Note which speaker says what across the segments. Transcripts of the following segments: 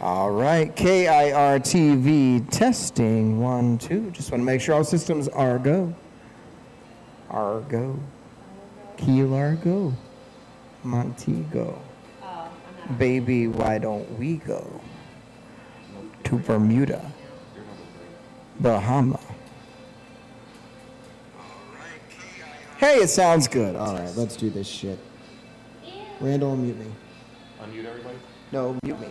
Speaker 1: All right, KIR TV testing 1, 2. Just want to make sure all systems are go. Are go. Key Largo. Montego. Baby, why don't we go to Bermuda, Bahama? Hey, it sounds good. All right, let's do this shit. Randall, mute me.
Speaker 2: Unmute everybody?
Speaker 1: No, mute me.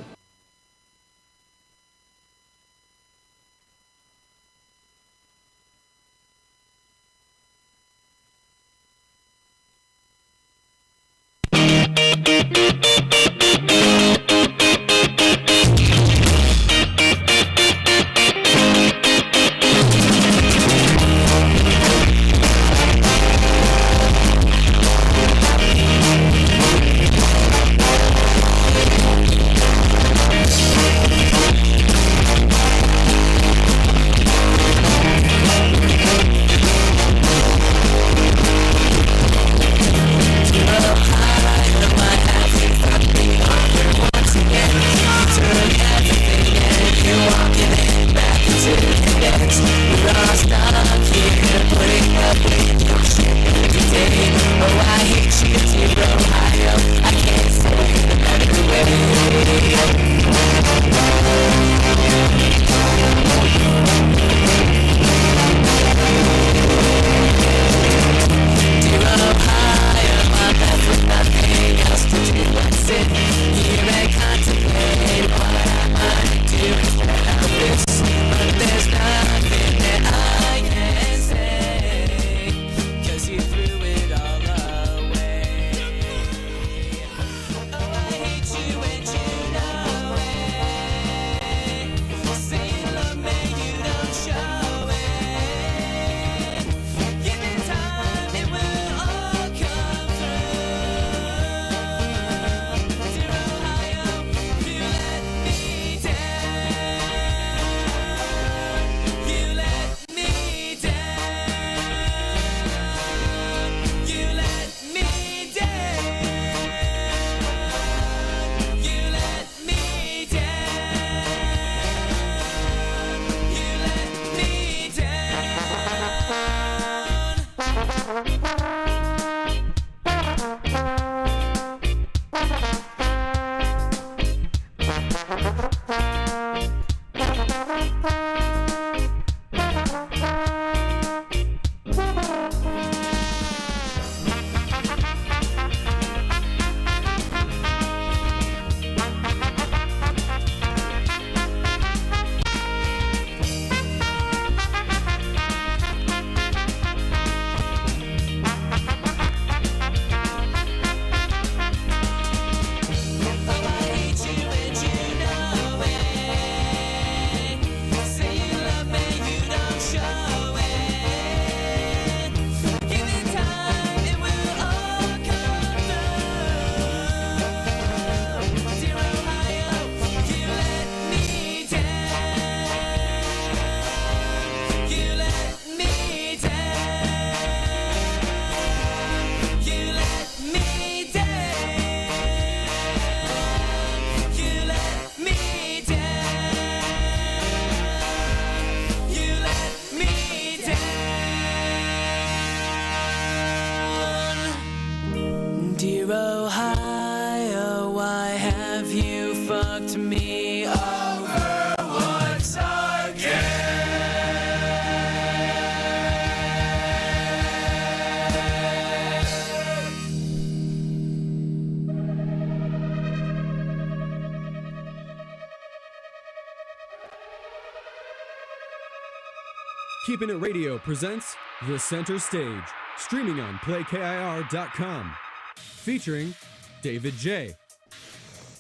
Speaker 3: Keeping It Radio presents The Center Stage, streaming on PlayKIR.com, featuring David J.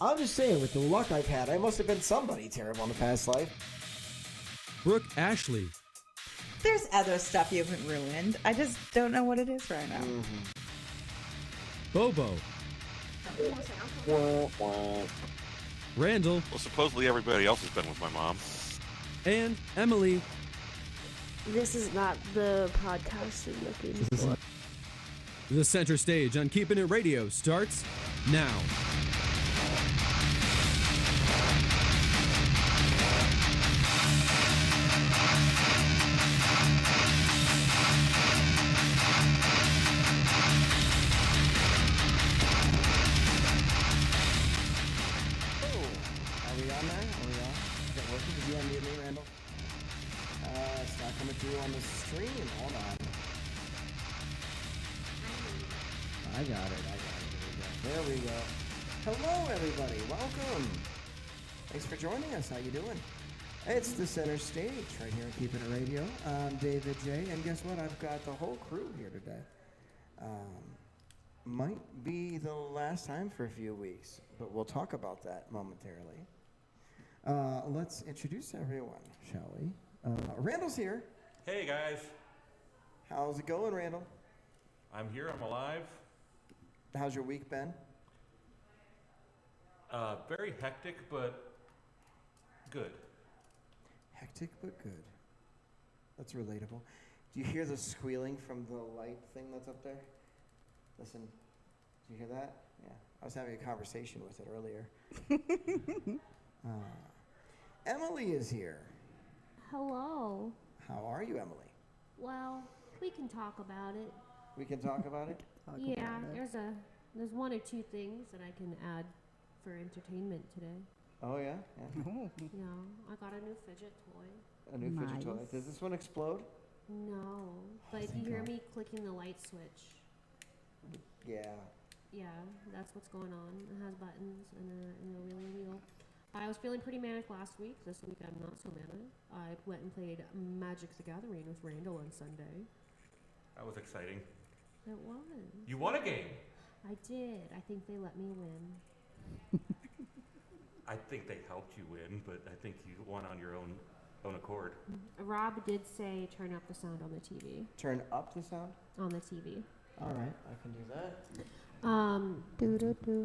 Speaker 1: I'm just saying, with the luck I've had, I must have been somebody terrible in the past life.
Speaker 3: Brooke Ashley.
Speaker 4: There's other stuff you haven't ruined. I just don't know what it is right now.
Speaker 3: Bobo. Randall.
Speaker 2: Well, supposedly everybody else has been with my mom.
Speaker 3: And Emily.
Speaker 5: This is not the podcast you're looking for.
Speaker 3: The Center Stage on Keeping It Radio starts now.
Speaker 1: coming through on the stream. Hold on. I got it. There we go. Hello, everybody. Welcome. Thanks for joining us. How you doing? It's the center stage right here on Keeping It Radio. I'm David J. And guess what? I've got the whole crew here today. Might be the last time for a few weeks, but we'll talk about that momentarily. Let's introduce everyone, shall we? Randall's here.
Speaker 2: Hey guys,
Speaker 1: How's it going, Randall?
Speaker 2: I'm here. I'm alive.
Speaker 1: How's your week been?
Speaker 2: Very hectic, but good.
Speaker 1: Hectic but good. That's relatable. Do you hear the squealing from the light thing that's up there? Listen, do you hear that? Yeah, I was having a conversation with it earlier. Emily is here.
Speaker 6: Hello.
Speaker 1: How are you, Emily?
Speaker 6: Well, we can talk about it.
Speaker 1: We can talk about it?
Speaker 6: Yeah, there's one or two things that I can add for entertainment today.
Speaker 1: Oh, yeah? Yeah.
Speaker 6: I got a new fidget toy.
Speaker 1: A new fidget toy. Does this one explode?
Speaker 6: No, but if you hear me clicking the light switch,
Speaker 1: Yeah.
Speaker 6: that's what's going on. It has buttons and a wheel. I was feeling pretty manic last week. This week I'm not so manic. I went and played Magic the Gathering with Randall on Sunday.
Speaker 2: That was exciting.
Speaker 6: It was.
Speaker 2: You won a game.
Speaker 6: I did. I think they let me win.
Speaker 2: I think they helped you win, but I think you won on your own accord.
Speaker 6: Rob did say turn up the sound on the TV.
Speaker 1: Turn up the sound?
Speaker 6: On the TV.
Speaker 1: All right, I can do that.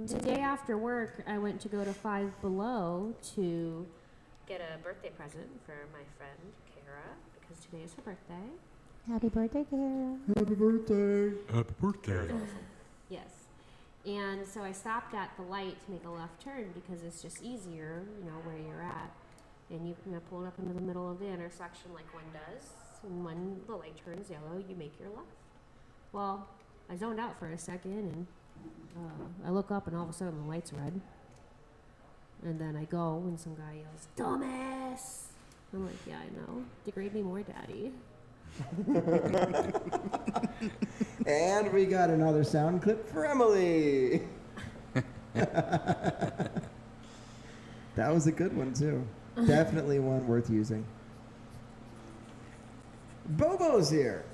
Speaker 6: Today after work, I went to go to Five Below to get a birthday present for my friend Kara because today is her birthday.
Speaker 5: Happy birthday, Kara.
Speaker 1: Happy birthday.
Speaker 2: Happy birthday. Awesome.
Speaker 6: Yes. And so I stopped at the light to make a left turn because it's just easier, where you're at. And you pull it up into the middle of the intersection like one does. And when the light turns yellow, you make your left. Well, I zoned out for a second and I look up and all of a sudden the light's red. And then I go and some guy yells, "Dumbass!" I'm like, yeah, I know. Degrade me more, daddy.
Speaker 1: And we got another sound clip for Emily. That was a good one, too. Definitely one worth using. Bobo's here.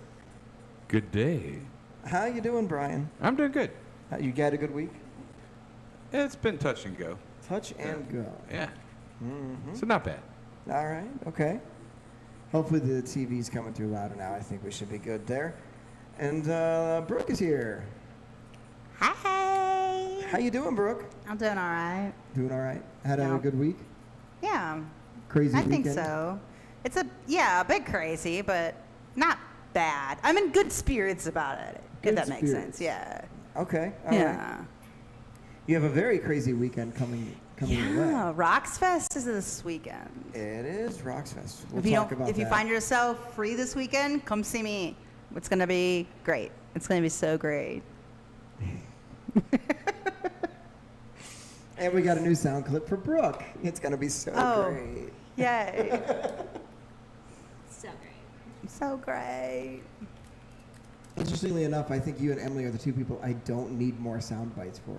Speaker 7: Good day.
Speaker 1: How you doing, Brian?
Speaker 7: I'm doing good.
Speaker 1: You got a good week?
Speaker 7: It's been touch and go.
Speaker 1: Touch and go.
Speaker 7: Yeah.
Speaker 1: Mm-hmm.
Speaker 7: So not bad.
Speaker 1: All right, okay. Hopefully the TV's coming through louder now. I think we should be good there. And Brooke is here.
Speaker 4: Hi.
Speaker 1: How you doing, Brooke?
Speaker 4: I'm doing all right.
Speaker 1: Doing all right. Had a
Speaker 4: Yeah.
Speaker 1: good week?
Speaker 4: Yeah,
Speaker 1: Crazy
Speaker 4: I
Speaker 1: weekend?
Speaker 4: think so. It's a bit crazy, but not bad. I'm in good spirits about it.
Speaker 1: Good
Speaker 4: if that makes
Speaker 1: spirits.
Speaker 4: sense. Yeah.
Speaker 1: Okay, all right.
Speaker 4: Yeah.
Speaker 1: You have a very crazy weekend coming your
Speaker 4: Yeah.
Speaker 1: way.
Speaker 4: Rocks Fest is this weekend.
Speaker 1: It is Roxfest. We'll
Speaker 4: If you
Speaker 1: talk
Speaker 4: don't,
Speaker 1: about
Speaker 4: if you
Speaker 1: that.
Speaker 4: find yourself free this weekend, come see me. It's gonna be great. It's gonna be so great.
Speaker 1: And we got a new sound clip for Brooke. It's going to be so great.
Speaker 4: Yay.
Speaker 6: So great.
Speaker 4: So great.
Speaker 1: Interestingly enough, I think you and Emily are the two people I don't need more sound bites for.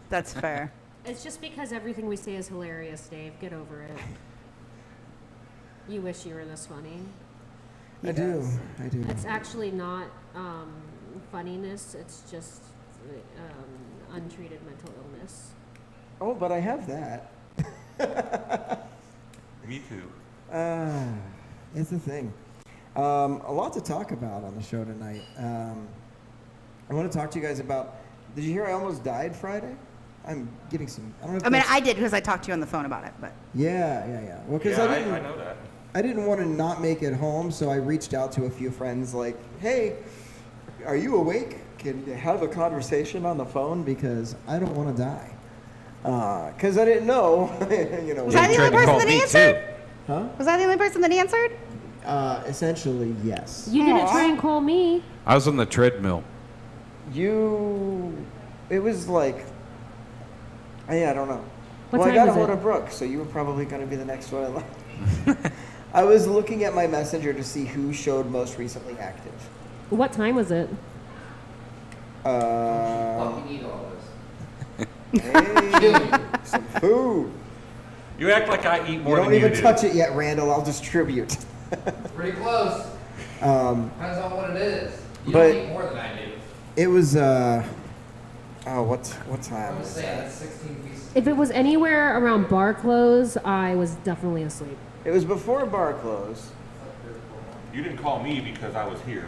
Speaker 4: That's fair.
Speaker 6: It's just because everything we say is hilarious, Dave. Get over it. You wish you were this funny.
Speaker 1: I do.
Speaker 6: It's actually not funniness. It's just untreated mental illness.
Speaker 1: Oh, but I have that.
Speaker 2: Me too.
Speaker 1: It's a thing. A lot to talk about on the show tonight. I want to talk to you guys about, did you hear I almost died Friday? I'm getting some, I don't know if that's-
Speaker 4: I did because I talked to you on the phone about it, but
Speaker 1: Yeah. Well, because
Speaker 2: Yeah,
Speaker 1: I
Speaker 2: I know that.
Speaker 1: I didn't want to not make it home, so I reached out to a few friends like, hey, are you awake? Can you have a conversation on the phone? Because I don't want to die. Because I didn't know,
Speaker 4: Was I the only person that answered?
Speaker 1: Huh?
Speaker 4: Was I the only person that answered?
Speaker 1: Essentially, yes.
Speaker 6: You didn't
Speaker 4: Aw.
Speaker 6: try and call me.
Speaker 7: I was on the treadmill.
Speaker 1: It was like, I don't know.
Speaker 6: What
Speaker 1: Well, I
Speaker 6: time
Speaker 1: got a
Speaker 6: was
Speaker 1: hold
Speaker 6: it?
Speaker 1: of Brooke, so you were probably going to be the next one I left. I was looking at my messenger to see who showed most recently active.
Speaker 6: What time was it?
Speaker 8: Fucking eat all this.
Speaker 1: Hey, some food.
Speaker 7: You act like I eat
Speaker 1: You
Speaker 7: more
Speaker 1: don't
Speaker 7: than you
Speaker 1: even
Speaker 7: do.
Speaker 1: touch it yet, Randall. I'll distribute.
Speaker 8: Pretty close. Depends on what it is. You
Speaker 1: but-
Speaker 8: don't eat more than I do.
Speaker 1: It was what time
Speaker 8: I'm
Speaker 1: was
Speaker 8: just saying,
Speaker 1: that?
Speaker 8: that's 16 pieces.
Speaker 6: If it was anywhere around bar close, I was definitely asleep.
Speaker 1: It was before bar close.
Speaker 2: You didn't call me because I was here.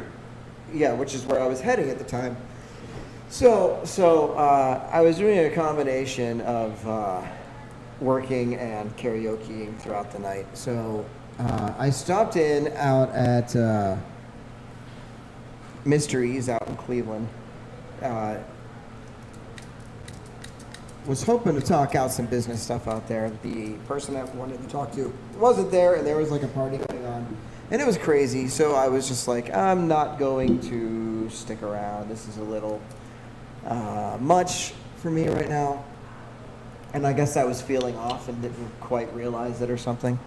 Speaker 1: Yeah, which is where I was heading at the time. So I was doing a combination of working and karaokeing throughout the night. So I stopped in out at Mr. E's out in Cleveland. Was hoping to talk out some business stuff out there. The person I wanted to talk to wasn't there, and there was like a party going on. And it was crazy, so I was just like, I'm not going to stick around. This is a little much for me right now. And I guess I was feeling off and didn't quite realize it or something.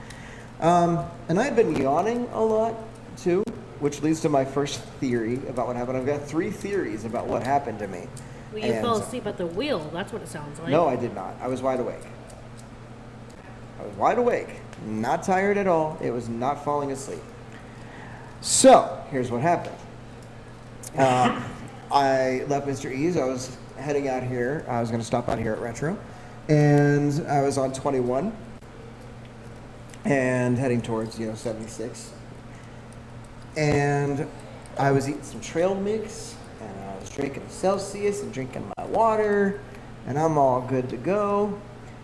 Speaker 1: And I've been yawning a lot, too, which leads to my first theory about what happened. I've got 3 theories about what happened to me.
Speaker 6: Well, you
Speaker 1: And-
Speaker 6: fell asleep at the wheel. That's what it sounds like.
Speaker 1: No, I did not. I was wide awake. I was wide awake, not tired at all. It was not falling asleep. So, here's what happened. I left Mr. E's. I was heading out here. I was going to stop out here at Retro. And I was on 21 and heading towards, 76. And I was eating some trail mix, and I was drinking a Celsius and drinking my water, and I'm all good to go.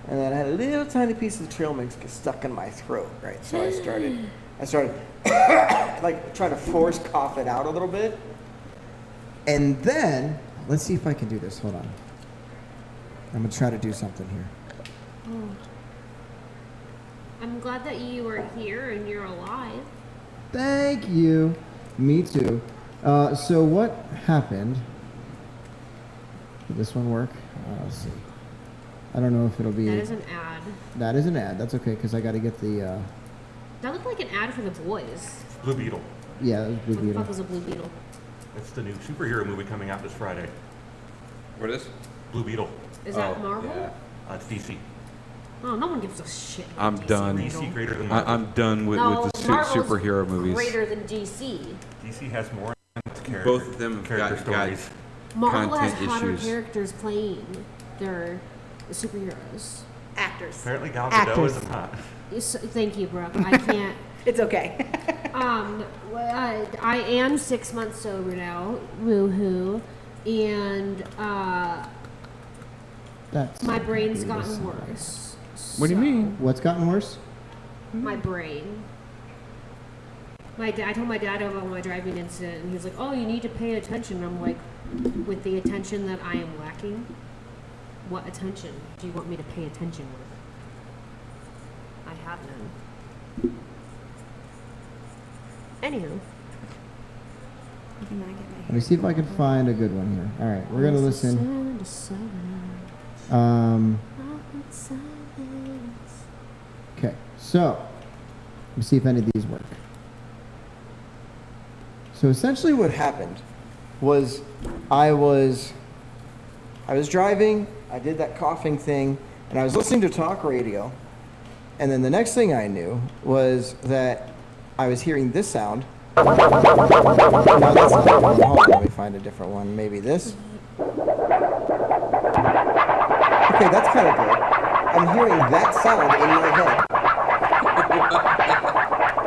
Speaker 1: And then I had a little tiny piece of the trail mix get stuck in my throat, right? So I started like trying to force cough it out a little bit. And then, let's see if I can do this. Hold on. I'm gonna try to do something here.
Speaker 6: I'm glad that you are here and you're alive.
Speaker 1: Thank you. Me too. So what happened? Did this one work? Let's see. I don't know if it'll be.
Speaker 6: That is an ad.
Speaker 1: That is an ad. That's okay because I got to get the.
Speaker 6: That looked like an ad for the boys.
Speaker 2: Blue Beetle.
Speaker 1: Yeah, that was Blue
Speaker 6: What the
Speaker 1: Beetle.
Speaker 6: fuck is a blue beetle?
Speaker 2: It's the new superhero movie coming out this Friday.
Speaker 7: What is?
Speaker 2: Blue Beetle.
Speaker 6: Is that Marvel?
Speaker 7: Yeah.
Speaker 2: It's DC.
Speaker 6: Oh, no one gives a shit. about
Speaker 7: I'm
Speaker 6: DC
Speaker 7: done.
Speaker 6: Marvel.
Speaker 2: DC greater than Marvel.
Speaker 7: I'm done with
Speaker 6: No,
Speaker 7: the
Speaker 6: Marvel's
Speaker 7: superhero movies.
Speaker 6: greater than DC.
Speaker 2: DC has more character,
Speaker 7: Both of them have
Speaker 2: character
Speaker 7: got
Speaker 2: stories.
Speaker 6: Marvel has
Speaker 7: Content
Speaker 6: hotter
Speaker 7: issues.
Speaker 6: characters playing their superheroes.
Speaker 4: Actors.
Speaker 2: Apparently Gal Gadot
Speaker 4: Actors.
Speaker 2: isn't hot.
Speaker 6: Thank you, Brooke. I can't.
Speaker 4: It's okay.
Speaker 6: I am 6 months sober now. Woohoo. And
Speaker 1: That's
Speaker 6: my brain's
Speaker 1: pretty
Speaker 6: gotten
Speaker 1: simple.
Speaker 6: worse.
Speaker 7: What do you
Speaker 6: So,
Speaker 7: mean?
Speaker 1: What's gotten worse?
Speaker 6: My brain. I told my dad about my driving incident, and he was like, "Oh, you need to pay attention." I'm like, "With the attention that I am lacking, what attention do you want me to pay attention with? I have none." Anywho,
Speaker 1: Let me see if I can find a good one here. All right, we're gonna listen. Okay, so let me see if any of these work. So essentially, what happened was I was driving. I did that coughing thing, and I was listening to talk radio. And then the next thing I knew was that I was hearing this sound. No, that's not the one. Hold on, let me find a different one. Maybe this. Okay, that's kind of good. I'm hearing that sound in my head.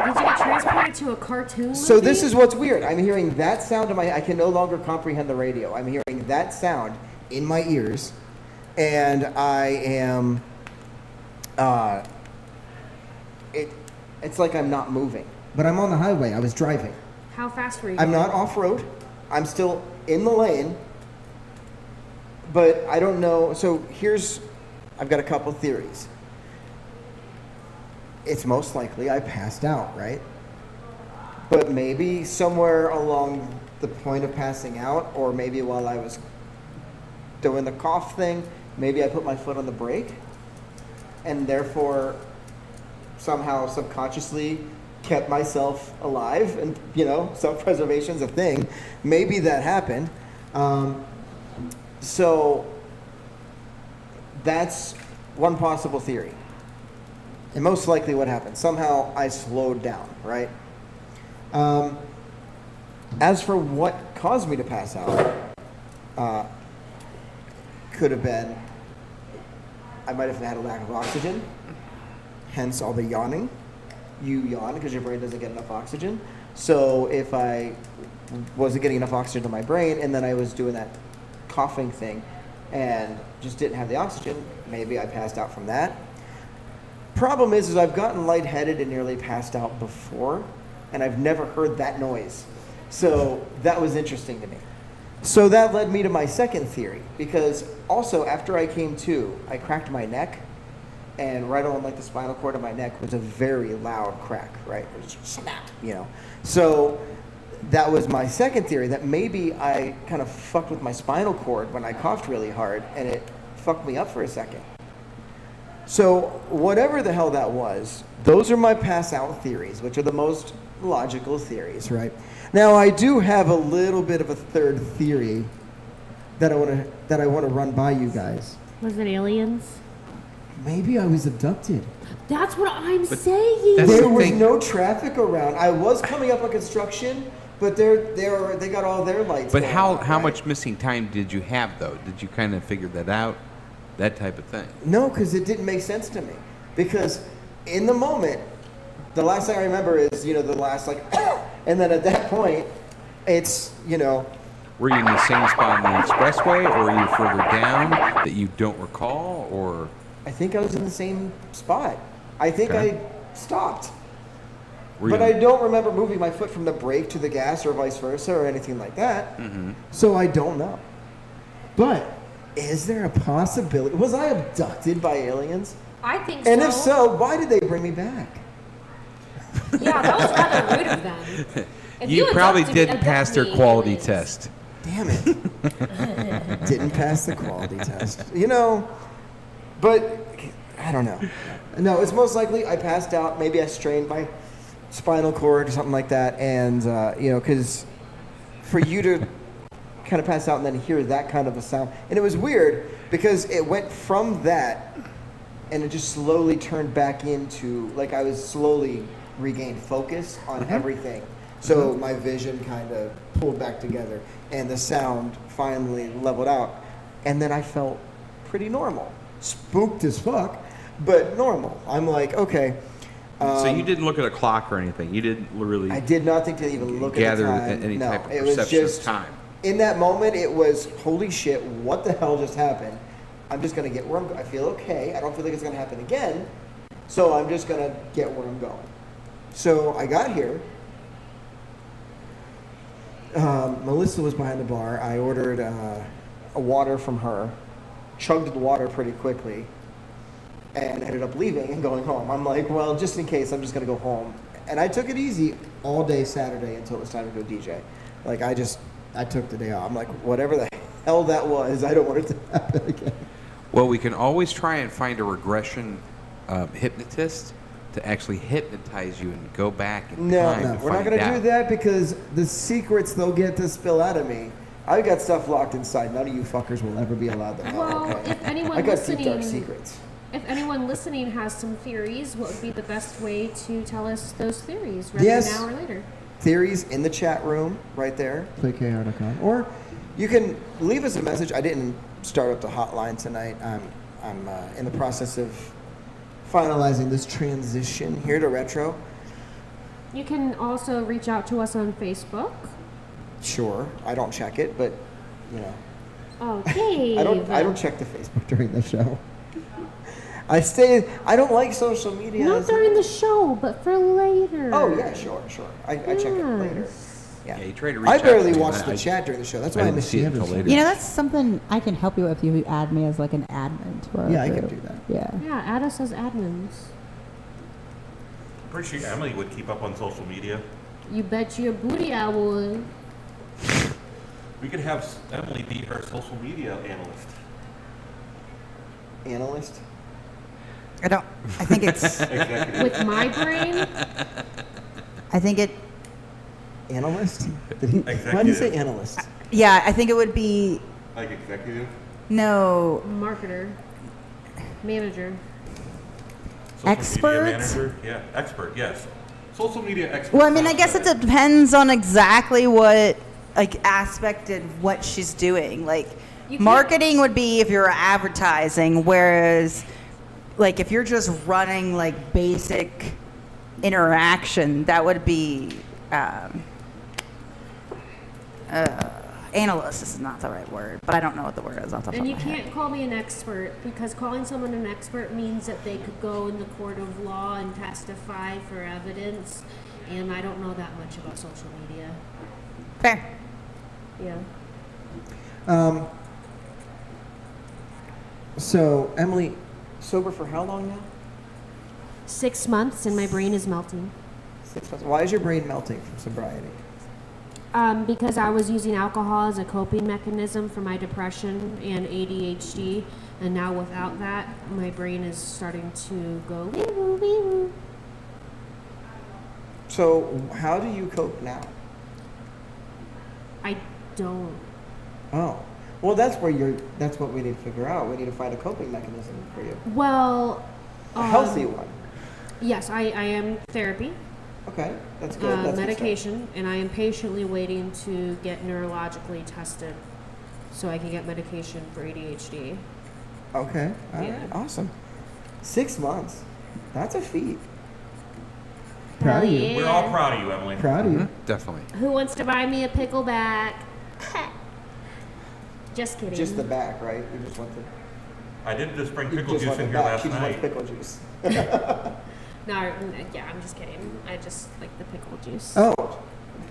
Speaker 6: did you get transported to a cartoon?
Speaker 1: So this
Speaker 6: movie?
Speaker 1: is what's weird. I'm hearing that sound in my. I can no longer comprehend the radio. I'm hearing that sound in my ears, and I am. It's like I'm not moving, but I'm on the highway. I was driving.
Speaker 6: How fast were you?
Speaker 1: I'm
Speaker 6: going?
Speaker 1: not off road. I'm still in the lane, but I don't know. So I've got a couple theories. It's most likely I passed out, right? But maybe somewhere along the point of passing out, or maybe while I was doing the cough thing, maybe I put my foot on the brake, and therefore somehow subconsciously kept myself alive, and self-preservation's a thing. Maybe that happened. So that's one possible theory. And most likely what happened, somehow I slowed down, right? As for what caused me to pass out, could have been, I might have had a lack of oxygen, hence all the yawning. You yawn because your brain doesn't get enough oxygen. So if I wasn't getting enough oxygen to my brain, and then I was doing that coughing thing and just didn't have the oxygen, maybe I passed out from that. Problem is I've gotten lightheaded and nearly passed out before, and I've never heard that noise. So that was interesting to me. So that led me to my second theory, because also after I came to, I cracked my neck, and right on like the spinal cord of my neck was a very loud crack, right? It was just snap, So that was my second theory, that maybe I kind of fucked with my spinal cord when I coughed really hard, and it fucked me up for a second. So whatever the hell that was, those are my pass out theories, which are the most logical theories, right? Now I do have a little bit of a third theory that I want to run by you guys.
Speaker 6: Was it aliens?
Speaker 1: Maybe I was abducted.
Speaker 6: That's what I'm saying.
Speaker 1: There was no traffic around. I was coming up on construction, but they got all their lights.
Speaker 7: But
Speaker 1: going
Speaker 7: how
Speaker 1: on, right?
Speaker 7: much missing time did you have, though? Did you kind of figure that out? That type of thing?
Speaker 1: No, because it didn't make sense to me. Because in the moment, the last thing I remember is, the last and then at that point, it's,
Speaker 7: Were you in the same spot on the expressway, or were you further down that you don't recall, or?
Speaker 1: I think I was in the same spot. I think
Speaker 7: Okay.
Speaker 1: I stopped.
Speaker 7: Were
Speaker 1: But
Speaker 7: you-
Speaker 1: I don't remember moving my foot from the brake to the gas or vice versa or anything like that.
Speaker 7: Mhm.
Speaker 1: So I don't know. But is there a possibility? Was I abducted by aliens?
Speaker 6: I think so.
Speaker 1: And if so, why did they bring me back?
Speaker 6: Yeah, that was rather rude of them. If
Speaker 7: You probably
Speaker 6: abducted
Speaker 7: didn't pass their
Speaker 6: me,
Speaker 7: quality
Speaker 6: aliens.
Speaker 7: test.
Speaker 1: Damn it. Didn't pass the quality test. But I don't know. No, it's most likely I passed out. Maybe I strained my spinal cord or something like that. And, because for you to kind of pass out and then hear that kind of a sound. And it was weird because it went from that and it just slowly turned back into, like I was slowly regained focus on everything. So my vision kind of pulled back together and the sound finally leveled out. And then I felt pretty normal. Spooked as fuck, but normal. I'm like, okay.
Speaker 7: So you didn't look at a clock or anything? You didn't really
Speaker 1: I did not think to even look at the
Speaker 7: gather
Speaker 1: time.
Speaker 7: any
Speaker 1: No,
Speaker 7: type of
Speaker 1: it was
Speaker 7: perception
Speaker 1: just
Speaker 7: of time?
Speaker 1: in that moment. It was holy shit. What the hell just happened? I'm just gonna get where I'm. I feel okay. I don't feel like it's gonna happen again. So I'm just gonna get where I'm going. So I got here. Melissa was behind the bar. I ordered a water from her. Chugged the water pretty quickly. And ended up leaving and going home. I'm like, well, just in case, I'm just gonna go home. And I took it easy all day Saturday until it was time to go DJ. Like I took the day off. I'm like, whatever the hell that was, I don't want it to happen again.
Speaker 7: Well, we can always try and find a regression hypnotist to actually hypnotize you and go back in time to
Speaker 1: We're not
Speaker 7: find
Speaker 1: gonna
Speaker 7: out.
Speaker 1: do that because the secrets they'll get to spill out of me. I got stuff locked inside. None of you fuckers will ever be allowed to know.
Speaker 6: Well,
Speaker 1: Okay?
Speaker 6: if anyone
Speaker 1: I got deep dark
Speaker 6: listening,
Speaker 1: secrets.
Speaker 6: if anyone listening has some theories, what would be the best way to tell us those theories, rather
Speaker 1: Yes.
Speaker 6: now or later?
Speaker 1: Theories in the chat room right there, playkr.com. Or you can leave us a message. I didn't start up the hotline tonight. I'm in the process of finalizing this transition here to retro.
Speaker 6: You can also reach out to us on Facebook.
Speaker 1: Sure, I don't check it, but
Speaker 6: Oh, Dave.
Speaker 1: I don't check the Facebook during the show. I don't like social media.
Speaker 6: Not during the show, but for later.
Speaker 1: Oh yeah, sure. I check it later. Yeah.
Speaker 7: Yeah, you try to reach
Speaker 1: I
Speaker 7: out
Speaker 1: barely
Speaker 7: to me,
Speaker 1: watch
Speaker 7: but
Speaker 1: the
Speaker 7: I-
Speaker 1: chat during the show. That's
Speaker 7: I
Speaker 1: why I
Speaker 7: didn't
Speaker 1: miss
Speaker 7: see
Speaker 1: the
Speaker 7: it until
Speaker 1: episode.
Speaker 7: later.
Speaker 4: That's something I can help you with if you add me as like an admin to our
Speaker 1: Yeah, I can
Speaker 4: group.
Speaker 1: do that.
Speaker 4: Yeah.
Speaker 6: Yeah, add us as admins.
Speaker 2: I'm pretty sure Emily would keep up on social media.
Speaker 6: You bet your booty I would.
Speaker 2: We could have Emily be her social media analyst.
Speaker 1: Analyst.
Speaker 4: I think it's
Speaker 2: Executive.
Speaker 6: With my brain,
Speaker 4: I think it.
Speaker 1: Analyst? Why did you say analyst?
Speaker 4: Yeah, I think it would be
Speaker 2: Like executive?
Speaker 4: no
Speaker 6: Marketer, manager.
Speaker 2: Social
Speaker 4: Expert?
Speaker 2: Media manager? Yeah, expert, yes. Social media expert.
Speaker 4: Well, I mean, I
Speaker 2: sounds
Speaker 4: guess it
Speaker 2: better.
Speaker 4: depends on exactly what aspect of what she's doing. Like,
Speaker 6: You can't-
Speaker 4: marketing would be if you're advertising, whereas, like, if you're just running like basic interaction, that would be analyst is not the right word, but I don't know what the word is off the top
Speaker 6: And
Speaker 4: of
Speaker 6: you
Speaker 4: my head.
Speaker 6: can't call me an expert because calling someone an expert means that they could go in the court of law and testify for evidence. And I don't know that much about social media.
Speaker 4: Fair.
Speaker 6: Yeah.
Speaker 1: So, Emily, sober for how long now?
Speaker 6: 6 months and my brain is melting.
Speaker 1: 6 months. Why is your brain melting from sobriety?
Speaker 6: Because I was using alcohol as a coping mechanism for my depression and ADHD, and now without that, my brain is starting to go wee-woo, wee-woo.
Speaker 1: So, how do you cope now?
Speaker 6: I don't.
Speaker 1: Oh, well, that's what we need to figure out. We need to find a coping mechanism for you.
Speaker 6: Well,
Speaker 1: A healthy one.
Speaker 6: yes, I am therapy,
Speaker 1: Okay, that's good. That's a good start.
Speaker 6: medication, and I am patiently waiting to get neurologically tested so I can get medication for ADHD.
Speaker 1: Okay, all right,
Speaker 6: Yeah.
Speaker 1: awesome. 6 months. That's a feat.
Speaker 6: Hell
Speaker 1: Proud of you.
Speaker 6: yeah.
Speaker 2: We're all proud of you, Emily.
Speaker 1: Proud of you.
Speaker 7: Definitely.
Speaker 6: Who wants to buy me a pickleback? Just kidding.
Speaker 1: Just the back, right? You just want the.
Speaker 2: I did just bring
Speaker 1: You
Speaker 2: pickle
Speaker 1: just
Speaker 2: juice
Speaker 1: want the
Speaker 2: in here
Speaker 1: back.
Speaker 2: last
Speaker 1: She just wants
Speaker 2: night.
Speaker 1: pickle juice.
Speaker 6: No, yeah, I'm just kidding. I just like the pickle juice.
Speaker 1: Oh,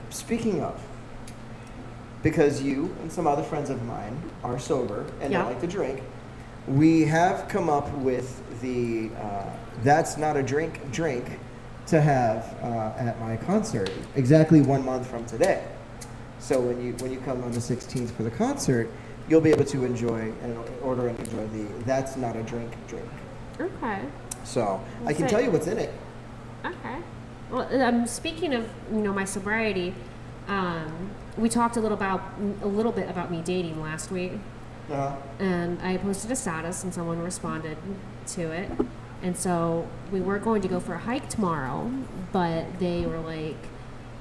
Speaker 1: speaking of, because you and some other friends of mine are sober and
Speaker 6: Yeah.
Speaker 1: don't like to drink, we have come up with the "That's Not a Drink" to have at my concert exactly 1 month from today. So when you come on the 16th for the concert, you'll be able to enjoy and order and enjoy the "That's Not a Drink" drink.
Speaker 6: Okay.
Speaker 1: So I can
Speaker 6: Say-
Speaker 1: tell you what's in it.
Speaker 6: Okay. Well, speaking of my sobriety, we talked a little bit about me dating last week, and I posted a status and someone responded to it, and so we were going to go for a hike tomorrow, but they were like,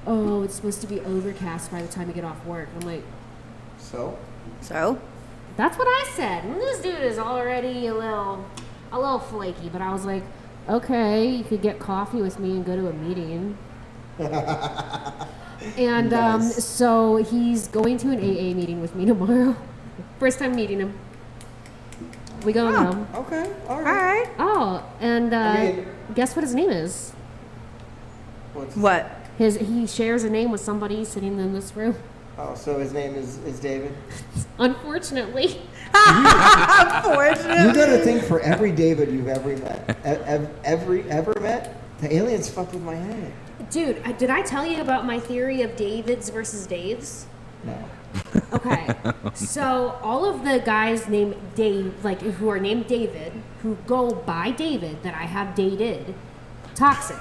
Speaker 6: "Oh, it's supposed to be overcast by the time you get off work." I'm like,
Speaker 1: So
Speaker 4: So,
Speaker 6: that's what I said. And this dude is already a little flaky, but I was like, okay, you could get coffee with me and go to a meeting. And
Speaker 1: Nice.
Speaker 6: so he's going to an AA meeting with me tomorrow. First time meeting him. We go home.
Speaker 1: okay, all
Speaker 4: all
Speaker 1: right.
Speaker 4: right.
Speaker 6: Oh, and
Speaker 1: I mean-
Speaker 6: guess what his name is?
Speaker 1: What's
Speaker 4: What?
Speaker 6: He shares a name with somebody sitting in this room.
Speaker 1: Oh, so his name is David?
Speaker 6: Unfortunately.
Speaker 4: Unfortunately.
Speaker 1: You gotta think for every David you've ever met, ever met, the aliens fucked with my head.
Speaker 6: Dude, did I tell you about my theory of Davids versus Daves?
Speaker 1: No.
Speaker 6: Okay, so all of the guys named Dave, like who are named David, who go by David that I have dated, toxic,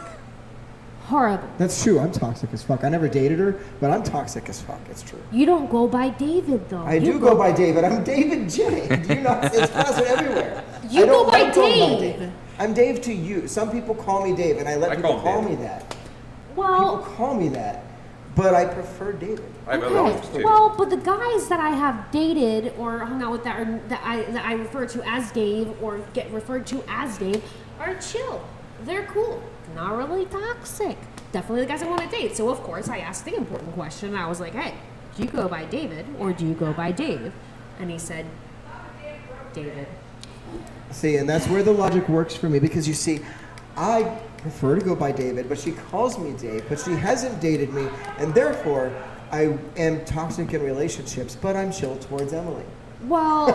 Speaker 6: horrible.
Speaker 1: That's true, I'm toxic as fuck. I never dated her, but I'm toxic as fuck, it's true.
Speaker 6: You don't go by David though.
Speaker 1: I do go by David, I'm David J. Do you not? It's present everywhere.
Speaker 6: You
Speaker 1: I don't
Speaker 6: go by
Speaker 1: like going
Speaker 6: Dave.
Speaker 1: I'm Dave to you. Some people call me Dave, and I let
Speaker 2: I
Speaker 1: people
Speaker 2: call
Speaker 1: call
Speaker 2: Dave.
Speaker 1: me that.
Speaker 6: Well,
Speaker 1: People call me that, but I prefer David.
Speaker 2: I have other
Speaker 6: okay.
Speaker 2: options too.
Speaker 6: Well, but the guys that I have dated or hung out with that I refer to as Dave or get referred to as Dave are chill. They're cool. Not really toxic. Definitely the guys I want to date. So of course I asked the important question. I was like, hey, do you go by David or do you go by Dave? And he said, David.
Speaker 1: See, and that's where the logic works for me, because you see, I prefer to go by David, but she calls me Dave, but she hasn't dated me, and therefore I am toxic in relationships, but I'm chill towards Emily.
Speaker 6: Well,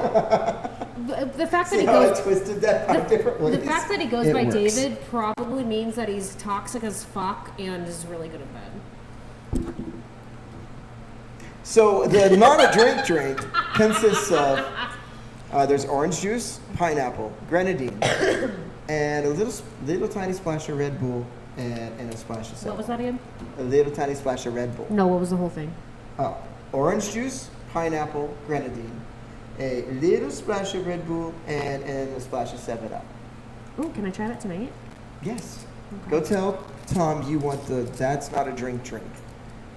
Speaker 6: the fact that
Speaker 1: See
Speaker 6: he
Speaker 1: how I
Speaker 6: goes
Speaker 1: twisted that 5 different ways?
Speaker 6: the fact that he goes
Speaker 1: It
Speaker 6: by
Speaker 1: works.
Speaker 6: David probably means that he's toxic as fuck and is really good at bed.
Speaker 1: So the not a drink consists of there's orange juice, pineapple, grenadine, and a little tiny splash of Red Bull and a splash of 7
Speaker 6: What was that again?
Speaker 1: A little tiny splash of Red Bull.
Speaker 6: No, what was the whole thing?
Speaker 1: Oh, orange juice, pineapple, grenadine, a little splash of Red Bull, and a splash of 7-Up.
Speaker 6: Oh, can I try that tonight?
Speaker 1: Yes.
Speaker 6: Okay.
Speaker 1: Go tell Tom you want that's not a drink.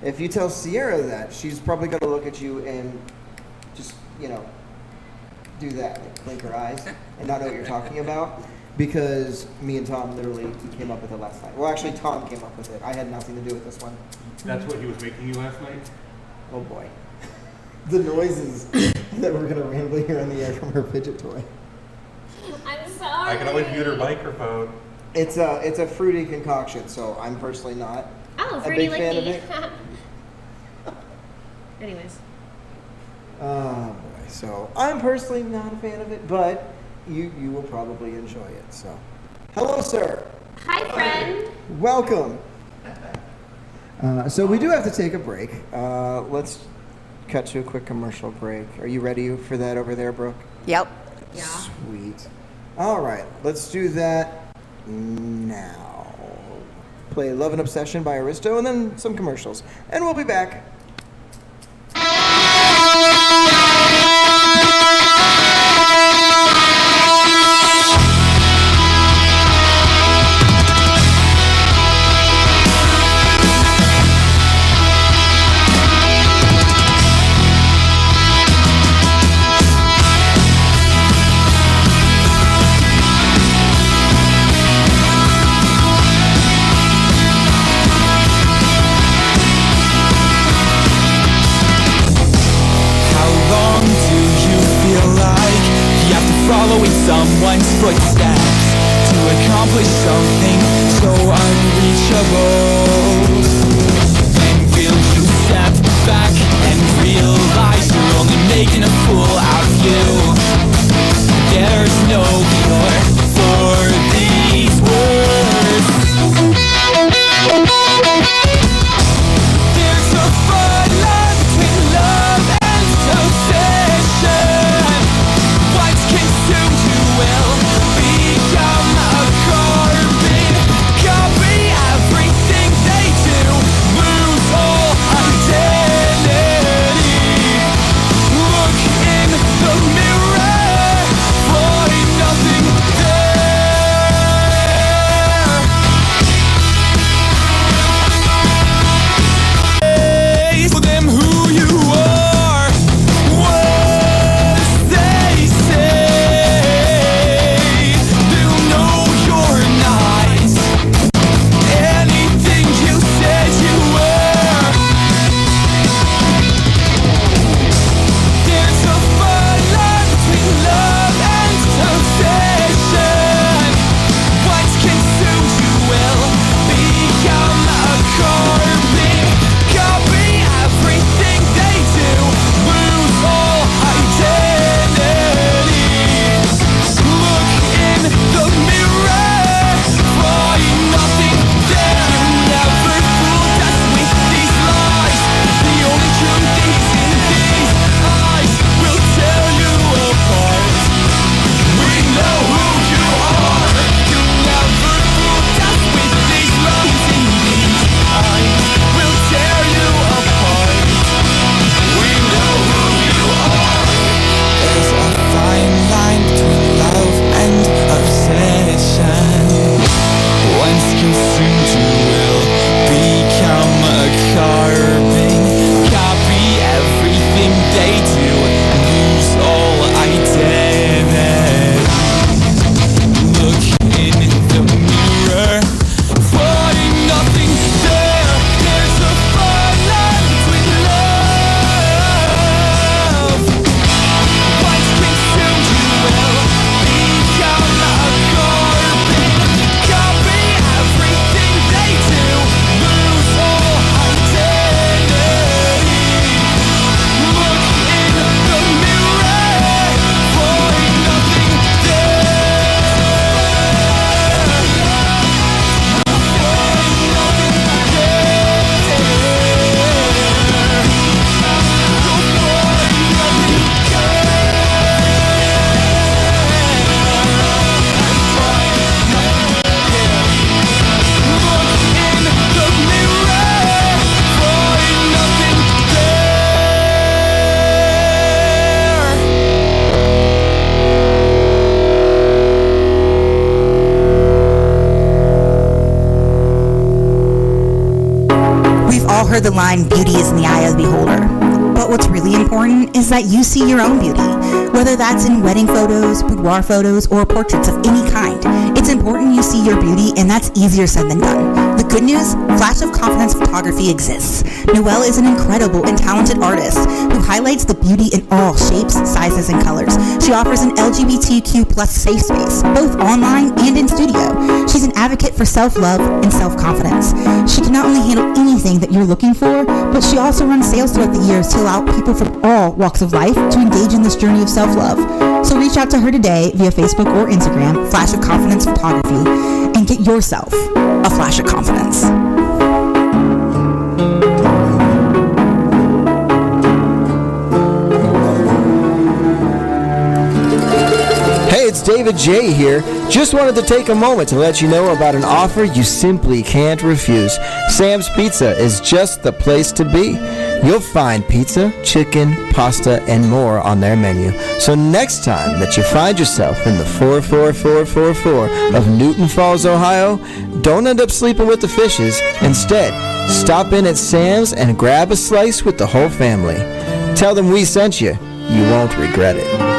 Speaker 1: If you tell Sierra that, she's probably going to look at you and just, do that, like blink her eyes and not know what you're talking about. Because me and Tom literally came up with it last night. Well, actually, Tom came up with it. I had nothing to do with this one.
Speaker 2: That's what he was making you last night?
Speaker 1: Oh boy. The noises that we're going to randomly hear on the air from her fidget toy.
Speaker 6: I'm sorry.
Speaker 2: I can always mute her microphone.
Speaker 1: It's a fruity concoction, so I'm personally not
Speaker 6: Oh,
Speaker 1: a
Speaker 6: fruity
Speaker 1: big
Speaker 6: like
Speaker 1: fan of
Speaker 6: me.
Speaker 1: it.
Speaker 6: Anyways.
Speaker 1: Oh boy. So I'm personally not a fan of it, but you will probably enjoy it. So, hello, sir.
Speaker 6: Hi, friend.
Speaker 1: Welcome. So we do have to take a break. Let's cut to a quick commercial break. Are you ready for that over there, Brooke?
Speaker 4: Yep.
Speaker 6: Yeah.
Speaker 1: Sweet. All right, let's do that now. Play Love and Obsession by Aristo and then some commercials. And we'll be back.
Speaker 9: all heard the line, beauty is in the eye of the beholder. But what's really important is that you see your own beauty, whether that's in wedding photos, boudoir photos, or portraits of any kind. It's important you see your beauty, and that's easier said than done. The good news, Flash of Confidence Photography exists. Noelle is an incredible and talented artist who highlights the beauty in all shapes, sizes, and colors. She offers an LGBTQ plus safe space, both online and in studio. She's an advocate for self-love and self-confidence. She can not only handle anything that you're looking for, but she also runs sales throughout the years to allow people from all walks of life to engage in this journey of self-love. So reach out to her today via Facebook or Instagram, Flash of Confidence Photography, and get yourself a flash of confidence.
Speaker 1: Hey, it's David J here. Just wanted to take a moment to let you know about an offer you simply can't refuse. Sam's Pizza is just the place to be. You'll find pizza, chicken, pasta, and more on their menu. So next time that you find yourself in the 44444 of Newton Falls, Ohio, don't end up sleeping with the fishes. Instead, stop in at Sam's and grab a slice with the whole family. Tell them we sent you. You won't regret it.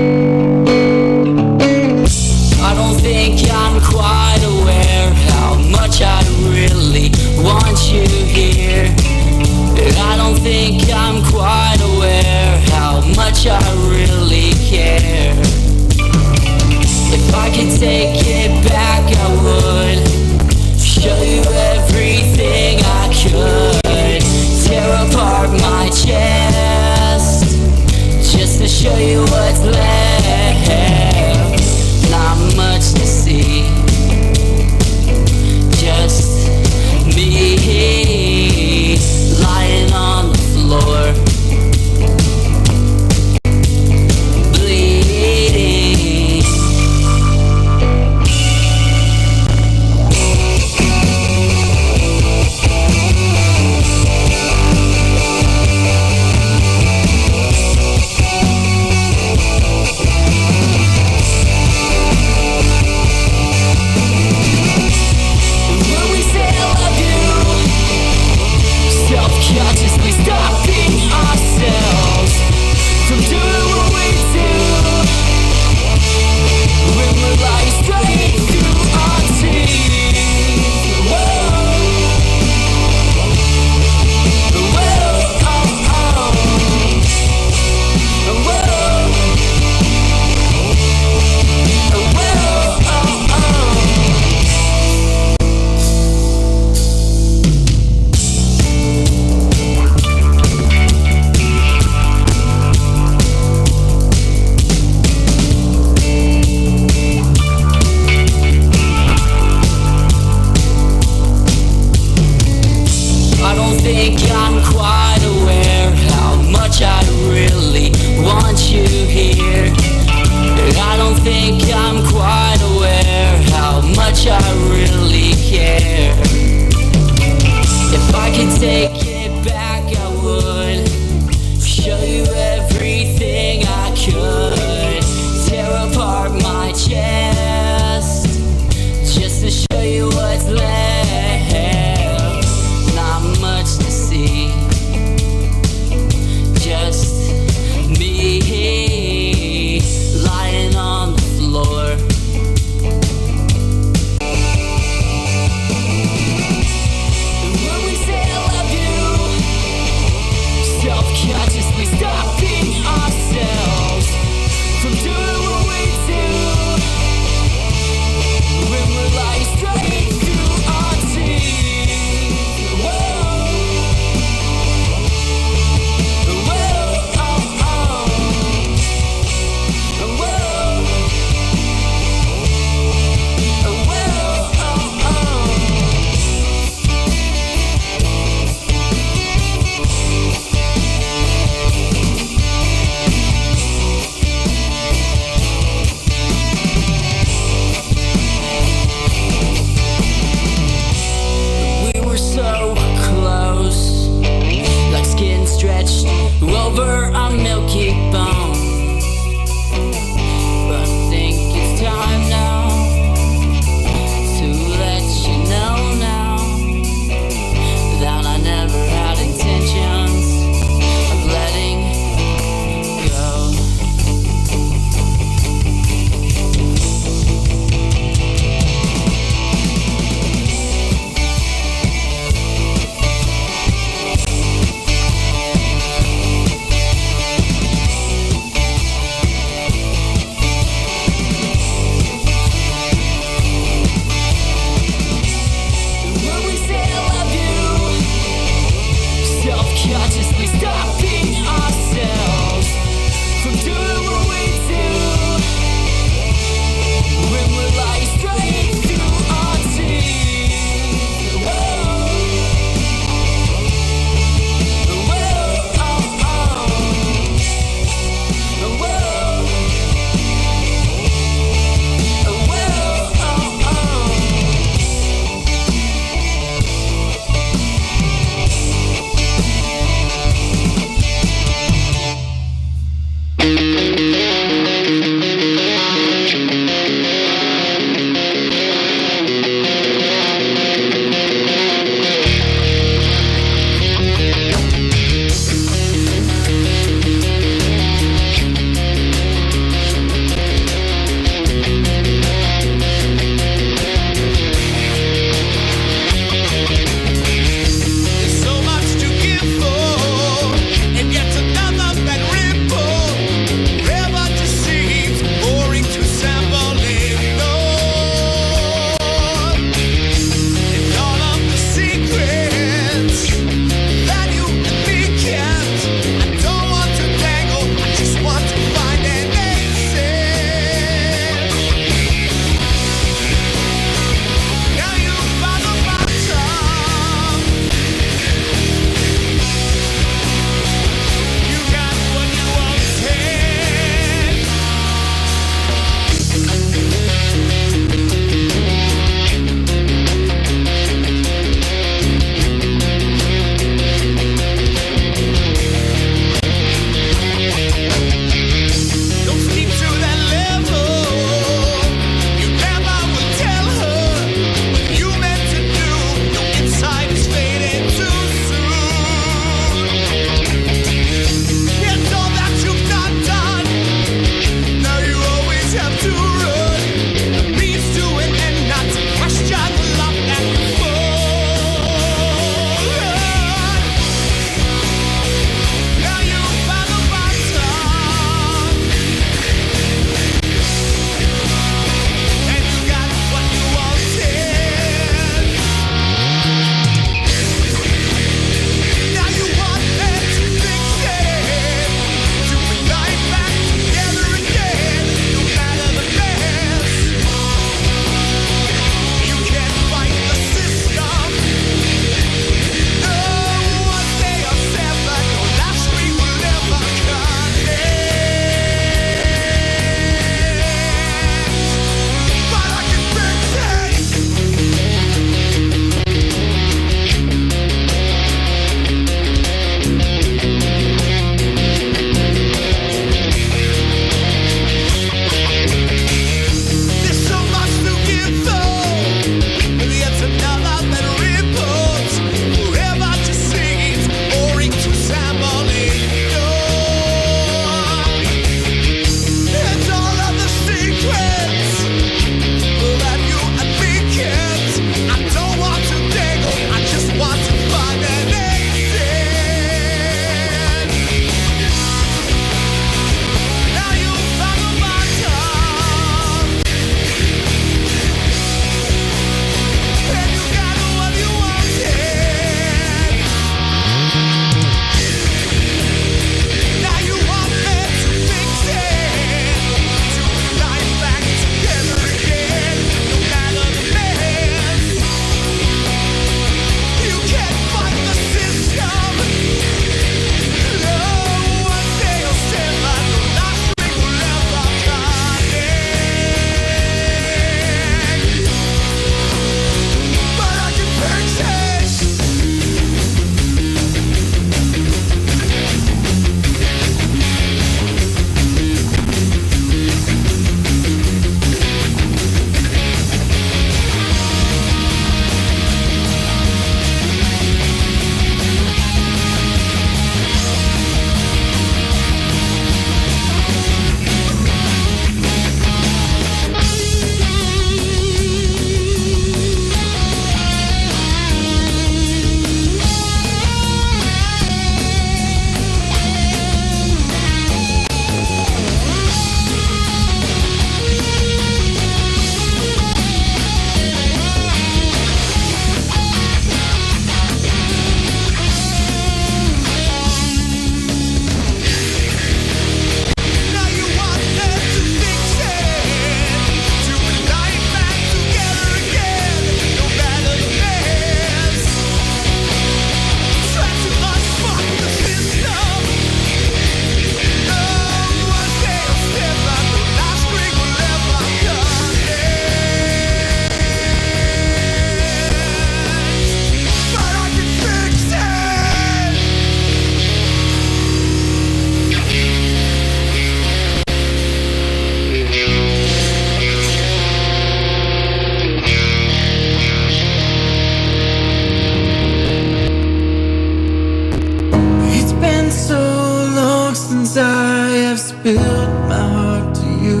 Speaker 10: built my heart to you.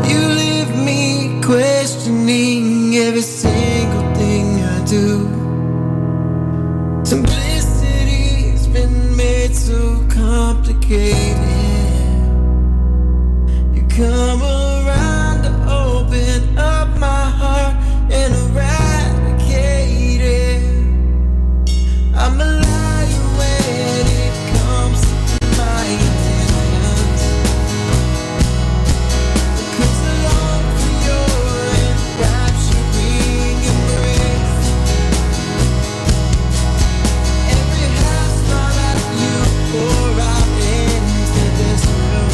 Speaker 10: You leave me questioning every single thing I do. Simplicity's been made so complicated. You come around to open up my heart and eradicate it. I'm a liar when it comes to my intentions. Cause I long for your enrapturing embrace. Every half smile that you pour out into this room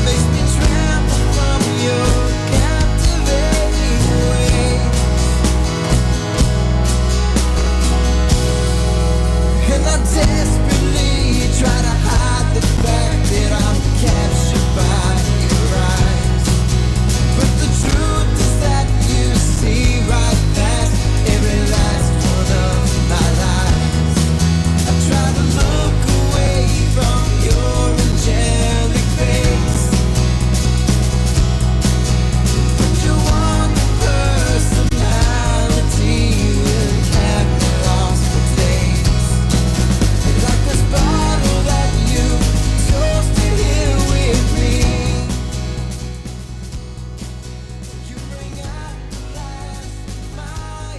Speaker 10: makes me tremble from your captivating ways. And I desperately try to hide the fact that I'm captured by your eyes. But the truth is that you see right past every last one of my lies. I try to look away from your angelic face, but your wonderful personality will have me lost for days. Like this bottle that you toasted here with me. You bring out the last of my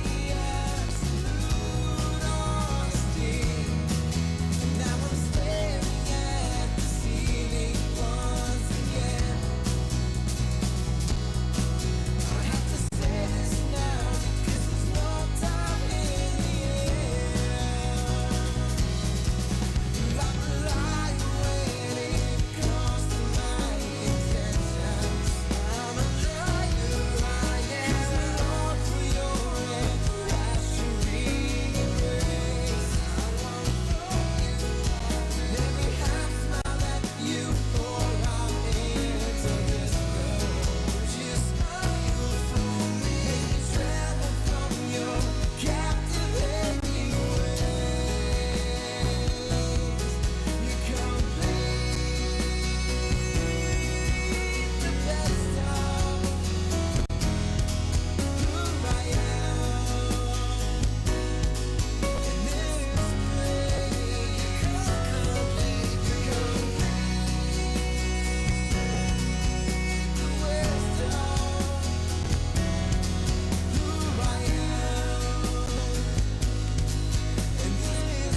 Speaker 10: absolute honesty. Now I'm staring at the ceiling once again. I have to say this now because there's no time in the air. I'm a liar when it comes to my intentions. I'm a liar, I am. 'Cause I long for your enrapturing embrace. I long for you. Every half smile that you pour out into this room. You smile for me, make me tremble from your captivating ways. You complete the best of who I am. In this place, you complete the wisdom who I am. In this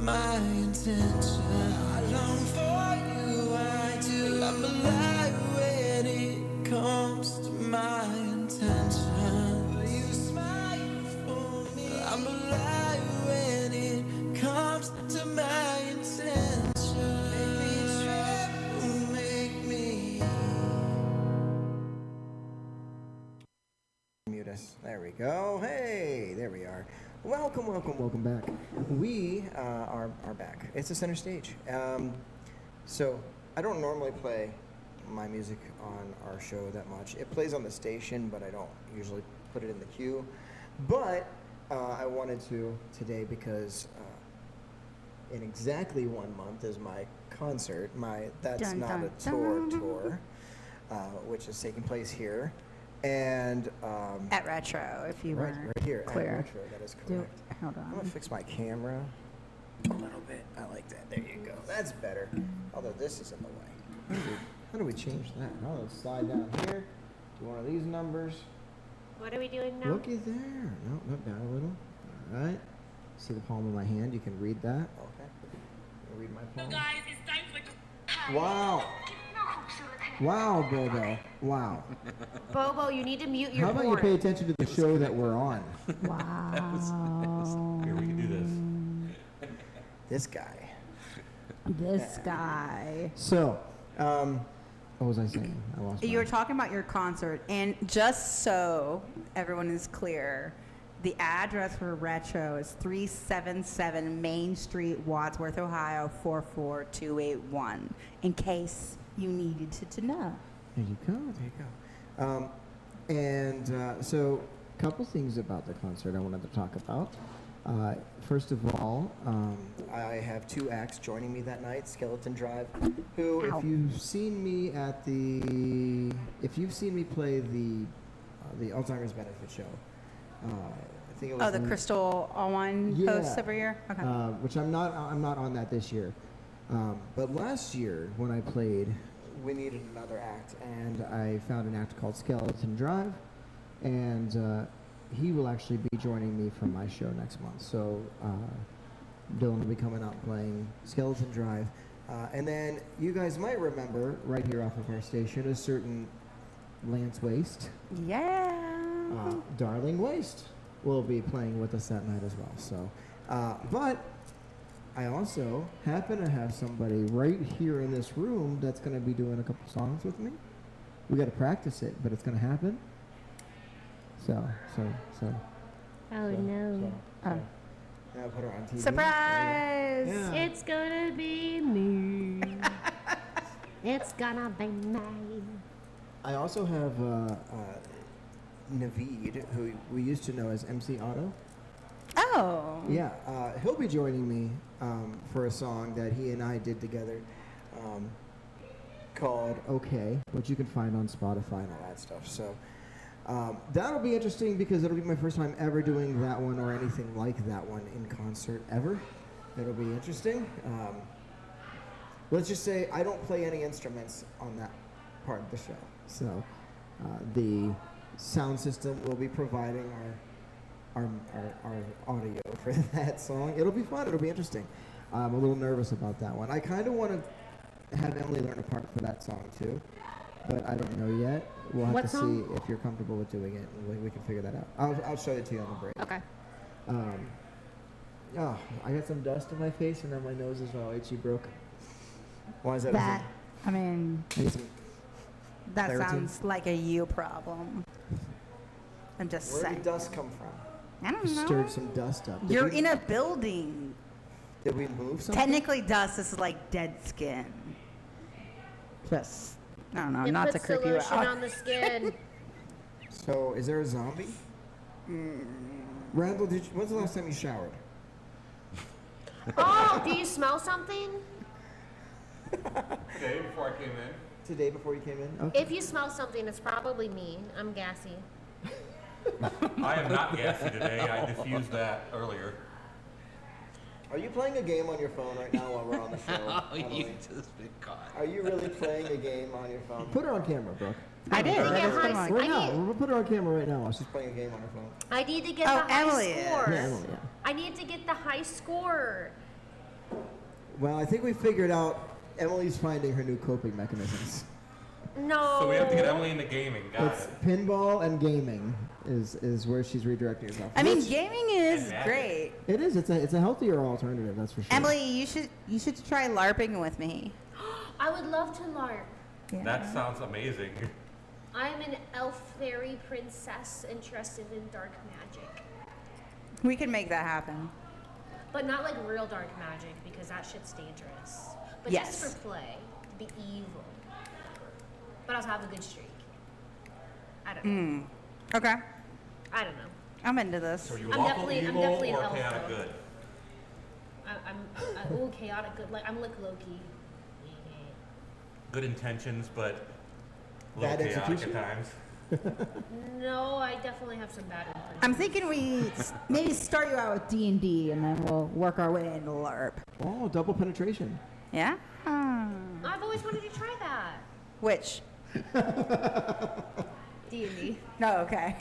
Speaker 10: my intention. I long for you, I do. I'm a liar when it comes to my intention. You smile for me. I'm a liar when it comes to my intention. Make me tremble, make me.
Speaker 1: Mute us. There we go. Hey, there we are. Welcome, welcome, welcome back. We are back. It's the center stage. So I don't normally play my music on our show that much. It plays on the station, but I don't usually put it in the queue. But I wanted to today because in exactly 1 month is my concert. That's
Speaker 4: Dun,
Speaker 1: not
Speaker 4: dun,
Speaker 1: a tour, which is taking place here, and
Speaker 4: At Retro, if you
Speaker 1: right
Speaker 4: were
Speaker 1: here
Speaker 4: clear.
Speaker 1: at Retro. That is
Speaker 4: Do-
Speaker 1: correct.
Speaker 4: hold
Speaker 1: I'm
Speaker 4: on.
Speaker 1: gonna fix my camera a little bit. I like that. There you go. That's better. Although this is in the way. How do we change that? Oh, let's slide down here to one of these numbers.
Speaker 6: What are we doing now?
Speaker 1: Looky there. No, look down a little. All right. See the palm of my hand? You can read that. Okay. You read my palm.
Speaker 11: guys, it's time for
Speaker 1: Wow. Wow, Bobo. Wow.
Speaker 6: Bobo, you need to mute your
Speaker 1: How about you
Speaker 6: horn.
Speaker 1: pay attention to the show that we're on?
Speaker 4: Wow.
Speaker 2: Here, we can do this.
Speaker 1: This guy.
Speaker 4: This guy.
Speaker 1: So, what was I saying? I lost
Speaker 4: You were
Speaker 1: my...
Speaker 4: talking about your concert, and just so everyone is clear, the address for Retro is 377 Main Street, Wadsworth, Ohio, 44281, in case you needed to know.
Speaker 1: There you go. There you go. So, a couple things about the concert I wanted to talk about. First of all, I have 2 acts joining me that night. Skeleton Drive, who,
Speaker 4: Ow.
Speaker 1: if you've seen me play the Alzheimer's benefit show, I think it was
Speaker 4: Oh, the Crystal All-Wine
Speaker 1: Yeah.
Speaker 4: posts every year? Okay.
Speaker 1: which I'm not on that this year. But last year when I played, we needed another act, and I found an act called Skeleton Drive, and he will actually be joining me for my show next month. So Dylan will be coming out playing Skeleton Drive. And then you guys might remember, right here off of our station, a certain Lance Waste,
Speaker 4: Yeah.
Speaker 1: Darling Waste, will be playing with us that night as well. So, but I also happen to have somebody right here in this room that's going to be doing a couple songs with me. We got to practice it, but it's going to happen. So.
Speaker 6: Oh no.
Speaker 1: Yeah, put her on TV.
Speaker 4: Surprise!
Speaker 1: Yeah.
Speaker 6: It's gonna be me. It's gonna be me.
Speaker 1: I also have Naveed, who we used to know as MC Otto.
Speaker 4: Oh.
Speaker 1: Yeah, he'll be joining me for a song that he and I did together called Okay, which you can find on Spotify and all that stuff. So that'll be interesting because it'll be my first time ever doing that one or anything like that one in concert ever. It'll be interesting. Let's just say I don't play any instruments on that part of the show. So the sound system will be providing our audio for that song. It'll be fun. It'll be interesting. I'm a little nervous about that one. I kind of want to have Emily learn a part for that song too, but I don't know yet. We'll have
Speaker 6: What
Speaker 1: to
Speaker 6: song?
Speaker 1: see if you're comfortable with doing it, and we can figure that out. I'll show it to you on the break.
Speaker 6: Okay.
Speaker 1: Oh, I got some dust on my face, and now my nose is all itchy, broke. Why is that?
Speaker 4: That, I mean,
Speaker 1: I need some
Speaker 4: that
Speaker 1: clarity.
Speaker 4: sounds like a you problem. I'm just
Speaker 1: Where
Speaker 4: saying.
Speaker 1: did dust come from?
Speaker 4: I don't
Speaker 1: You
Speaker 4: know.
Speaker 1: stirred some dust up. Did
Speaker 4: You're
Speaker 1: we-
Speaker 4: in a building.
Speaker 1: Did we move something?
Speaker 4: Technically, dust is like dead skin. Just, I don't know,
Speaker 6: It
Speaker 4: not to
Speaker 6: puts
Speaker 4: creep you
Speaker 6: lotion
Speaker 4: out.
Speaker 6: on the skin.
Speaker 1: So, is there a zombie? Randall, when's the last time you showered?
Speaker 6: Oh, do you smell something?
Speaker 2: Today, before I came in.
Speaker 1: Today before you came in? Okay.
Speaker 6: If you smell something, it's probably me. I'm gassy.
Speaker 2: I am not gassy today. I diffused that earlier.
Speaker 1: Are you playing a game on your phone right now while we're on the show? Emily?
Speaker 7: just been caught.
Speaker 1: Are you really playing a game on your phone? Put her on camera, Brooke.
Speaker 4: I did.
Speaker 6: Yeah,
Speaker 4: I just put
Speaker 6: hi,
Speaker 4: them on.
Speaker 1: Right
Speaker 6: I
Speaker 1: now.
Speaker 6: need-
Speaker 1: We'll put her on camera right now while she's playing a game on her phone.
Speaker 6: I need to get
Speaker 4: Oh,
Speaker 6: the high
Speaker 4: Emily is.
Speaker 6: score.
Speaker 1: Yeah, Emily, yeah.
Speaker 6: I need to get the high score.
Speaker 1: Well, I think we figured out Emily's finding her new coping mechanisms.
Speaker 6: No.
Speaker 2: So we have to get Emily into gaming. Got
Speaker 1: It's
Speaker 2: it.
Speaker 1: pinball and gaming is where she's redirecting herself.
Speaker 4: I mean,
Speaker 1: Which-
Speaker 4: gaming is
Speaker 2: And magic.
Speaker 4: great.
Speaker 1: it is. It's a healthier alternative. That's for sure.
Speaker 4: Emily, you should try LARPing with me.
Speaker 6: I would love to LARP.
Speaker 2: That sounds amazing.
Speaker 6: I'm an elf fairy princess interested in dark magic.
Speaker 4: We can make that happen.
Speaker 6: But not like real dark magic because that shit's dangerous. But
Speaker 4: Yes.
Speaker 6: just for play, to be evil. But also have a good streak. I don't know.
Speaker 4: Okay,
Speaker 6: I don't know.
Speaker 4: I'm into this.
Speaker 2: So are you
Speaker 6: I'm
Speaker 2: lawful
Speaker 6: definitely- I'm
Speaker 2: evil
Speaker 6: definitely an
Speaker 2: or
Speaker 6: elf,
Speaker 2: chaotic
Speaker 6: though.
Speaker 2: good?
Speaker 6: I'm chaotic good. Like I'm like low key.
Speaker 2: Good intentions, but a little
Speaker 1: Bad
Speaker 2: chaotic
Speaker 1: execution?
Speaker 2: at times.
Speaker 6: No, I definitely have some bad intentions.
Speaker 4: I'm thinking we maybe start you out with D&D and then we'll work our way into LARP.
Speaker 1: Oh, double penetration.
Speaker 4: Yeah?
Speaker 6: I've always wanted to try that.
Speaker 4: Which?
Speaker 6: D&D.
Speaker 4: No, okay.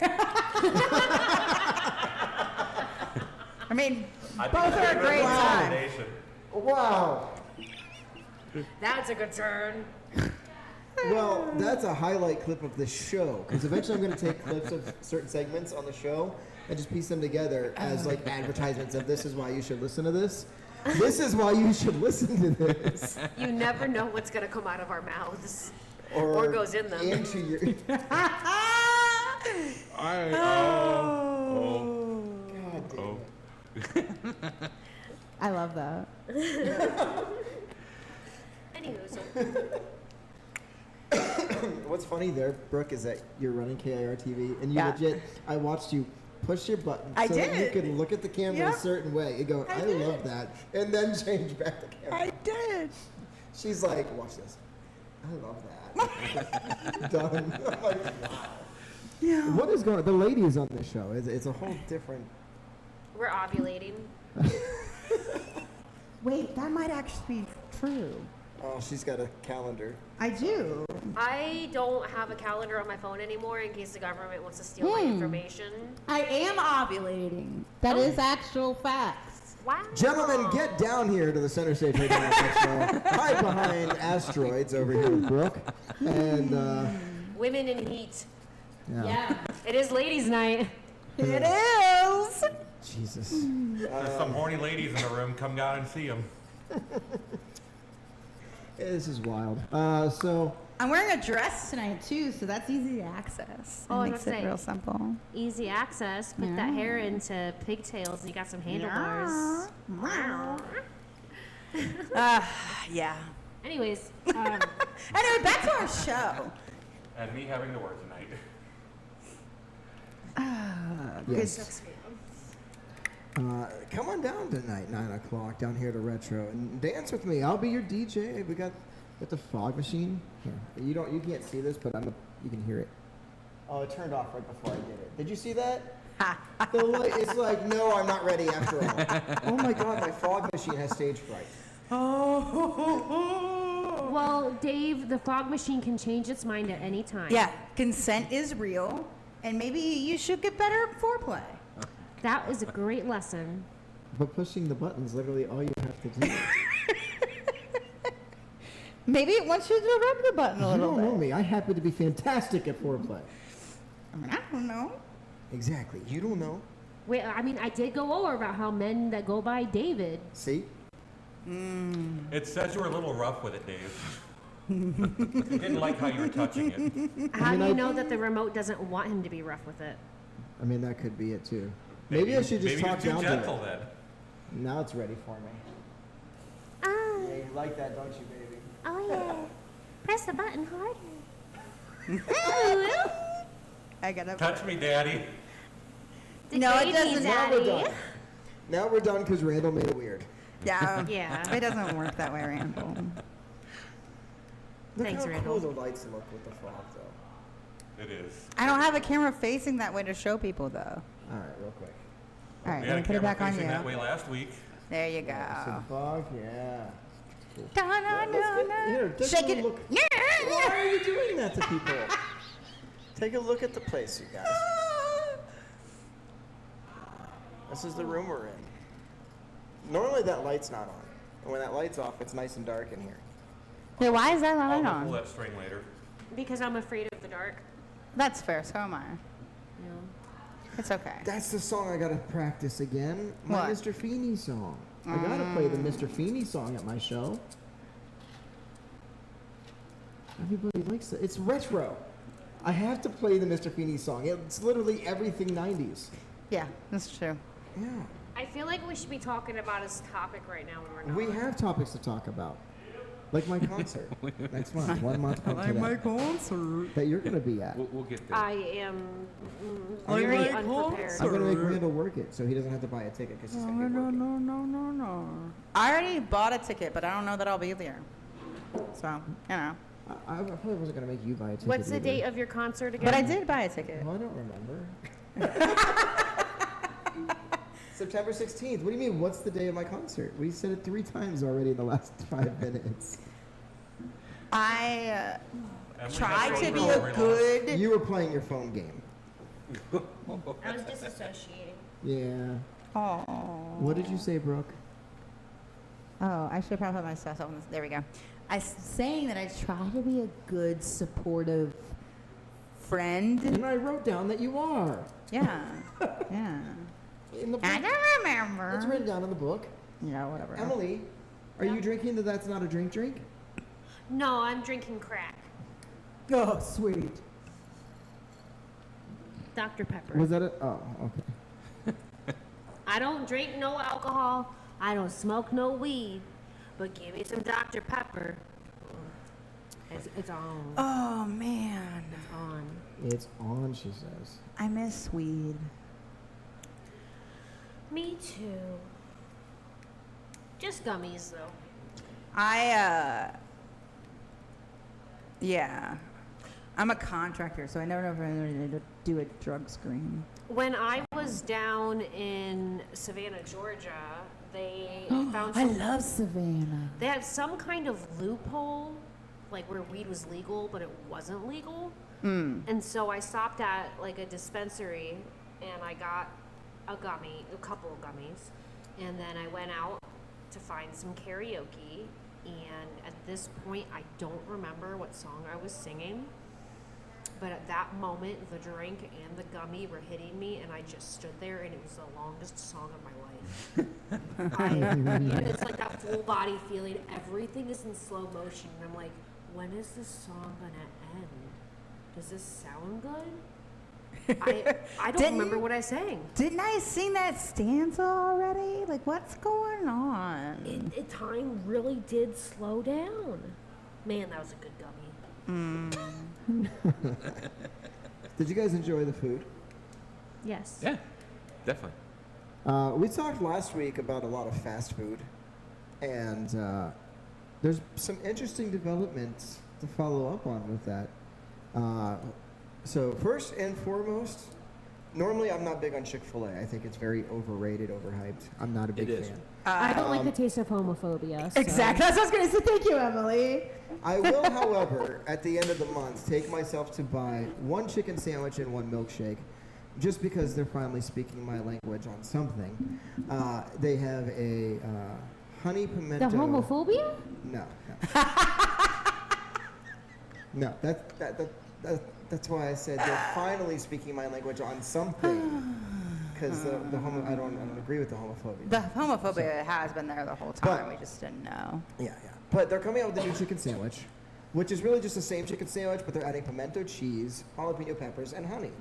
Speaker 4: I mean,
Speaker 2: I think
Speaker 4: both are a
Speaker 2: that's
Speaker 4: great time.
Speaker 2: combination.
Speaker 1: Wow.
Speaker 6: That's a good turn.
Speaker 1: Well, that's a highlight clip of the show, because eventually I'm going to take clips of certain segments on the show and just piece them together as like advertisements of this is why you should listen to this. This is why you should listen to this.
Speaker 6: You never know what's gonna come out of our mouths or goes in them.
Speaker 1: Into your. God damn it.
Speaker 4: I love that.
Speaker 6: Anywho, so
Speaker 1: What's funny there, Brooke, is that you're running KIR TV and you
Speaker 4: Yeah.
Speaker 1: legit, I watched you push your button
Speaker 4: I
Speaker 1: so that you
Speaker 4: did.
Speaker 1: could look at the camera
Speaker 4: Yep.
Speaker 1: a certain way and go, I love that, and then change back the camera.
Speaker 4: I did.
Speaker 1: She's like, watch this. I love that. Done. I'm like, wow.
Speaker 4: Yeah.
Speaker 1: What is going on? The ladies on this show, it's a whole different.
Speaker 6: we're ovulating.
Speaker 4: Wait, that might actually be true.
Speaker 1: Oh, she's got a calendar.
Speaker 4: I do.
Speaker 6: I don't have a calendar on my phone anymore in case the government wants to steal my information.
Speaker 4: I am ovulating. That is actual facts.
Speaker 6: Wow.
Speaker 1: Gentlemen, get down here to the center stage right now. Show. Hide behind asteroids over here with Brooke. And,
Speaker 6: Women in heat.
Speaker 1: yeah.
Speaker 6: It is ladies' night.
Speaker 4: It is.
Speaker 1: Jesus.
Speaker 2: There's some horny ladies in the room. Come down and see them.
Speaker 1: This is wild. So,
Speaker 4: I'm wearing a dress tonight too, so that's easy to access.
Speaker 6: Oh, I
Speaker 4: It
Speaker 6: was
Speaker 4: makes
Speaker 6: gonna
Speaker 4: it
Speaker 6: say.
Speaker 4: real simple.
Speaker 6: Easy access. Put that hair into pigtails. You got some handlebars.
Speaker 4: Yeah.
Speaker 6: Anyways,
Speaker 4: Anyway, back to our show.
Speaker 2: And me having the word tonight.
Speaker 1: yes. Come on down tonight, 9 o'clock, down here to Retro, and dance with me. I'll be your DJ. We got the fog machine. Here. You can't see this, but you can hear it. Oh, it turned off right before I did it. Did you see that? The light, it's like, no, I'm not ready after all. Oh my God, my fog machine has stage fright.
Speaker 6: well, Dave, the fog machine can change its mind at any time.
Speaker 4: Yeah, consent is real, and maybe you should get better at foreplay.
Speaker 6: That is a great lesson.
Speaker 1: But pushing the button's literally all you have to do.
Speaker 4: Maybe it wants you to rub the button a
Speaker 1: You
Speaker 4: little
Speaker 1: don't
Speaker 4: bit.
Speaker 1: know me. I happen to be fantastic at foreplay.
Speaker 4: I mean, I don't know.
Speaker 1: Exactly. You don't know.
Speaker 6: Wait, I mean, I did go over about how men that go by David.
Speaker 1: See?
Speaker 2: It says you were a little rough with it, Dave. It didn't like how you were touching it.
Speaker 6: How do you know that the remote doesn't want him to be rough with it?
Speaker 1: I mean, that could be it too. Maybe I should just
Speaker 2: maybe
Speaker 1: talk
Speaker 2: you're
Speaker 1: down
Speaker 2: too gentle
Speaker 1: to it.
Speaker 2: then.
Speaker 1: Now it's ready for me. Yeah, you like that, don't you, baby?
Speaker 6: Oh yeah. Press the button harder.
Speaker 4: I gotta.
Speaker 2: Touch me, Daddy.
Speaker 4: No, it doesn't.
Speaker 1: Now we're done. Now we're done because Randall made it weird.
Speaker 4: Yeah.
Speaker 6: Yeah.
Speaker 4: It doesn't work that way, Randall.
Speaker 1: Look
Speaker 6: Thanks,
Speaker 1: how
Speaker 6: Randall.
Speaker 1: cool the lights look with the fog, though.
Speaker 2: It is.
Speaker 4: I don't have a camera facing that way to show people, though.
Speaker 1: All right, real quick.
Speaker 4: All right,
Speaker 2: We
Speaker 4: let
Speaker 2: had
Speaker 4: me
Speaker 2: a
Speaker 4: put it
Speaker 2: camera
Speaker 4: back on
Speaker 2: facing
Speaker 4: you.
Speaker 2: that way last week.
Speaker 4: There you
Speaker 1: So
Speaker 4: go.
Speaker 1: the fog, yeah.
Speaker 4: Da-na-na-na.
Speaker 1: Here, take
Speaker 4: Shake
Speaker 1: a
Speaker 4: it.
Speaker 1: look. Why are you doing that to people? Take a look at the place, you guys. This is the room we're in. Normally that light's not on. And when that light's off, it's nice and dark in here.
Speaker 4: Yeah, why is that
Speaker 2: I'll
Speaker 4: light
Speaker 2: pull
Speaker 4: on?
Speaker 2: that string later.
Speaker 6: Because I'm afraid of the dark.
Speaker 4: That's fair, so am I.
Speaker 6: No.
Speaker 4: It's okay.
Speaker 1: That's the song I gotta practice again. My
Speaker 4: What?
Speaker 1: Mr. Feeney song. I gotta play the Mr. Feeney song at my show. Everybody likes it. It's retro. I have to play the Mr. Feeney song. It's literally everything 90s.
Speaker 4: Yeah, that's true.
Speaker 1: Yeah.
Speaker 6: I feel like we should be talking about his topic right now when we're not.
Speaker 1: We have topics to talk about. Like my concert next month, 1 month from today.
Speaker 4: concert.
Speaker 1: That you're going to be at.
Speaker 7: We'll get there.
Speaker 6: I am
Speaker 1: I'm
Speaker 6: very
Speaker 1: gonna-
Speaker 6: unprepared.
Speaker 1: I'm going to make Randall work it so he doesn't have to buy a ticket because he's going to be working.
Speaker 4: No. I already bought a ticket, but I don't know that I'll be there. So, you know.
Speaker 1: I probably wasn't going to make you buy a ticket.
Speaker 6: What's the
Speaker 1: either.
Speaker 6: date of your concert again?
Speaker 4: But I did buy a ticket.
Speaker 1: Well, I don't remember. September 16th. What do you mean, what's the day of my concert? We said it 3 times already in the last 5 minutes.
Speaker 4: I
Speaker 2: Emily
Speaker 4: tried
Speaker 2: has
Speaker 4: to
Speaker 2: her
Speaker 4: be
Speaker 2: memory
Speaker 4: a
Speaker 2: loss.
Speaker 4: good.
Speaker 1: You were playing your phone game.
Speaker 6: I was disassociating.
Speaker 1: Yeah.
Speaker 4: Oh.
Speaker 1: What did you say, Brooke?
Speaker 4: Oh, I should probably put my stuff on this. There we go. I was saying that I try to be a good, supportive friend.
Speaker 1: And I wrote down that you are.
Speaker 4: Yeah. Yeah.
Speaker 1: In the book.
Speaker 4: I don't remember.
Speaker 1: It's written down in the book.
Speaker 4: Yeah, whatever.
Speaker 1: Emily, are you drinking the That's Not a Drink drink?
Speaker 6: No, I'm drinking crack.
Speaker 4: Oh, sweet.
Speaker 6: Dr. Pepper.
Speaker 1: Was that it? Oh, okay.
Speaker 6: I don't drink no alcohol. I don't smoke no weed. But give me some Dr. Pepper. It's on.
Speaker 4: Oh, man.
Speaker 6: It's on.
Speaker 1: It's on, she says.
Speaker 4: I miss weed.
Speaker 6: Me too. Just gummies though.
Speaker 4: Yeah. I'm a contractor, so I never know if I'm going to do a drug screen.
Speaker 6: When I was down in Savannah, Georgia, they found
Speaker 4: I
Speaker 6: some,
Speaker 4: love Savannah.
Speaker 6: they had some kind of loophole, like where weed was legal, but it wasn't legal. And so I stopped at like a dispensary, and I got a couple of gummies, and then I went out to find some karaoke. And at this point, I don't remember what song I was singing. But at that moment, the drink and the gummy were hitting me, and I just stood there, and it was the longest song of my life. And it's like that full body feeling. Everything is in slow motion, and I'm like, when is this song gonna end? Does this sound good? I don't remember what I sang.
Speaker 4: Didn't I sing that stanza already? Like, what's going on?
Speaker 6: Time really did slow down. Man, that was a good gummy.
Speaker 1: Did you guys enjoy the food?
Speaker 6: Yes.
Speaker 7: Yeah, definitely.
Speaker 1: We talked last week about a lot of fast food, and there's some interesting developments to follow up on with that. So first and foremost, normally I'm not big on Chick-fil-A. I think it's very overrated, overhyped. I'm not a big fan.
Speaker 6: I don't like the taste of homophobia. So.
Speaker 4: Exactly. That's what I was going to say. Thank you, Emily.
Speaker 1: I will, however, at the end of the month, take myself to buy 1 chicken sandwich and 1 milkshake, just because they're finally speaking my language on something. They have a honey pimento.
Speaker 6: The homophobia?
Speaker 1: No. No, that's why I said they're finally speaking my language on something. Because the homo, I don't agree with the homophobia.
Speaker 4: The homophobia has been there the whole time.
Speaker 1: But-
Speaker 4: We just didn't know.
Speaker 1: Yeah. But they're coming out with a new chicken sandwich, which is really just the same chicken sandwich, but they're adding pimento cheese, jalapeno peppers, and honey.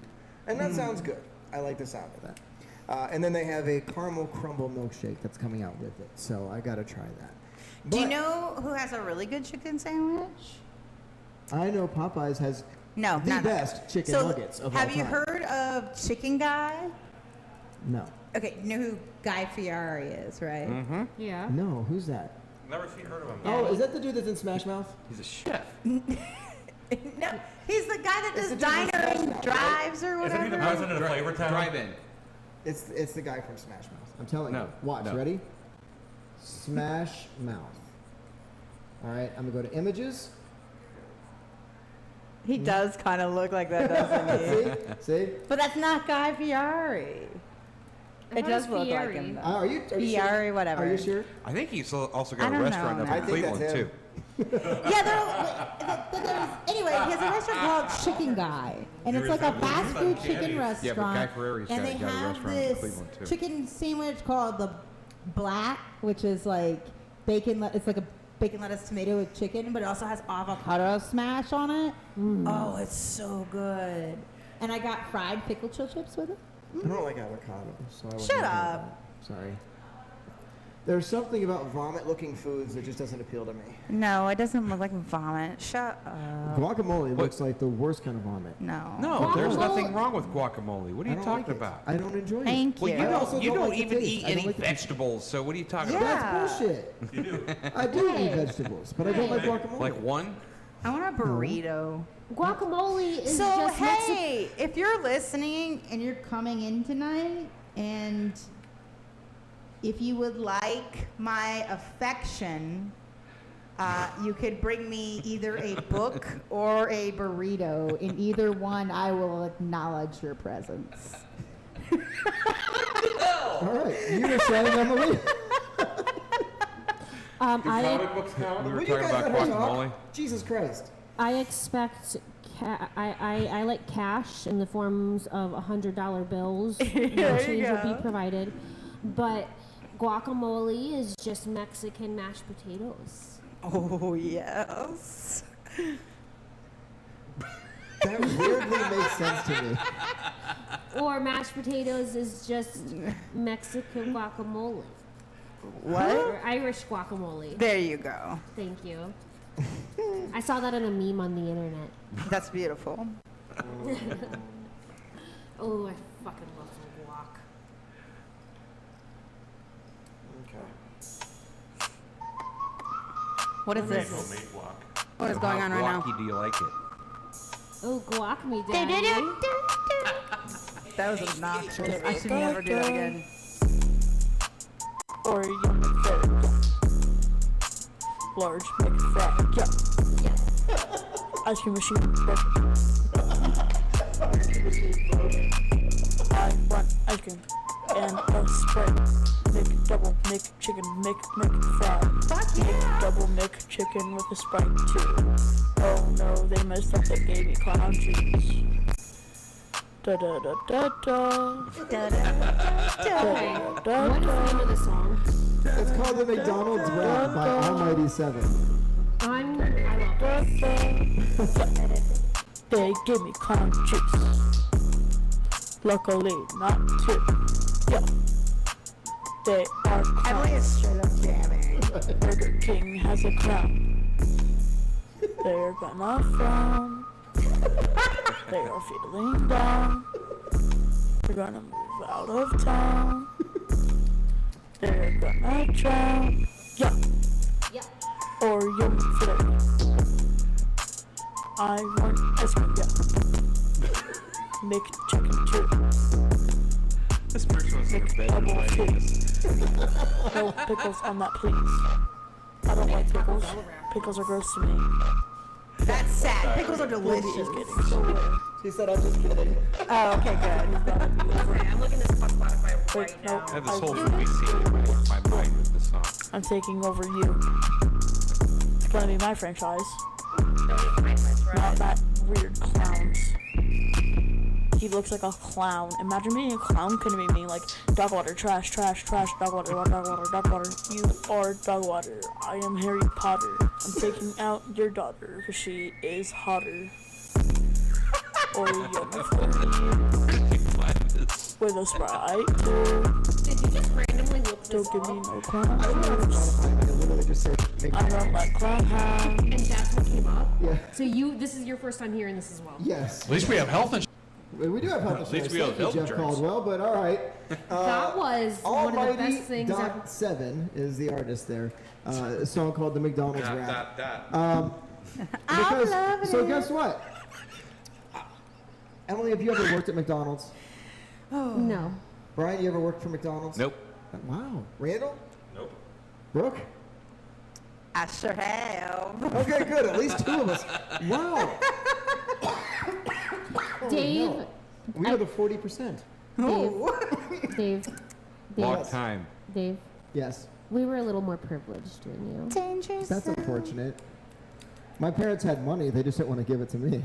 Speaker 1: And that sounds good. I like the sound of that. And then they have a caramel crumble milkshake that's coming out with it. So I got to try that.
Speaker 4: Do you
Speaker 1: But
Speaker 4: know who has a really good chicken sandwich?
Speaker 1: I know Popeyes has
Speaker 4: No,
Speaker 1: the
Speaker 4: not
Speaker 1: best chicken
Speaker 4: so,
Speaker 1: nuggets of all
Speaker 4: have
Speaker 1: time.
Speaker 4: you heard of Chicken Guy?
Speaker 1: No.
Speaker 4: Okay, you know who Guy Fieri is, right?
Speaker 7: Mm-hmm.
Speaker 6: Yeah.
Speaker 1: No, who's that?
Speaker 2: Never seen heard of him.
Speaker 1: Oh, is that the dude that's in Smash Mouth?
Speaker 7: He's a chef.
Speaker 4: No, he's the guy that does
Speaker 1: It's the dude from
Speaker 4: Diner
Speaker 1: Smash
Speaker 4: and
Speaker 1: Mouth,
Speaker 4: Drives or
Speaker 2: Isn't he the
Speaker 4: whatever.
Speaker 2: president of Flavor Town?
Speaker 7: Drive-in.
Speaker 1: It's the guy from Smash Mouth. I'm telling
Speaker 7: No,
Speaker 1: you. Watch,
Speaker 7: no.
Speaker 1: ready? Smash Mouth. All right, I'm gonna go to images.
Speaker 4: He does kind of look like that, doesn't he?
Speaker 1: See?
Speaker 4: But that's not Guy Fieri. It does look like him, though.
Speaker 1: Are you
Speaker 4: Fieri,
Speaker 1: sure?
Speaker 4: whatever.
Speaker 1: Are you sure?
Speaker 7: I think he's also
Speaker 4: I
Speaker 7: got a
Speaker 4: don't
Speaker 7: restaurant
Speaker 4: know
Speaker 7: up
Speaker 4: now.
Speaker 7: in
Speaker 1: I think that's
Speaker 7: Cleveland,
Speaker 1: him.
Speaker 7: too.
Speaker 4: Yeah, anyway, he has a restaurant called Chicken Guy, and it's like a fast food chicken restaurant.
Speaker 7: Yeah, but Guy Fieri's
Speaker 4: and
Speaker 7: got
Speaker 4: they
Speaker 7: a
Speaker 4: have
Speaker 7: restaurant in
Speaker 4: this
Speaker 7: Cleveland, too.
Speaker 4: chicken sandwich called the Black, which is like bacon. It's like a bacon, lettuce, tomato with chicken, but it also has avocado smash on it. Oh, it's so good. And I got fried pickled chill chips with it.
Speaker 1: I don't like avocado, so I wouldn't
Speaker 4: Shut
Speaker 1: have
Speaker 4: up.
Speaker 1: that. Sorry. There's something about vomit-looking foods that just doesn't appeal to me.
Speaker 4: No, it doesn't look like vomit. Shut up.
Speaker 1: Guacamole looks like the worst kind of vomit.
Speaker 4: No.
Speaker 7: No, there's nothing wrong with guacamole. What are
Speaker 1: I
Speaker 7: you
Speaker 1: don't
Speaker 7: talking
Speaker 1: like it.
Speaker 7: about?
Speaker 1: I don't enjoy it.
Speaker 4: Thank
Speaker 7: Well,
Speaker 4: you.
Speaker 7: you
Speaker 1: I also
Speaker 7: don't
Speaker 1: don't like the
Speaker 7: even
Speaker 1: taste.
Speaker 7: eat
Speaker 1: I don't
Speaker 7: any
Speaker 1: like the taste.
Speaker 7: vegetables, so what are you talking about?
Speaker 1: That's bullshit.
Speaker 2: You do.
Speaker 1: I do eat vegetables, but I don't like guacamole.
Speaker 7: Like one?
Speaker 4: I want a burrito.
Speaker 6: Guacamole is
Speaker 4: So,
Speaker 6: just
Speaker 4: hey, if you're listening and you're coming in tonight, and if you would like my affection, you could bring me either a book or a burrito. In either one, I will acknowledge your presence.
Speaker 1: All right, you were saying, Emily.
Speaker 2: Comic books count?
Speaker 7: We were
Speaker 1: Will you
Speaker 7: talking
Speaker 1: guys
Speaker 7: about
Speaker 1: let her talk?
Speaker 7: guacamole.
Speaker 1: Jesus Christ.
Speaker 6: I expect I like cash in the forms of $100 bills. Change will be provided, but guacamole is just Mexican mashed potatoes.
Speaker 4: Oh, yes.
Speaker 1: That weirdly makes sense to me.
Speaker 6: Or mashed potatoes is just Mexican guacamole.
Speaker 4: What?
Speaker 6: Or Irish guacamole.
Speaker 4: There you go.
Speaker 6: Thank you. I saw that in a meme on the internet.
Speaker 4: That's beautiful.
Speaker 6: Oh, I fucking love some guac.
Speaker 4: What is
Speaker 2: Mango
Speaker 4: this?
Speaker 2: made guac.
Speaker 4: What is going on right now?
Speaker 7: Guacky do you like it?
Speaker 6: Oh, guac me, daddy.
Speaker 4: That was obnoxious. I should never do that again.
Speaker 5: Or you make that, large, make it fat, yeah. Ice cream machine, I want ice cream and a Sprite. Make double, make chicken, make fry. Make double, make chicken with a Sprite too. Oh no, they messed up. They gave me clown cheese. Da da da da da.
Speaker 4: Da, da, da.
Speaker 6: What is the name of the song?
Speaker 1: It's called the McDonald's Rap by Almighty Seven.
Speaker 6: I love this.
Speaker 5: They gave me clown cheese. Luckily, not two. Yeah. They are
Speaker 4: Emily is straight up jamming.
Speaker 5: Burger King has a crown. They're gonna frown. They are feeling down. They're gonna move out of town. They're gonna drown. Yeah.
Speaker 6: Yeah.
Speaker 5: Or you'll flip. I want ice cream, yeah. Make chicken too.
Speaker 2: This person was in
Speaker 5: Make
Speaker 2: bed
Speaker 5: double
Speaker 2: tonight.
Speaker 5: cheese. No pickles on that, please. I don't like pickles. Pickles are gross to me.
Speaker 4: That's sad. Pickles are
Speaker 5: She's
Speaker 4: delicious.
Speaker 5: getting so weird.
Speaker 1: She said, I'm just kidding.
Speaker 4: Oh, okay, good.
Speaker 11: I'm looking this on Spotify
Speaker 5: Wait,
Speaker 11: right
Speaker 5: no,
Speaker 11: now.
Speaker 7: I have this whole movie scene in my mind with this song.
Speaker 5: I'm taking over you. It's gonna be my franchise. Not that weird clowns. He looks like a clown. Imagine being a clown couldn't be me. Like, dog water, trash, trash, trash, dog water, dog water, dog water. You are dog water. I am Harry Potter. I'm taking out your daughter because she is hotter. Or young for you. With a Sprite too.
Speaker 6: Did you just randomly look this
Speaker 5: Don't give me
Speaker 6: up?
Speaker 5: no
Speaker 1: I
Speaker 5: clowns.
Speaker 1: literally just said,
Speaker 5: I don't like clown hound.
Speaker 6: And that's what came up?
Speaker 1: Yeah.
Speaker 6: So this is your first time hearing this as well?
Speaker 1: Yes.
Speaker 2: At least we have health insurance.
Speaker 1: We do have health insurance.
Speaker 2: least we have
Speaker 1: Thank you,
Speaker 2: health
Speaker 1: Jeff
Speaker 2: insurance.
Speaker 1: Caldwell, but all right.
Speaker 6: That was one of the best things ever.
Speaker 1: Almighty.7 is the artist there. A song called the McDonald's Rap. So guess what? Emily, have you ever worked at McDonald's?
Speaker 6: No.
Speaker 1: Brian, you ever worked for McDonald's?
Speaker 7: Nope.
Speaker 1: Wow. Randall?
Speaker 2: Nope.
Speaker 1: Brooke?
Speaker 4: I sure have.
Speaker 1: Okay, good. At least two of us. Wow.
Speaker 6: Dave,
Speaker 1: No. We are the 40%.
Speaker 6: Dave,
Speaker 7: Long time.
Speaker 6: Dave,
Speaker 1: Yes.
Speaker 6: we were a little more privileged than you.
Speaker 4: Dangerous.
Speaker 1: That's unfortunate. My parents had money. They just didn't want to give it to me.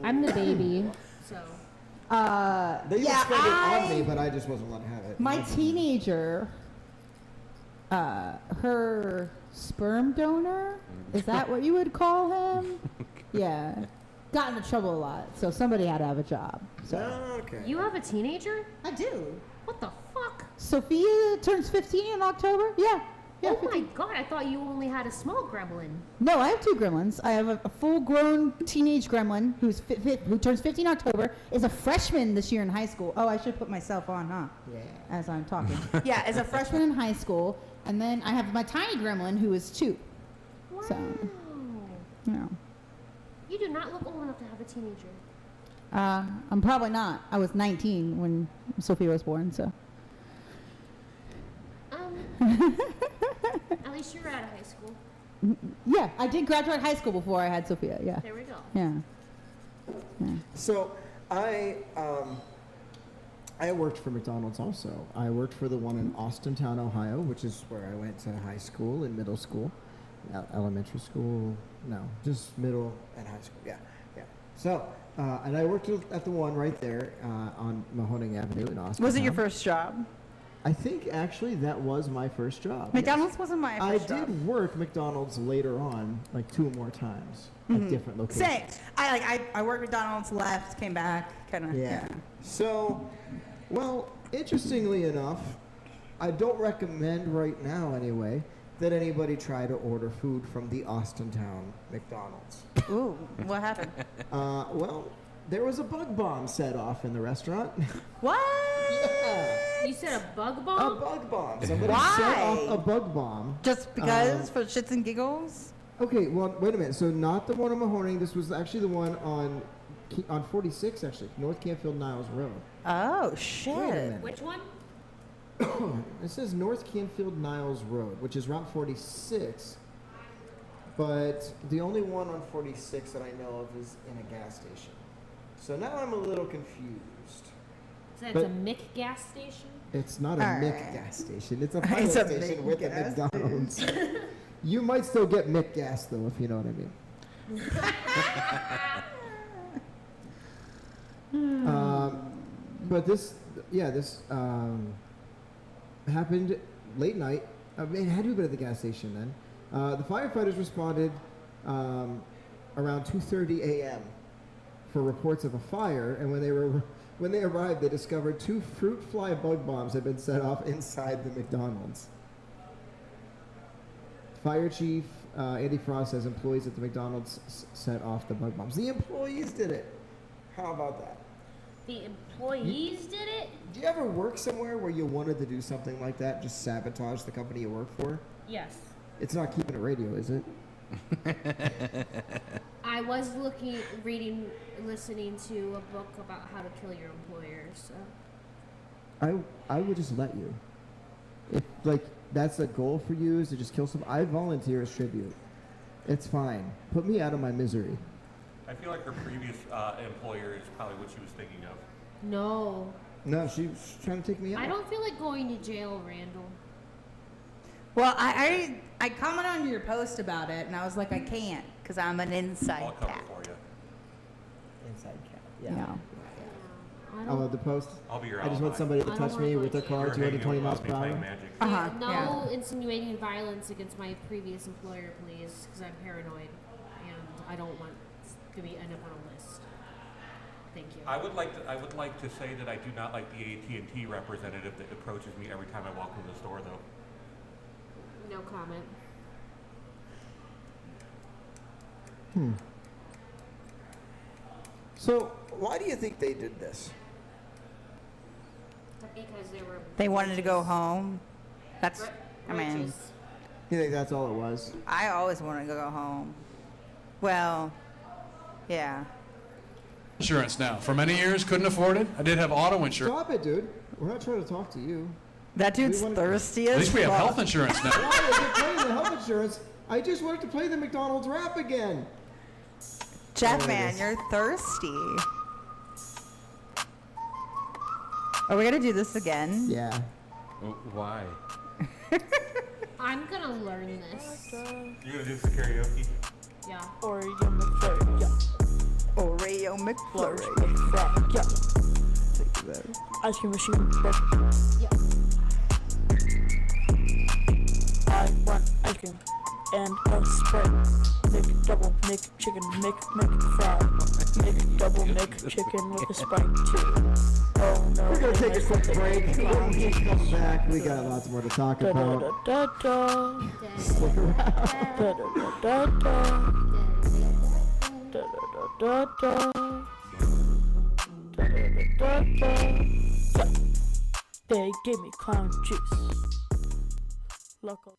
Speaker 6: I'm the baby, so.
Speaker 1: They used to
Speaker 4: Yeah,
Speaker 1: spend it on me, but I just wasn't allowed to have it.
Speaker 4: My teenager, her sperm donor, is that what you would call him? Yeah. Got into trouble a lot, so somebody had to have a job. So
Speaker 1: Okay.
Speaker 6: You have a teenager?
Speaker 4: I do.
Speaker 6: What the fuck?
Speaker 12: Sophia turns 15 in October. Yeah. Yeah.
Speaker 6: Oh my god, I thought you only had a small gremlin.
Speaker 12: No, I have 2 gremlins. I have a full-grown teenage gremlin who turns 15 in October, is a freshman this year in high school. Oh, I should put myself on, huh?
Speaker 1: Yeah.
Speaker 12: As I'm talking. Yeah, is a freshman in high school, and then I have my tiny gremlin who is 2.
Speaker 6: Wow.
Speaker 12: So, you know.
Speaker 6: You do not look old enough to have a teenager.
Speaker 12: I'm probably not. I was 19 when Sophia was born, so.
Speaker 6: At least you're out of high school.
Speaker 12: Yeah, I did graduate high school before I had Sophia. Yeah.
Speaker 6: There we go.
Speaker 12: Yeah.
Speaker 1: So I worked for McDonald's also. I worked for the one in Austintown, Ohio, which is where I went to high school and middle school, elementary school. No, just middle and high school. Yeah, yeah. So and I worked at the one right there on Mahoning Avenue in Austintown.
Speaker 4: Was it your first job?
Speaker 1: I think actually that was my first job.
Speaker 4: McDonald's
Speaker 1: yes.
Speaker 4: wasn't my
Speaker 1: I
Speaker 4: first job.
Speaker 1: did work McDonald's later on, like 2 more times at different locations.
Speaker 4: Same. I worked McDonald's, left, came back, kind of.
Speaker 1: Yeah. So, well, interestingly enough, I don't recommend right now anyway that anybody try to order food from the Austintown McDonald's.
Speaker 4: Ooh, what happened?
Speaker 1: Well, there was a bug bomb set off in the restaurant.
Speaker 4: What?
Speaker 1: Yeah.
Speaker 6: You said a bug
Speaker 1: A
Speaker 6: bomb?
Speaker 1: bug bomb. Somebody
Speaker 4: Why?
Speaker 1: set off a bug bomb.
Speaker 4: Just because? For shits and giggles?
Speaker 1: Okay, well, wait a minute. So not the one on Mahoning. This was actually the one on 46, actually, North Canfield Niles Road.
Speaker 4: Oh,
Speaker 1: Wait a
Speaker 4: shit.
Speaker 1: minute.
Speaker 6: Which one?
Speaker 1: It says North Canfield Niles Road, which is Route 46, but the only one on 46 that I know of is in a gas station. So now I'm a little confused.
Speaker 6: So that's
Speaker 1: But-
Speaker 6: a Mick gas station?
Speaker 1: It's not a
Speaker 4: Alright.
Speaker 1: Mick gas station. It's a fire
Speaker 4: It's a
Speaker 1: station
Speaker 4: Mick
Speaker 1: with a
Speaker 4: gas
Speaker 1: McDonald's. You might still get Mick gas though, if you know what I mean. But this happened late night. I mean, it had to have been at the gas station then. The firefighters responded around 2:30 a.m. for reports of a fire, and when they arrived, they discovered 2 fruit fly bug bombs had been set off inside the McDonald's. Fire Chief Andy Frost says employees at the McDonald's set off the bug bombs. The employees did it. How about that?
Speaker 6: The employees did it?
Speaker 1: Do you ever work somewhere where you wanted to do something like that, just sabotage the company you work for?
Speaker 6: Yes.
Speaker 1: It's not keeping it radio, is it?
Speaker 6: I was listening to a book about how to kill your employers. So.
Speaker 1: I would just let you. If like that's a goal for you is to just kill some. I volunteer as tribute. It's fine. Put me out of my misery.
Speaker 2: I feel like her previous employer is probably what she was thinking of.
Speaker 6: No.
Speaker 1: No, she's trying to take me out.
Speaker 6: I don't feel like going to jail, Randall.
Speaker 4: Well, I commented on your post about it, and I was like, I can't, because I'm an inside
Speaker 2: I'll cover
Speaker 4: cat.
Speaker 2: for you.
Speaker 1: Inside cat.
Speaker 4: Yeah.
Speaker 6: I
Speaker 1: Oh,
Speaker 6: don't,
Speaker 1: the post.
Speaker 2: I'll be your
Speaker 1: I just want
Speaker 2: alibi.
Speaker 1: somebody
Speaker 6: I
Speaker 1: to
Speaker 6: don't
Speaker 1: touch
Speaker 6: wanna
Speaker 1: me
Speaker 6: go
Speaker 1: with
Speaker 6: to
Speaker 1: their car,
Speaker 2: You're
Speaker 1: 220
Speaker 2: hanging
Speaker 1: miles
Speaker 2: out
Speaker 1: per
Speaker 2: with me
Speaker 1: hour.
Speaker 2: playing Magic.
Speaker 4: Uh-huh,
Speaker 6: no
Speaker 4: yeah.
Speaker 6: insinuating violence against my previous employer, please, because I'm paranoid, and I don't want to be end up on a list. Thank you.
Speaker 2: I would like to say that I do not like the AT&T representative that approaches me every time I walk into the store, though.
Speaker 6: No comment.
Speaker 1: So, why do you think they did this?
Speaker 6: Because they were.
Speaker 4: They wanted to go home. That's,
Speaker 6: Ri-
Speaker 4: I mean,
Speaker 6: riches.
Speaker 1: You think that's all it was?
Speaker 4: I always wanted to go home. Well, yeah.
Speaker 13: Insurance now. For many years, couldn't afford it. I did have auto insurance.
Speaker 1: Stop it, dude. We're not trying to talk to you.
Speaker 4: That dude's
Speaker 1: We wanna-
Speaker 4: thirsty
Speaker 13: At
Speaker 4: as
Speaker 13: least we have
Speaker 4: fuck.
Speaker 13: health insurance now.
Speaker 1: Why is it playing the health insurance? I just wanted to play the McDonald's rap again.
Speaker 4: Jeff,
Speaker 1: There it
Speaker 4: man,
Speaker 1: is.
Speaker 4: you're thirsty. Are we gonna do this again?
Speaker 1: Yeah.
Speaker 7: Why?
Speaker 6: I'm gonna learn this.
Speaker 2: You're gonna do this karaoke?
Speaker 6: Yeah.
Speaker 5: Oreo McFlurry, yeah.
Speaker 4: Oreo McFlurry.
Speaker 5: McFlurry, yeah. Ice cream machine, yeah.
Speaker 6: Yeah.
Speaker 5: I want ice cream. and a Sprite. McDouble, McChicken, McFry. McDouble, McChicken with a Sprite too. Oh no.
Speaker 1: We're gonna take a quick break. When we come back, we got lots more to talk about. Stick around.
Speaker 5: They gave me clown juice. Local.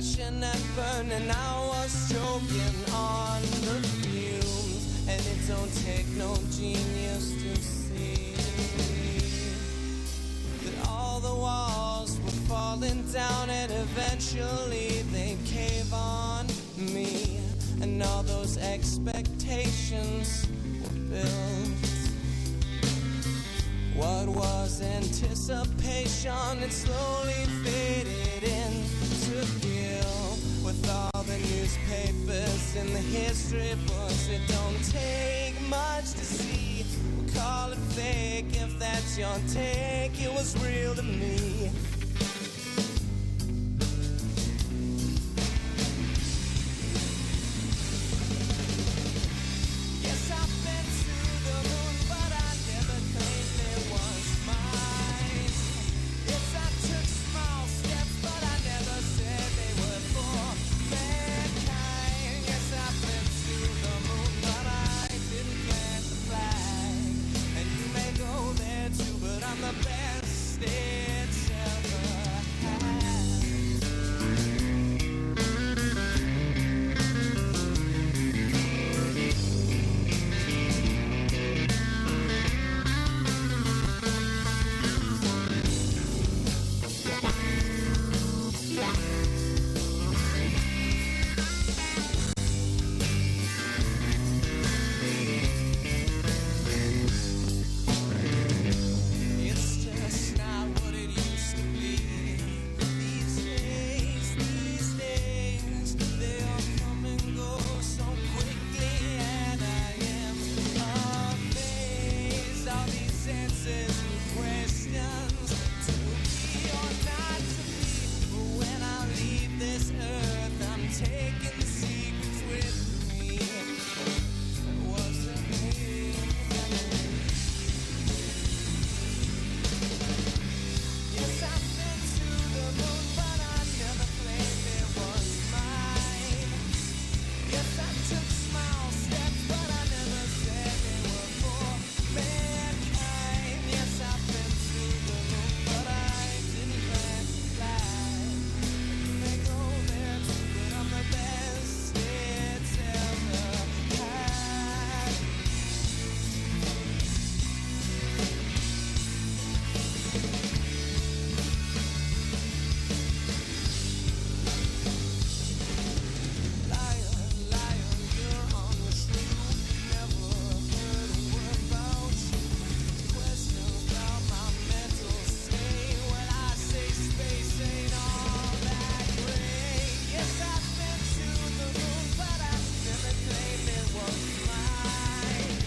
Speaker 10: crashing and burning, I was choking on the fumes. And it don't take no genius to see that all the walls were falling down, and eventually they cave on me. And all those expectations were built. What was anticipation? It slowly faded into guilt. With all the newspapers and the history books, it don't take much to see what call it fake if that's your take. It was real to me. Yes, I've been to the moon, but I never claimed it was mine. Yes, I took small steps, but I never said they were for mankind. Yes, I've been to the moon, but I didn't plan to fly. And you may go there too, but I'm the best it's ever had. It's just not what it used to be. These days, they all come and go so quickly, and I am amazed. All these answers and questions, to be or not to be. But when I leave this earth, I'm taking the secrets with me. It wasn't me. Yes, I've been to the moon, but I never claimed it was mine. Yes, I took small steps, but I never said they were for mankind. Yes, I've been to the moon, but I didn't plan to fly. You may go there too, but I'm the best it's ever had. Liar, liar, you're on the street. Never heard a word about you. Question about my mental state. When I say space ain't all that great. Yes, I've been to the moon, but I never claimed it was mine.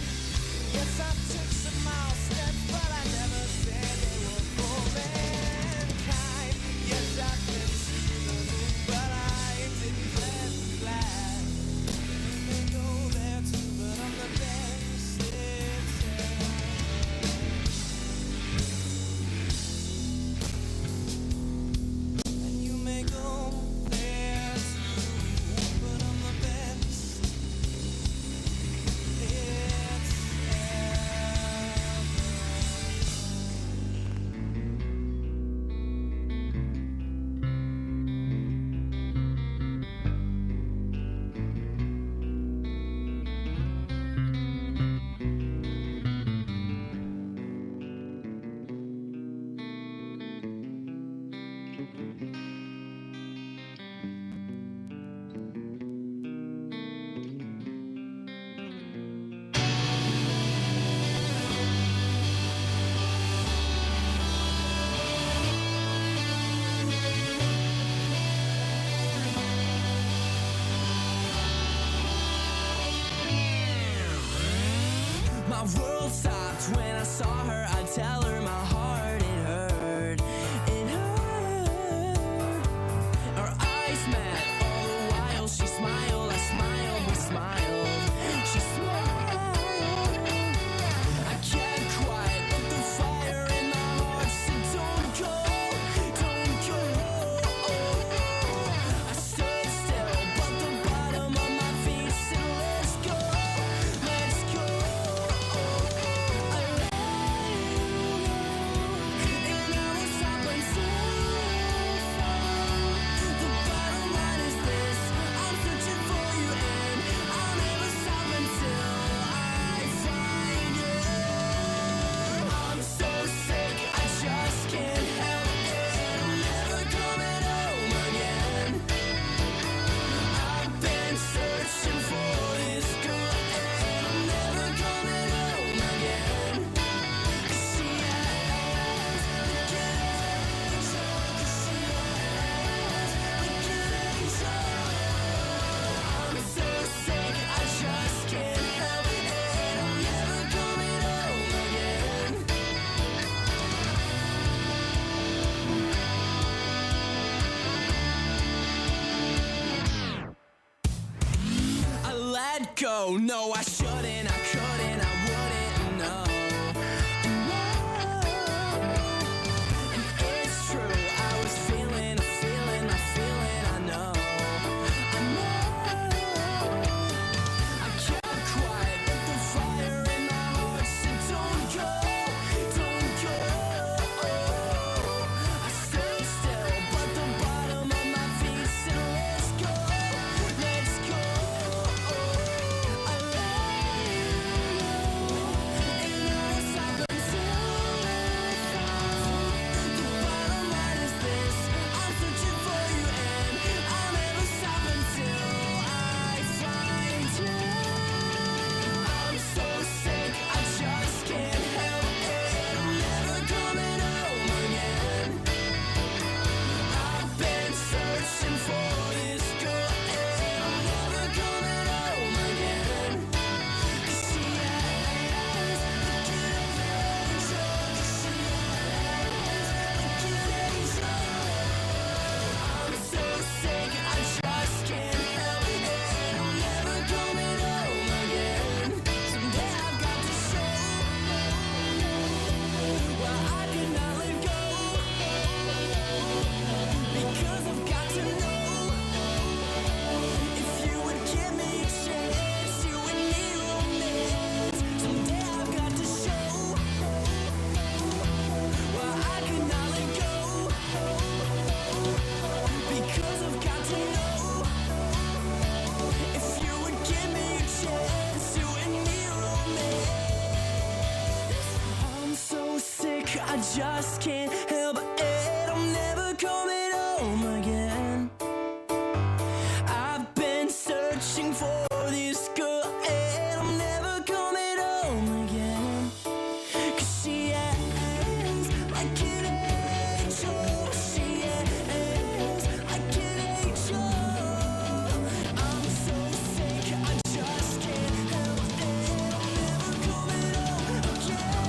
Speaker 10: Yes, I took some mild steps, but I never said they were for mankind. Yes, I've been to the moon, but I didn't plan to fly. You may go there too, but I'm the best it's ever. And you may go there too, but I'm the best it's My world stopped when I saw her. I'd tell her my heart it hurt. It hurt. Our eyes met all the while. She smiled, I smiled, we smiled. She smiled. I kept quiet, but the fire in my heart said, don't go, don't go. I stood still, but the bottom of my feet said, let's go, let's go. I let you let go. No, I shouldn't, I couldn't, I wouldn't, no. And it's true, I was feeling a feeling, a feeling, I know. I kept quiet, but the fire in my heart said don't go, don't go. I stood still, but the bottom of my feet said let's go, let's go. I let go, and I stopped until I found. The bottom line is this, I'm searching for you and I'll never stop until I find you. I'm so sick, I just can't help it. I'm never coming home again. I've been searching for this girl and I'm never coming home again. 'Cause she has the kid of angel. 'Cause she has the kid of angel. I'm so sick, I just can't help it. I'm never coming home again. Someday I've got to show why I cannot let go. Because I've got to know if you would give me a chance, you and me romance. Someday I've got to show why I cannot let go. Because I've got to know if you would give me a chance, you and me romance. I'm so sick, I just can't help it. I'm never coming home again. I've been searching for this girl and I'm never coming home again. 'Cause she has like an angel. She has like an angel. I'm so sick, I just can't help it. I'm never coming home again.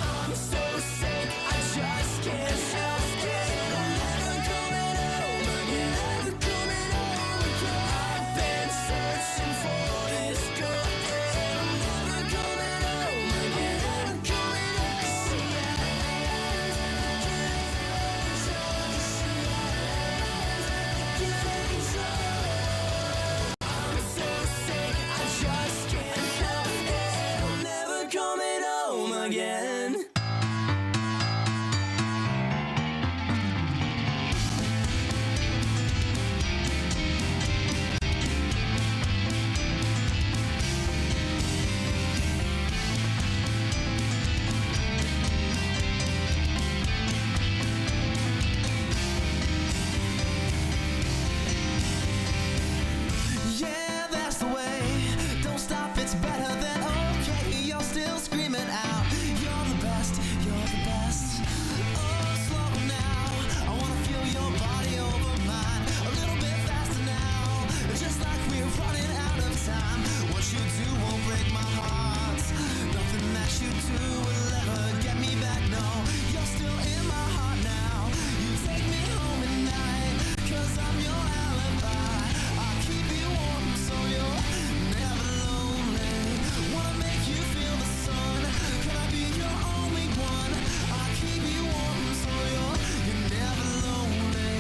Speaker 10: I'm so sick, I just can't help it. I'm never coming home again. Never coming home again. I've been searching for this girl and I'm never coming home again. Never coming home. 'Cause she has the kid of angel. 'Cause she has the kid of angel. I'm so sick, I just can't help it. I'm never coming home again. Yeah, that's the way. Don't stop, it's better than okay. You're still screaming out. You're the best, you're the best. Oh, slow now. I wanna feel your body over mine. A little bit faster now. Just like we're running out of time. What you do won't break my heart. Nothing that you do will ever get me back, no. You're still in my heart now. You take me home at night. 'Cause I'm your alibi. I keep you warm so you're never lonely. Wanna make you feel the sun. Can I be your only one? I keep you warm so you're never lonely.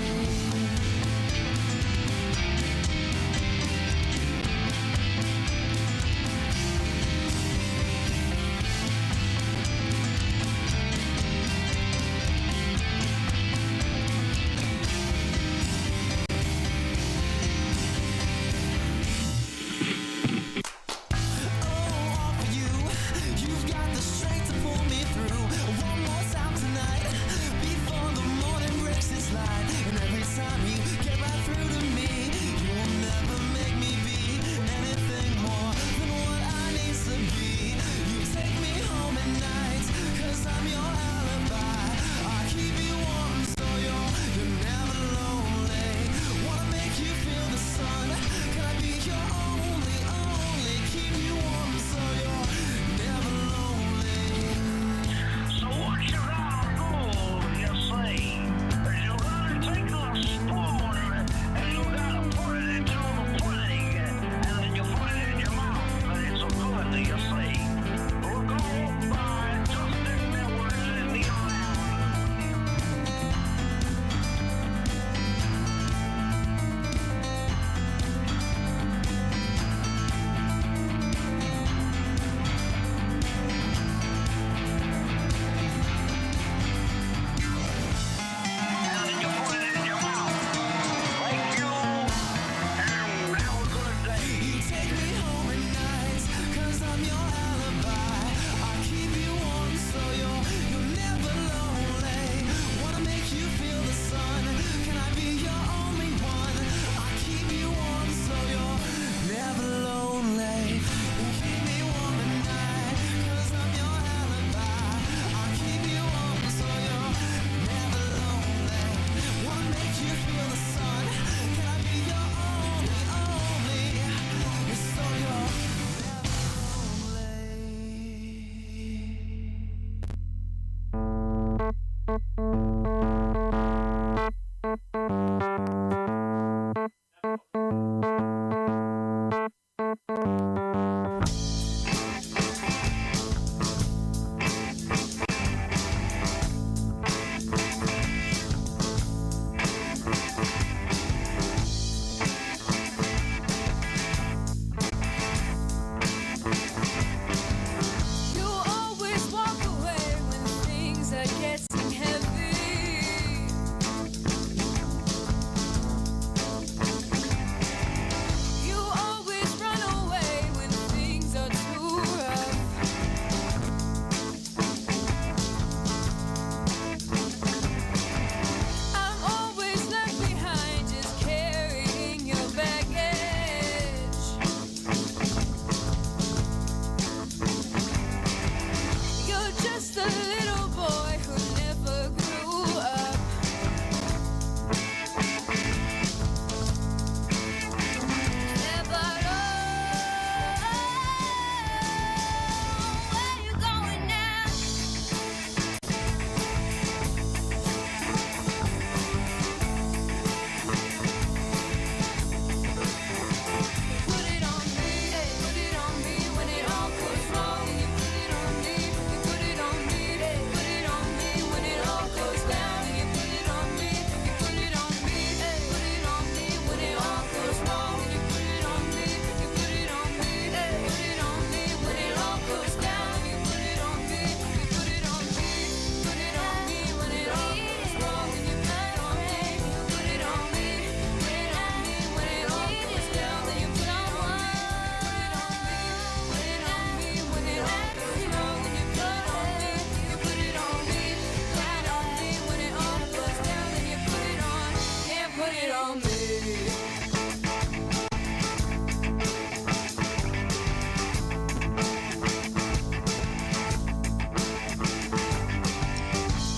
Speaker 10: on me.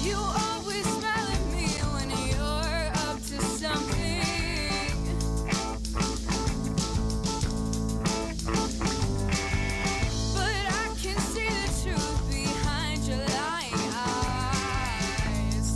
Speaker 10: You always smile at me when you're up to something. But I can see the truth behind your lying eyes.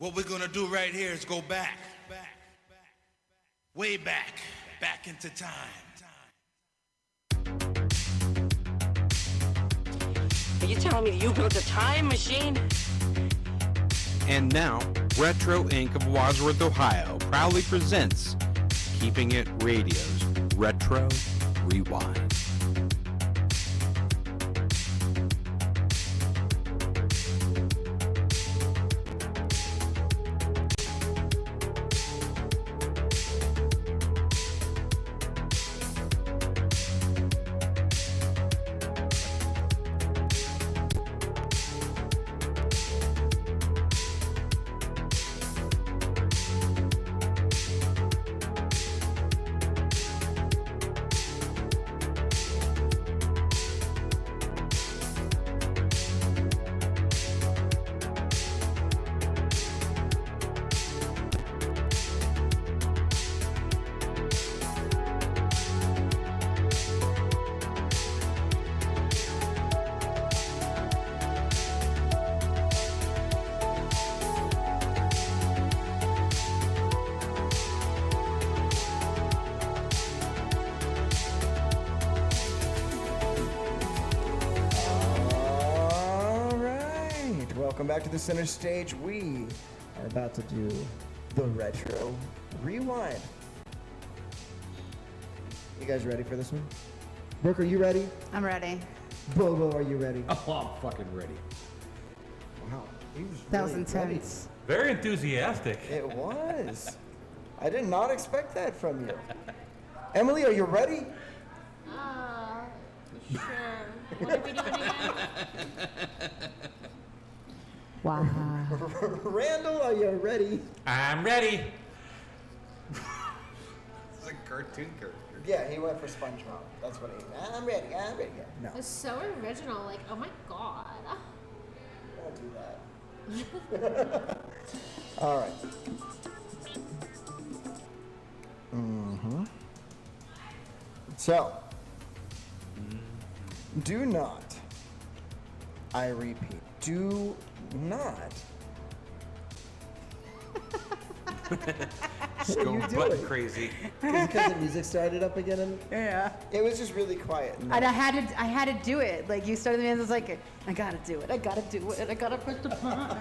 Speaker 14: What we're gonna do right here is go back, way back into time.
Speaker 11: Are you telling me you built a time machine?
Speaker 7: And now, Retro Inc. of Wadsworth, Ohio proudly presents Keeping It Radio's Retro Rewind.
Speaker 1: Welcome back to the center stage. We are about to do the Retro Rewind. You guys ready for this one? Brooke, are you ready?
Speaker 4: I'm ready.
Speaker 1: Bobo, are you ready?
Speaker 2: Oh, I'm fucking ready.
Speaker 1: Wow, he was
Speaker 4: That was
Speaker 1: really
Speaker 4: intense.
Speaker 2: Very enthusiastic.
Speaker 1: ready. It was. I did not expect that from you. Emily, are you ready?
Speaker 6: Sure. What are we doing again?
Speaker 12: Wow.
Speaker 1: Randall, are you ready?
Speaker 2: I'm ready.
Speaker 7: It's a cartoon character.
Speaker 1: Yeah, he went for SpongeBob. That's what he. I'm ready. I'm ready. No,
Speaker 6: It's so original. Like, oh my god.
Speaker 1: don't do that. All right. Mm-hmm. So, do not, I repeat, do not.
Speaker 7: Just
Speaker 1: What are
Speaker 7: going
Speaker 1: you
Speaker 7: button
Speaker 1: doing?
Speaker 7: crazy.
Speaker 1: Because the music started up again, and
Speaker 4: Yeah.
Speaker 1: it was just really quiet.
Speaker 4: And I had to do it. Like you started the music, I was like, I gotta do it. I gotta do it. I gotta push the button.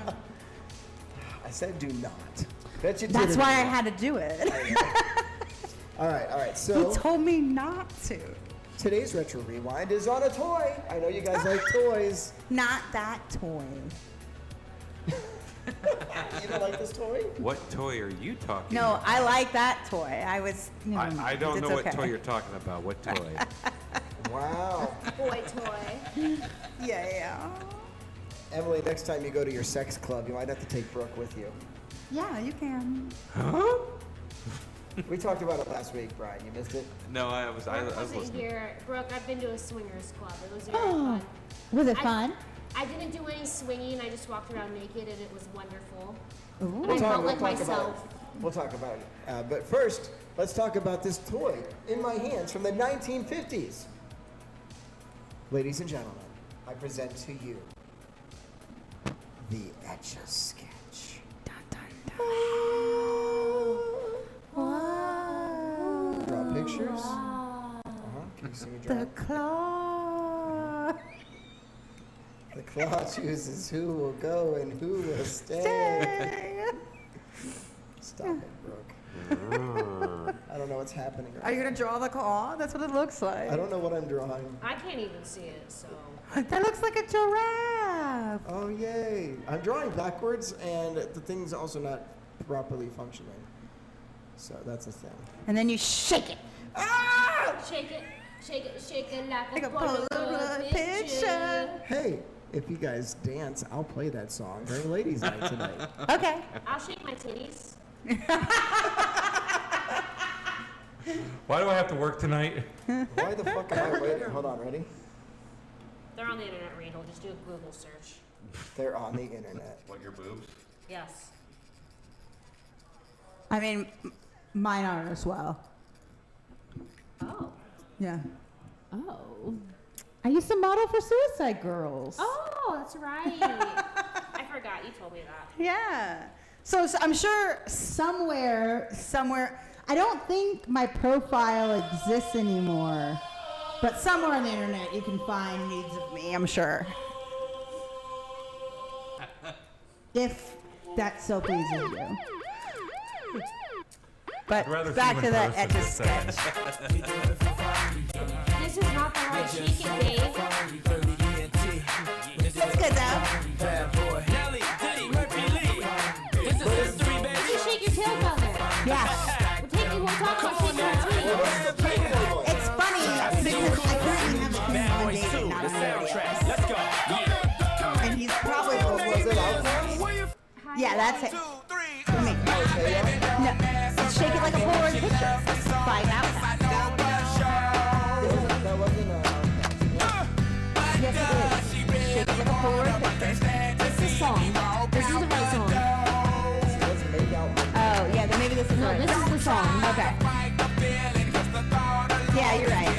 Speaker 1: I said do not. Bet you did
Speaker 4: That's
Speaker 1: it
Speaker 4: why I
Speaker 1: anyway.
Speaker 4: had to do it.
Speaker 1: All right.
Speaker 4: Who
Speaker 1: So
Speaker 4: told me not to?
Speaker 1: today's Retro Rewind is on a toy. I know you guys like toys.
Speaker 4: Not that toy.
Speaker 1: You don't like this toy?
Speaker 7: What toy are you talking
Speaker 4: No,
Speaker 7: about?
Speaker 4: I like that toy. I was.
Speaker 7: I don't
Speaker 4: it's
Speaker 7: know what
Speaker 4: okay.
Speaker 7: toy you're talking about. What toy?
Speaker 1: Wow.
Speaker 6: Boy toy.
Speaker 4: Yeah.
Speaker 1: Emily, next time you go to your sex club, you might have to take Brooke with you.
Speaker 4: Yeah, you can.
Speaker 7: Huh?
Speaker 1: We talked about it last week, Brian. You missed it?
Speaker 7: No, I was
Speaker 6: Wasn't
Speaker 7: listening.
Speaker 6: here. Brooke, I've been to a swingers club. It was very fun.
Speaker 12: Was it fun?
Speaker 6: I didn't do any swinging. I just walked around naked, and it was wonderful.
Speaker 12: Ooh.
Speaker 6: And I felt like
Speaker 1: about
Speaker 6: myself.
Speaker 1: it. We'll talk about it. But first, let's talk about this toy in my hands from the 1950s. Ladies and gentlemen, I present to you the Etch-a-Sketch. Dun, dun, dun. Draw pictures. Can you see me draw?
Speaker 4: The claw.
Speaker 1: The claw chooses who will go and who will stay. Stop it, Brooke. I don't know what's happening right
Speaker 4: Are you gonna draw the claw? That's what it looks like.
Speaker 1: I don't know what I'm drawing.
Speaker 6: I can't even see it, so.
Speaker 4: That looks like a giraffe.
Speaker 1: Oh, yay. I'm drawing backwards, and the thing's also not properly functioning. So that's a thing.
Speaker 4: And then you shake it.
Speaker 6: Shake it, shake it, shake it like
Speaker 4: Like
Speaker 6: a
Speaker 4: a
Speaker 6: Polaroid
Speaker 4: Polaroid
Speaker 6: picture.
Speaker 4: picture.
Speaker 1: Hey, if you guys dance, I'll play that song during ladies' night tonight.
Speaker 4: Okay.
Speaker 6: I'll shake my titties.
Speaker 2: Why do I have to work tonight?
Speaker 1: Why the fuck am I waiting? Hold on, ready?
Speaker 6: They're on the internet, Randall. Just do a Google search.
Speaker 1: They're on the internet.
Speaker 2: What, your boobs?
Speaker 6: Yes.
Speaker 4: I mean, mine are as well.
Speaker 6: Oh.
Speaker 4: Yeah.
Speaker 12: Oh. I used to model for Suicide Girls.
Speaker 6: Oh, that's right. I forgot. You told me that.
Speaker 4: Yeah.
Speaker 12: So I'm sure somewhere, I don't think my profile exists anymore, but somewhere on the internet you can find nudes of me, I'm sure. If that so pleases you.
Speaker 4: But
Speaker 2: I'd rather
Speaker 4: back
Speaker 2: see
Speaker 4: to
Speaker 2: you in
Speaker 4: the
Speaker 2: person
Speaker 4: Etch-a-Sketch.
Speaker 6: This is not the right shake it, Dave.
Speaker 4: That's good, though.
Speaker 6: You shake your tail feather.
Speaker 12: Yes.
Speaker 6: We'll talk about shaking your tail.
Speaker 4: It's funny because I currently have a kid on David, not on David.
Speaker 10: Let's go.
Speaker 4: And he's probably Yeah, that's it. For me. No, shake it like a Polaroid picture. Find out. Yes, it is. Shake it like a Polaroid picture.
Speaker 6: This is the song. This is the right song.
Speaker 4: Oh, yeah, then maybe this is
Speaker 6: No,
Speaker 4: right.
Speaker 6: this is the song.
Speaker 4: Okay. Yeah, you're right.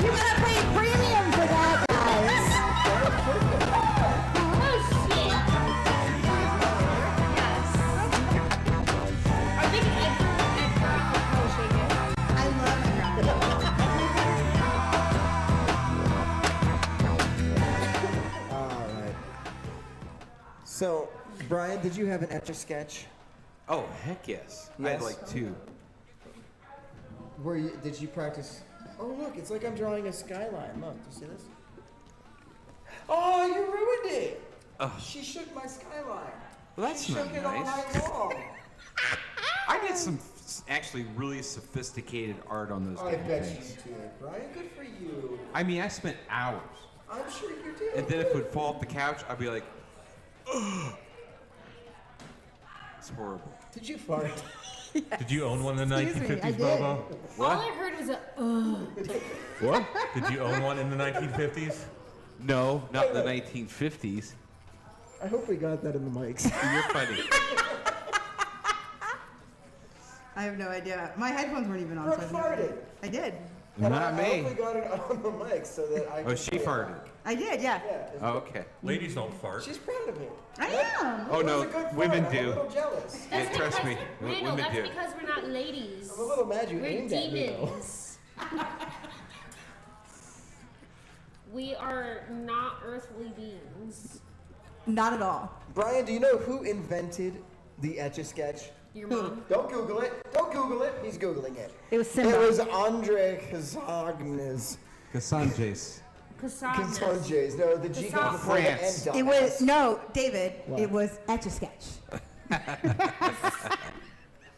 Speaker 12: You gotta pay premium for that, guys.
Speaker 6: Oh, shit. Are they
Speaker 4: I love
Speaker 1: All right. So, Brian, did you have an Etch-a-Sketch?
Speaker 7: Oh, heck yes. I had
Speaker 1: Yes?
Speaker 7: like 2.
Speaker 1: Did you practice? Oh, look, it's like I'm drawing a skyline. Look, do you see this? Oh, you ruined it.
Speaker 7: Oh.
Speaker 1: She shook my skyline.
Speaker 7: Well, that's
Speaker 1: She
Speaker 7: not
Speaker 1: shook it all
Speaker 7: nice.
Speaker 1: night long.
Speaker 7: I did some actually really sophisticated art on those
Speaker 1: I
Speaker 7: damn
Speaker 1: bet
Speaker 7: things.
Speaker 1: you did, Brian. Good for you.
Speaker 7: I mean, I spent hours.
Speaker 1: I'm sure you did.
Speaker 7: And then if it would fall off the couch, I'd be like, ugh. It's horrible.
Speaker 1: Did you fart?
Speaker 2: Did you own one in the
Speaker 12: Excuse me,
Speaker 2: 1950s,
Speaker 12: I did.
Speaker 2: Bobo?
Speaker 6: All I heard was a,
Speaker 7: What?
Speaker 2: Did you own one in the 1950s?
Speaker 7: No, not in the 1950s.
Speaker 1: I hope we got that in the mics.
Speaker 7: You're funny.
Speaker 4: I have no idea. My headphones weren't even on.
Speaker 1: Brooke
Speaker 4: so I have no idea.
Speaker 1: farted.
Speaker 4: I did.
Speaker 1: And
Speaker 7: Not
Speaker 1: I
Speaker 7: me.
Speaker 1: hope we got it on the mic so that I
Speaker 7: Oh,
Speaker 1: could
Speaker 7: she
Speaker 1: say it.
Speaker 7: farted.
Speaker 4: I did, yeah.
Speaker 1: Yeah. it's-
Speaker 7: Oh, okay.
Speaker 2: Ladies don't fart.
Speaker 1: She's proud of it.
Speaker 4: I am.
Speaker 7: Oh,
Speaker 1: It was
Speaker 7: no,
Speaker 1: a good fart.
Speaker 7: women
Speaker 1: I'm
Speaker 7: do.
Speaker 1: a little jealous.
Speaker 7: Yeah, trust me.
Speaker 6: Randall,
Speaker 7: Women
Speaker 6: that's
Speaker 7: do.
Speaker 6: because we're not ladies.
Speaker 1: I'm a little mad you
Speaker 6: We're
Speaker 1: aimed at me, though.
Speaker 6: demons. We are not earthly beings.
Speaker 4: Not at all.
Speaker 1: Brian, do you know who invented the Etch-a-Sketch?
Speaker 6: Your mom.
Speaker 1: Don't Google it. Don't Google it. He's Googling it.
Speaker 4: It was Simba.
Speaker 1: It was Andre Kazagnes.
Speaker 7: Cassandres.
Speaker 6: Cassandra.
Speaker 1: Kazanjes. No, the G goes before the
Speaker 7: France.
Speaker 1: N.
Speaker 4: It was, no, David, it was Etch-a-Sketch.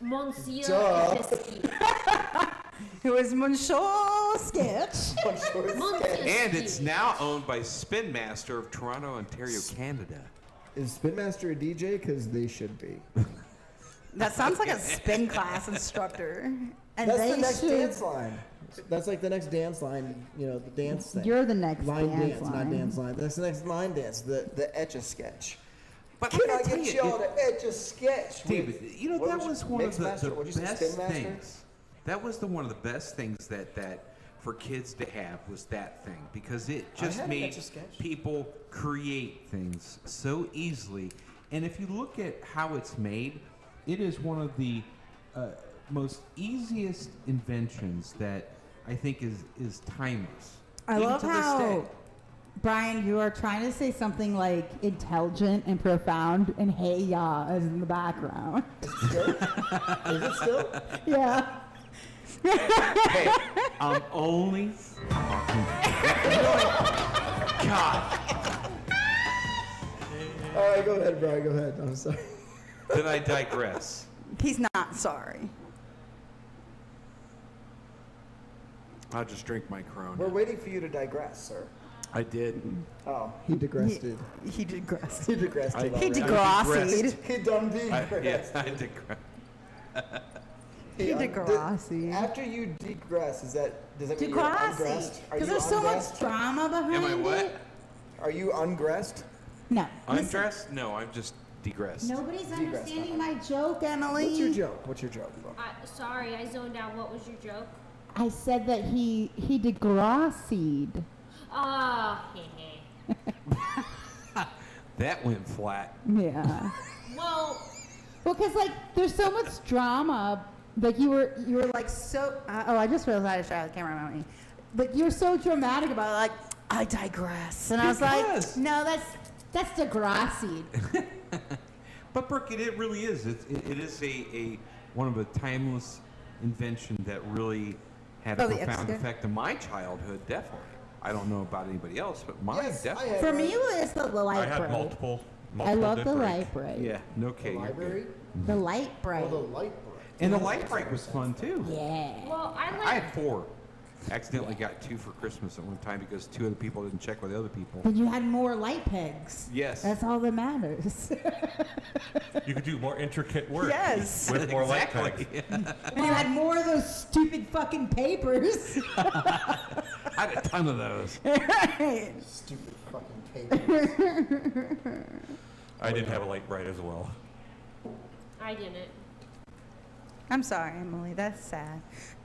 Speaker 6: Monsieur
Speaker 1: Duh.
Speaker 6: Etcheski.
Speaker 4: It was Monsieur Sketch.
Speaker 7: And it's now owned by Spin Master of Toronto, Ontario, Canada.
Speaker 1: Is Spin Master a DJ? Because they should be.
Speaker 4: That sounds like a spin class instructor. And
Speaker 1: That's
Speaker 4: they
Speaker 1: the next
Speaker 4: should.
Speaker 1: dance line. That's like the next dance line, you know, the dance thing.
Speaker 12: You're the next
Speaker 1: line
Speaker 12: dance
Speaker 1: not
Speaker 12: line.
Speaker 1: dance line. That's the next line dance, the Etch-a-Sketch.
Speaker 7: But
Speaker 1: Can I
Speaker 7: tell
Speaker 1: get
Speaker 7: you,
Speaker 1: y'all to Etch-a-Sketch?
Speaker 7: David, you know,
Speaker 1: What
Speaker 7: that
Speaker 1: was
Speaker 7: was one
Speaker 1: Mix
Speaker 7: of
Speaker 1: Master?
Speaker 7: the
Speaker 1: What'd you say,
Speaker 7: best
Speaker 1: Spin Master?
Speaker 7: things. That was one of the best things that for kids to have was that thing because it just
Speaker 1: had an
Speaker 7: made
Speaker 1: Etch-a-Sketch.
Speaker 7: people create things so easily. And if you look at how it's made, it is one of the most easiest inventions that I think is timeless.
Speaker 12: I
Speaker 7: even
Speaker 12: love
Speaker 7: to this
Speaker 12: how,
Speaker 7: day.
Speaker 12: Brian, you are trying to say something like intelligent and profound, and hey ya is in the background.
Speaker 1: Is it still?
Speaker 12: Yeah.
Speaker 7: Hey, I'm only God.
Speaker 1: All right, go ahead, Brian. Go ahead. I'm sorry.
Speaker 7: Then I digress.
Speaker 4: He's not sorry.
Speaker 7: I'll just drink my Corona.
Speaker 1: We're waiting for you to digress, sir.
Speaker 7: I did.
Speaker 1: Oh, he digressed.
Speaker 4: He digressed.
Speaker 1: He digressed.
Speaker 7: I-
Speaker 4: He
Speaker 7: I
Speaker 4: degrassied.
Speaker 1: He done
Speaker 7: Yes,
Speaker 1: degressed.
Speaker 7: I digress.
Speaker 4: He degrassied.
Speaker 1: After you degress, does that mean you're
Speaker 12: Degrassi.
Speaker 1: ungressed? Are
Speaker 12: Because
Speaker 1: you
Speaker 12: there's so much
Speaker 1: ungressed?
Speaker 12: drama behind
Speaker 7: Am I what?
Speaker 12: it.
Speaker 1: Are you undressed?
Speaker 12: No.
Speaker 7: Undressed? No, I'm just degressed.
Speaker 12: Nobody's understanding my joke, Emily.
Speaker 1: What's your joke? What's your joke?
Speaker 6: Sorry, I zoned out. What was your joke?
Speaker 12: I said that he degrassied.
Speaker 6: Oh,
Speaker 7: That went flat.
Speaker 12: Yeah.
Speaker 6: Well,
Speaker 12: because like there's so much drama. Like you were like so. I just realized I can't remember. But you're so dramatic about it, like I digress, and I was like, no, that's Degrassi.
Speaker 7: But Brooke, it really is. It is a one of a timeless invention that really had a profound effect on my childhood. Definitely. I don't know about anybody else, but mine definitely.
Speaker 12: For me, it's the light
Speaker 2: I
Speaker 12: bright.
Speaker 2: had multiple
Speaker 12: I love the
Speaker 2: different-
Speaker 12: light bright.
Speaker 7: Yeah, no kidding.
Speaker 12: The light bright.
Speaker 1: The light bright.
Speaker 7: And the light break was fun too.
Speaker 12: Yeah.
Speaker 6: well, I
Speaker 7: I had 4. Accidentally got 2 for Christmas at one time because 2 other people didn't check with the other people.
Speaker 12: But you had more light pegs.
Speaker 7: Yes.
Speaker 12: That's all that matters.
Speaker 2: You could do more intricate work.
Speaker 12: Yes.
Speaker 2: With more light
Speaker 7: Exactly.
Speaker 2: pegs.
Speaker 12: And you had more of those stupid fucking papers.
Speaker 7: I had a ton of those.
Speaker 1: Stupid fucking papers.
Speaker 2: I did have a light bright as well.
Speaker 6: I didn't.
Speaker 4: I'm sorry, Emily. That's sad.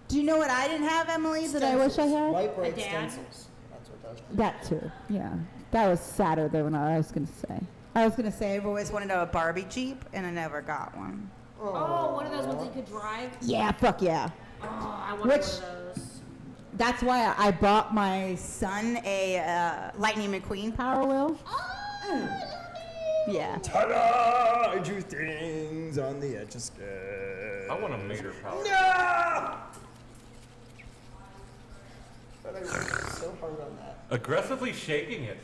Speaker 12: Do you know what I didn't have, Emily, that I wish I had?
Speaker 1: Light bright
Speaker 6: A dad?
Speaker 1: stencils. That's what that was.
Speaker 12: That too. Yeah. That was sadder than what I was going to say. I was going to say,
Speaker 4: I've always wanted a Barbie Jeep, and I never got one.
Speaker 6: Oh, one of those ones you could drive?
Speaker 12: yeah, fuck yeah.
Speaker 6: Oh, I wanted one of those.
Speaker 12: That's why I bought my
Speaker 4: Son, a Lightning McQueen
Speaker 12: Power Wheel.
Speaker 4: Yeah.
Speaker 1: Ta-da! I drew things on the edge of sketch.
Speaker 2: I want a meter power.
Speaker 1: No! But I worked so hard on that.
Speaker 2: Aggressively shaking it.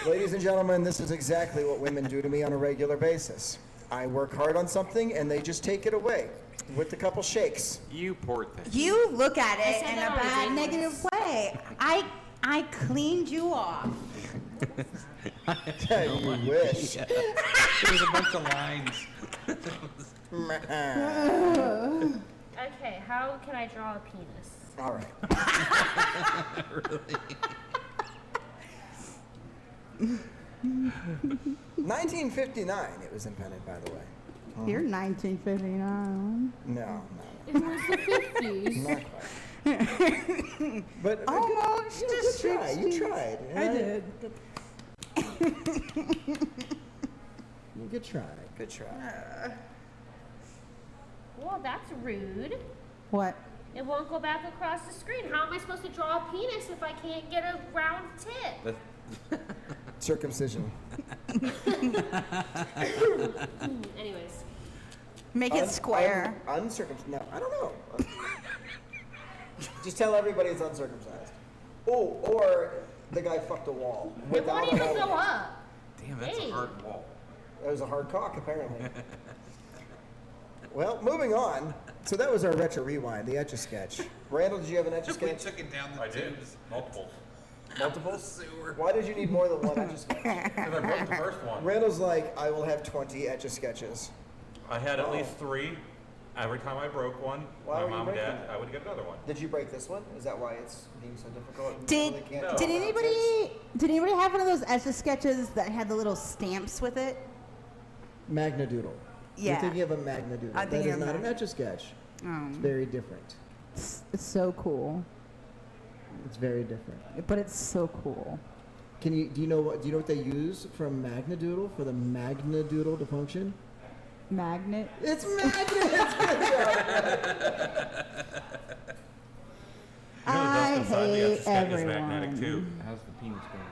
Speaker 1: Ladies and gentlemen, this is exactly what women do to me on a regular basis. I work hard on something and they just take it away with a couple shakes.
Speaker 7: You poor thing.
Speaker 4: You look at
Speaker 6: I
Speaker 4: it
Speaker 6: said
Speaker 4: in
Speaker 6: that
Speaker 4: a
Speaker 6: on a
Speaker 4: bad,
Speaker 6: date
Speaker 4: negative way. I cleaned you off.
Speaker 1: You wish.
Speaker 7: There was a bunch of lines.
Speaker 6: Okay, how can I draw a penis?
Speaker 1: All right.
Speaker 7: Really?
Speaker 1: 1959 it was invented, by the way.
Speaker 12: You're 1959.
Speaker 1: No,
Speaker 6: It was the 50s.
Speaker 1: not quite. But
Speaker 4: Almost
Speaker 1: good try. You tried.
Speaker 12: I did.
Speaker 1: Good try. Good try.
Speaker 6: Well, that's rude.
Speaker 12: What?
Speaker 6: It won't go back across the screen. How am I supposed to draw a penis if I can't get a round tip?
Speaker 1: Circumcision.
Speaker 6: Anyways.
Speaker 4: Make it square.
Speaker 1: Uncircumcised. No, I don't know. Just tell everybody it's uncircumcised. Oh, or the guy fucked a wall.
Speaker 6: It won't
Speaker 1: a
Speaker 6: even
Speaker 1: hole.
Speaker 6: go up.
Speaker 7: Damn, that's
Speaker 6: Hey.
Speaker 7: a hard wall.
Speaker 1: That was a hard cock, apparently. Well, moving on. So that was our retro rewind, the Etch-a-Sketch. Randall, did you have an
Speaker 7: We
Speaker 1: Etch-a-Sketch?
Speaker 7: took it down the
Speaker 2: I did.
Speaker 7: tubes.
Speaker 2: Multiples.
Speaker 1: Multiples?
Speaker 7: Sewer.
Speaker 1: Why did you need more than one Etch-a-Sketch?
Speaker 2: Because I broke the first one.
Speaker 1: Randall's like, I will have 20 Etch-a-Sketches.
Speaker 2: I had at least 3. Every time I broke one,
Speaker 1: Why
Speaker 2: my
Speaker 1: were you
Speaker 2: mom and
Speaker 1: breaking
Speaker 2: dad,
Speaker 1: it?
Speaker 2: I would get another one.
Speaker 1: Did you break this one? Is that why it's being so difficult? You
Speaker 4: Did
Speaker 1: really can't
Speaker 2: No.
Speaker 1: draw
Speaker 4: did
Speaker 1: nonsense?
Speaker 4: anybody have one of those Etch a Sketches that had the little stamps with it?
Speaker 1: Magnadoodle.
Speaker 4: Yeah.
Speaker 1: You're thinking of a Magnadoodle.
Speaker 4: I'm
Speaker 1: That
Speaker 4: thinking
Speaker 1: is
Speaker 4: of
Speaker 1: not an
Speaker 4: that.
Speaker 1: Etch-a-Sketch. It's very different.
Speaker 12: It's so cool.
Speaker 1: It's very different.
Speaker 12: But it's so cool.
Speaker 1: Do you know what they use from Magnadoodle for the Magnadoodle to function?
Speaker 12: Magnet.
Speaker 1: It's magnets.
Speaker 2: You know,
Speaker 12: I
Speaker 2: Dustin signed the
Speaker 12: hate
Speaker 2: Etch-a-Sketch is magnetic
Speaker 12: everyone.
Speaker 2: too.
Speaker 7: How's the penis going?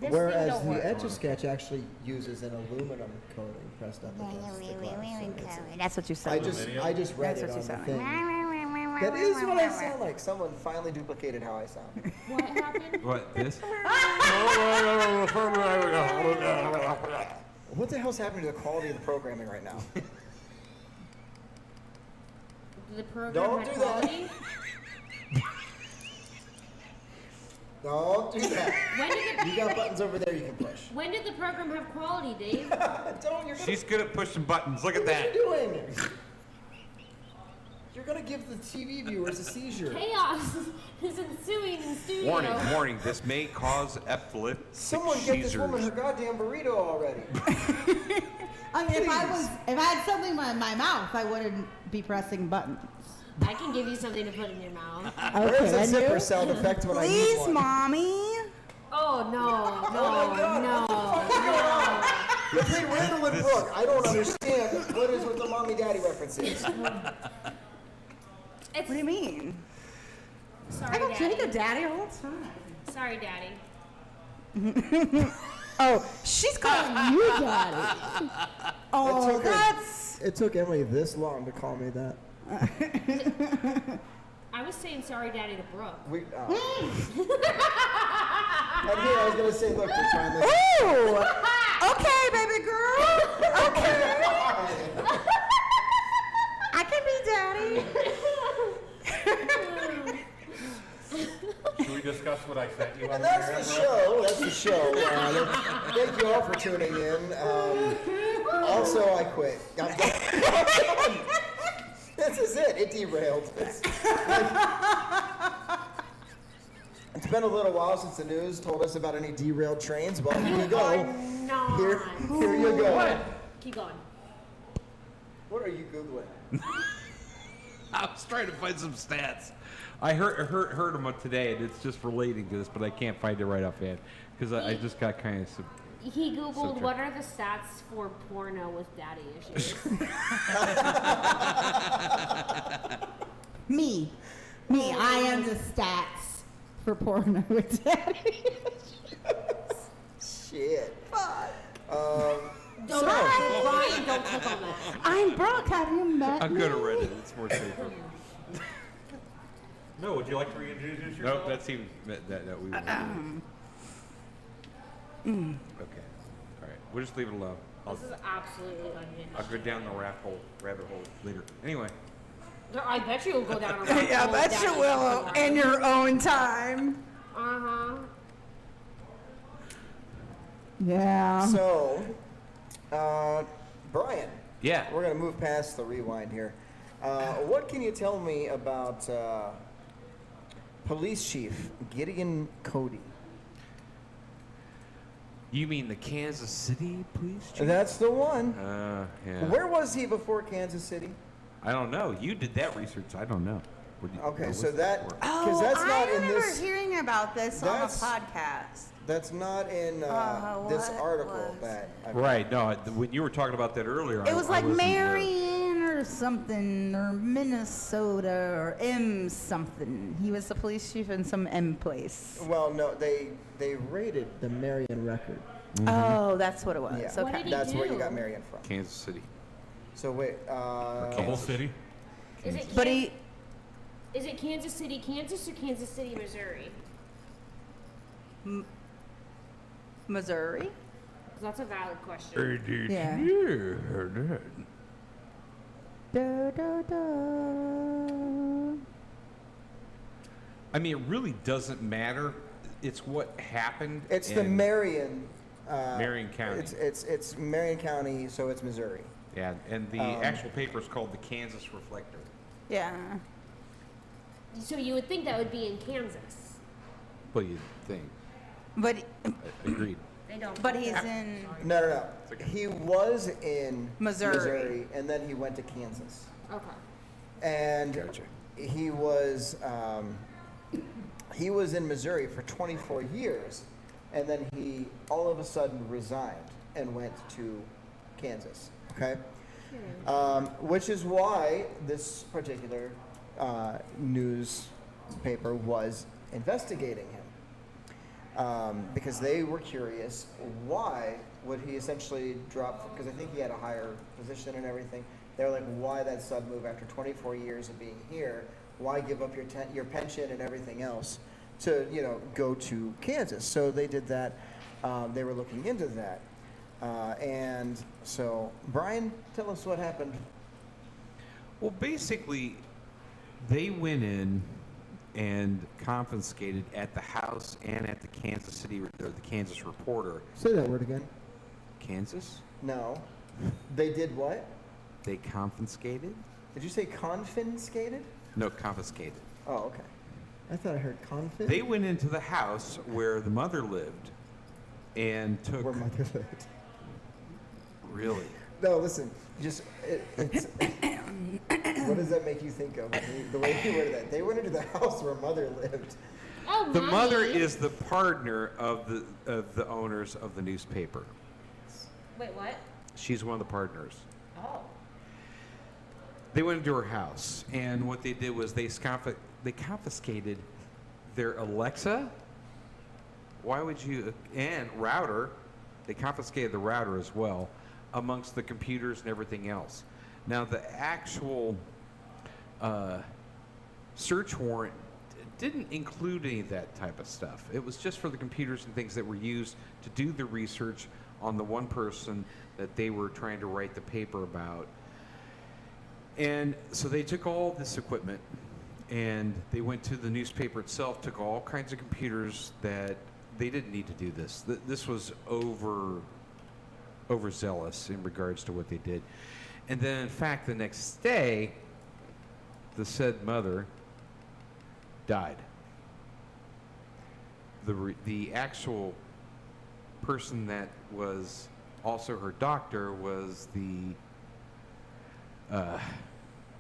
Speaker 6: This
Speaker 1: Whereas
Speaker 6: thing don't
Speaker 1: the
Speaker 6: work.
Speaker 1: Etch-a-Sketch actually uses an aluminum coating pressed up against the glass. So it's-
Speaker 4: That's what you said.
Speaker 1: I just read
Speaker 4: That's
Speaker 1: it
Speaker 4: what you
Speaker 1: on the
Speaker 4: sound
Speaker 1: thing.
Speaker 4: like.
Speaker 1: That is what I sound like. Someone finally duplicated how I sound.
Speaker 6: What happened?
Speaker 7: What, this?
Speaker 1: What the hell's happening to the quality of the programming right now?
Speaker 6: The program
Speaker 1: Don't
Speaker 6: had
Speaker 1: do that.
Speaker 6: quality?
Speaker 1: Don't do that.
Speaker 6: When did
Speaker 1: You got buttons over there you can push.
Speaker 6: When did the program have quality, Dave?
Speaker 1: Don't. You're
Speaker 7: She's good at pushing buttons. Look at
Speaker 1: What are
Speaker 7: that.
Speaker 1: you doing? You're gonna give the TV viewers a seizure.
Speaker 6: Chaos is ensuing in studio.
Speaker 7: Warning, this may cause epileptic
Speaker 1: Someone
Speaker 7: seizures.
Speaker 1: get this woman her goddamn burrito already.
Speaker 12: I mean, if I had something in my mouth, I wouldn't be pressing buttons.
Speaker 6: I can give you something to put in your mouth.
Speaker 1: Where's the
Speaker 12: and
Speaker 1: zipper
Speaker 12: you?
Speaker 1: sound effect when I need
Speaker 4: Please,
Speaker 1: one?
Speaker 4: mommy.
Speaker 6: Oh no, no.
Speaker 1: Between Randall and Brooke, I don't understand what is with the mommy-daddy references.
Speaker 4: What do you mean?
Speaker 6: Sorry,
Speaker 12: I don't
Speaker 6: Daddy.
Speaker 12: drink a daddy all the time.
Speaker 6: Sorry, Daddy.
Speaker 4: Oh, she's calling you daddy. Oh, that's.
Speaker 1: It took Emily this long to call me that.
Speaker 6: I was saying sorry, Daddy, to Brooke.
Speaker 1: And here I was gonna say, look, we're trying this.
Speaker 4: Ooh. Okay, baby girl. Okay. I can be daddy.
Speaker 2: Should we discuss what I sent you?
Speaker 1: And that's the show. That's the show. Thank you all for tuning in. Also, I quit. I'm done. This is it. It derailed. It's been a little while since the news told us about any derailed trains. Well, here you go. Here you go.
Speaker 6: What? Keep going.
Speaker 1: What are you Googling?
Speaker 7: I was trying to find some stats. I heard them today, and it's just relating to this, but I can't find it right offhand because I just got kind of.
Speaker 6: He Googled what are the stats for porno with daddy issues.
Speaker 12: Me. I am the stats for porno with daddy.
Speaker 1: Shit. Fuck.
Speaker 6: Brian, don't click on that.
Speaker 12: I'm Brooke. Have you met
Speaker 7: I'm
Speaker 12: me?
Speaker 7: going to Reddit. It's more safer.
Speaker 2: No, would you like to reintroduce yourself?
Speaker 7: Nope, that seems that we won't. Okay. All right. We'll just leave it alone.
Speaker 6: This is absolutely unhinged.
Speaker 7: I'll go down the rabbit hole later. Anyway.
Speaker 6: I bet you will go down a rabbit hole.
Speaker 4: Yeah, I bet
Speaker 6: with
Speaker 4: you
Speaker 6: daddy
Speaker 4: will
Speaker 6: sometime.
Speaker 4: in your own time.
Speaker 6: Uh-huh.
Speaker 12: Yeah.
Speaker 1: So, Brian.
Speaker 7: Yeah.
Speaker 1: We're gonna move past the rewind here. What can you tell me about Police Chief Gideon Cody?
Speaker 7: You mean the Kansas City police chief?
Speaker 1: That's the one.
Speaker 7: Yeah.
Speaker 1: Where was he before Kansas City?
Speaker 7: I don't know. You did that research. I don't know.
Speaker 1: Okay, so that because
Speaker 4: Oh,
Speaker 1: that's
Speaker 4: I
Speaker 1: not in
Speaker 4: remember
Speaker 1: this.
Speaker 4: hearing about this on a
Speaker 1: that's-
Speaker 4: podcast.
Speaker 1: That's not in this
Speaker 4: what
Speaker 1: article
Speaker 4: was
Speaker 1: that.
Speaker 7: Right. No. When you were talking about that earlier,
Speaker 4: It was like
Speaker 7: wasn't there.
Speaker 4: Marion or something, or Minnesota, or M something. He was the police chief in some M place.
Speaker 1: Well, no, they raided the Marion record.
Speaker 4: Oh, that's what it was.
Speaker 1: Yeah,
Speaker 6: What did he
Speaker 1: that's where you
Speaker 6: do?
Speaker 1: got Marion from.
Speaker 7: Kansas City.
Speaker 1: So wait,
Speaker 2: The whole city?
Speaker 6: Is it
Speaker 4: But
Speaker 6: Is it Kansas City, Kansas, or Kansas City, Missouri?
Speaker 4: Missouri?
Speaker 6: 'Cause that's a valid question.
Speaker 4: Yeah. Da, da, da.
Speaker 7: I mean, it really doesn't matter. It's what happened.
Speaker 1: it's the
Speaker 7: and-
Speaker 1: Marion.
Speaker 7: Marion County.
Speaker 1: It's Marion County, so it's Missouri.
Speaker 7: Yeah, and the actual paper is called the Kansas Reflector.
Speaker 4: Yeah.
Speaker 6: So you would think that would be in Kansas.
Speaker 7: Well, you think.
Speaker 4: But
Speaker 7: Agreed.
Speaker 6: They don't.
Speaker 4: but he's in
Speaker 1: No. He was in
Speaker 4: Missouri.
Speaker 1: and then he went to Kansas.
Speaker 6: Okay.
Speaker 1: And
Speaker 7: Gotcha.
Speaker 1: he was in Missouri for 24 years, and then he all of a sudden resigned and went to Kansas. Okay, which is why this particular newspaper was investigating him. Because they were curious why would he essentially drop, because I think he had a higher position and everything. They're like, why that sudden move after 24 years of being here? Why give up your pension and everything else to go to Kansas? So they did that. They were looking into that. And so, Brian, tell us what happened.
Speaker 7: Well, basically, they went in and confiscated at the house and at the Kansas City, or the Kansas Reporter.
Speaker 1: Say that word again.
Speaker 7: Kansas?
Speaker 1: No. They did what?
Speaker 7: They confiscated
Speaker 1: Did you say confiscated?
Speaker 7: No, confiscated.
Speaker 1: Oh, okay. I thought I heard confit.
Speaker 7: They went into the house where the mother lived and took.
Speaker 1: Where mother lived.
Speaker 7: Really?
Speaker 1: No, listen. Just it's. What does that make you think of? The way you worded that. They went into the house where mother lived.
Speaker 6: Oh,
Speaker 7: The mother
Speaker 6: Mommy.
Speaker 7: is the partner of the owners of the newspaper.
Speaker 6: Wait, what?
Speaker 7: She's one of the partners.
Speaker 6: Oh.
Speaker 7: They went into her house, and what they did was they confiscated their Alexa. Why would you? And router. They confiscated the router as well, amongst the computers and everything else. Now, the actual search warrant didn't include any of that type of stuff. It was just for the computers and things that were used to do the research on the one person that they were trying to write the paper about. And so they took all this equipment and they went to the newspaper itself, took all kinds of computers that they didn't need to do this. This was overzealous in regards to what they did. And then, in fact, the next day, the said mother died. The actual person that was also her doctor was the.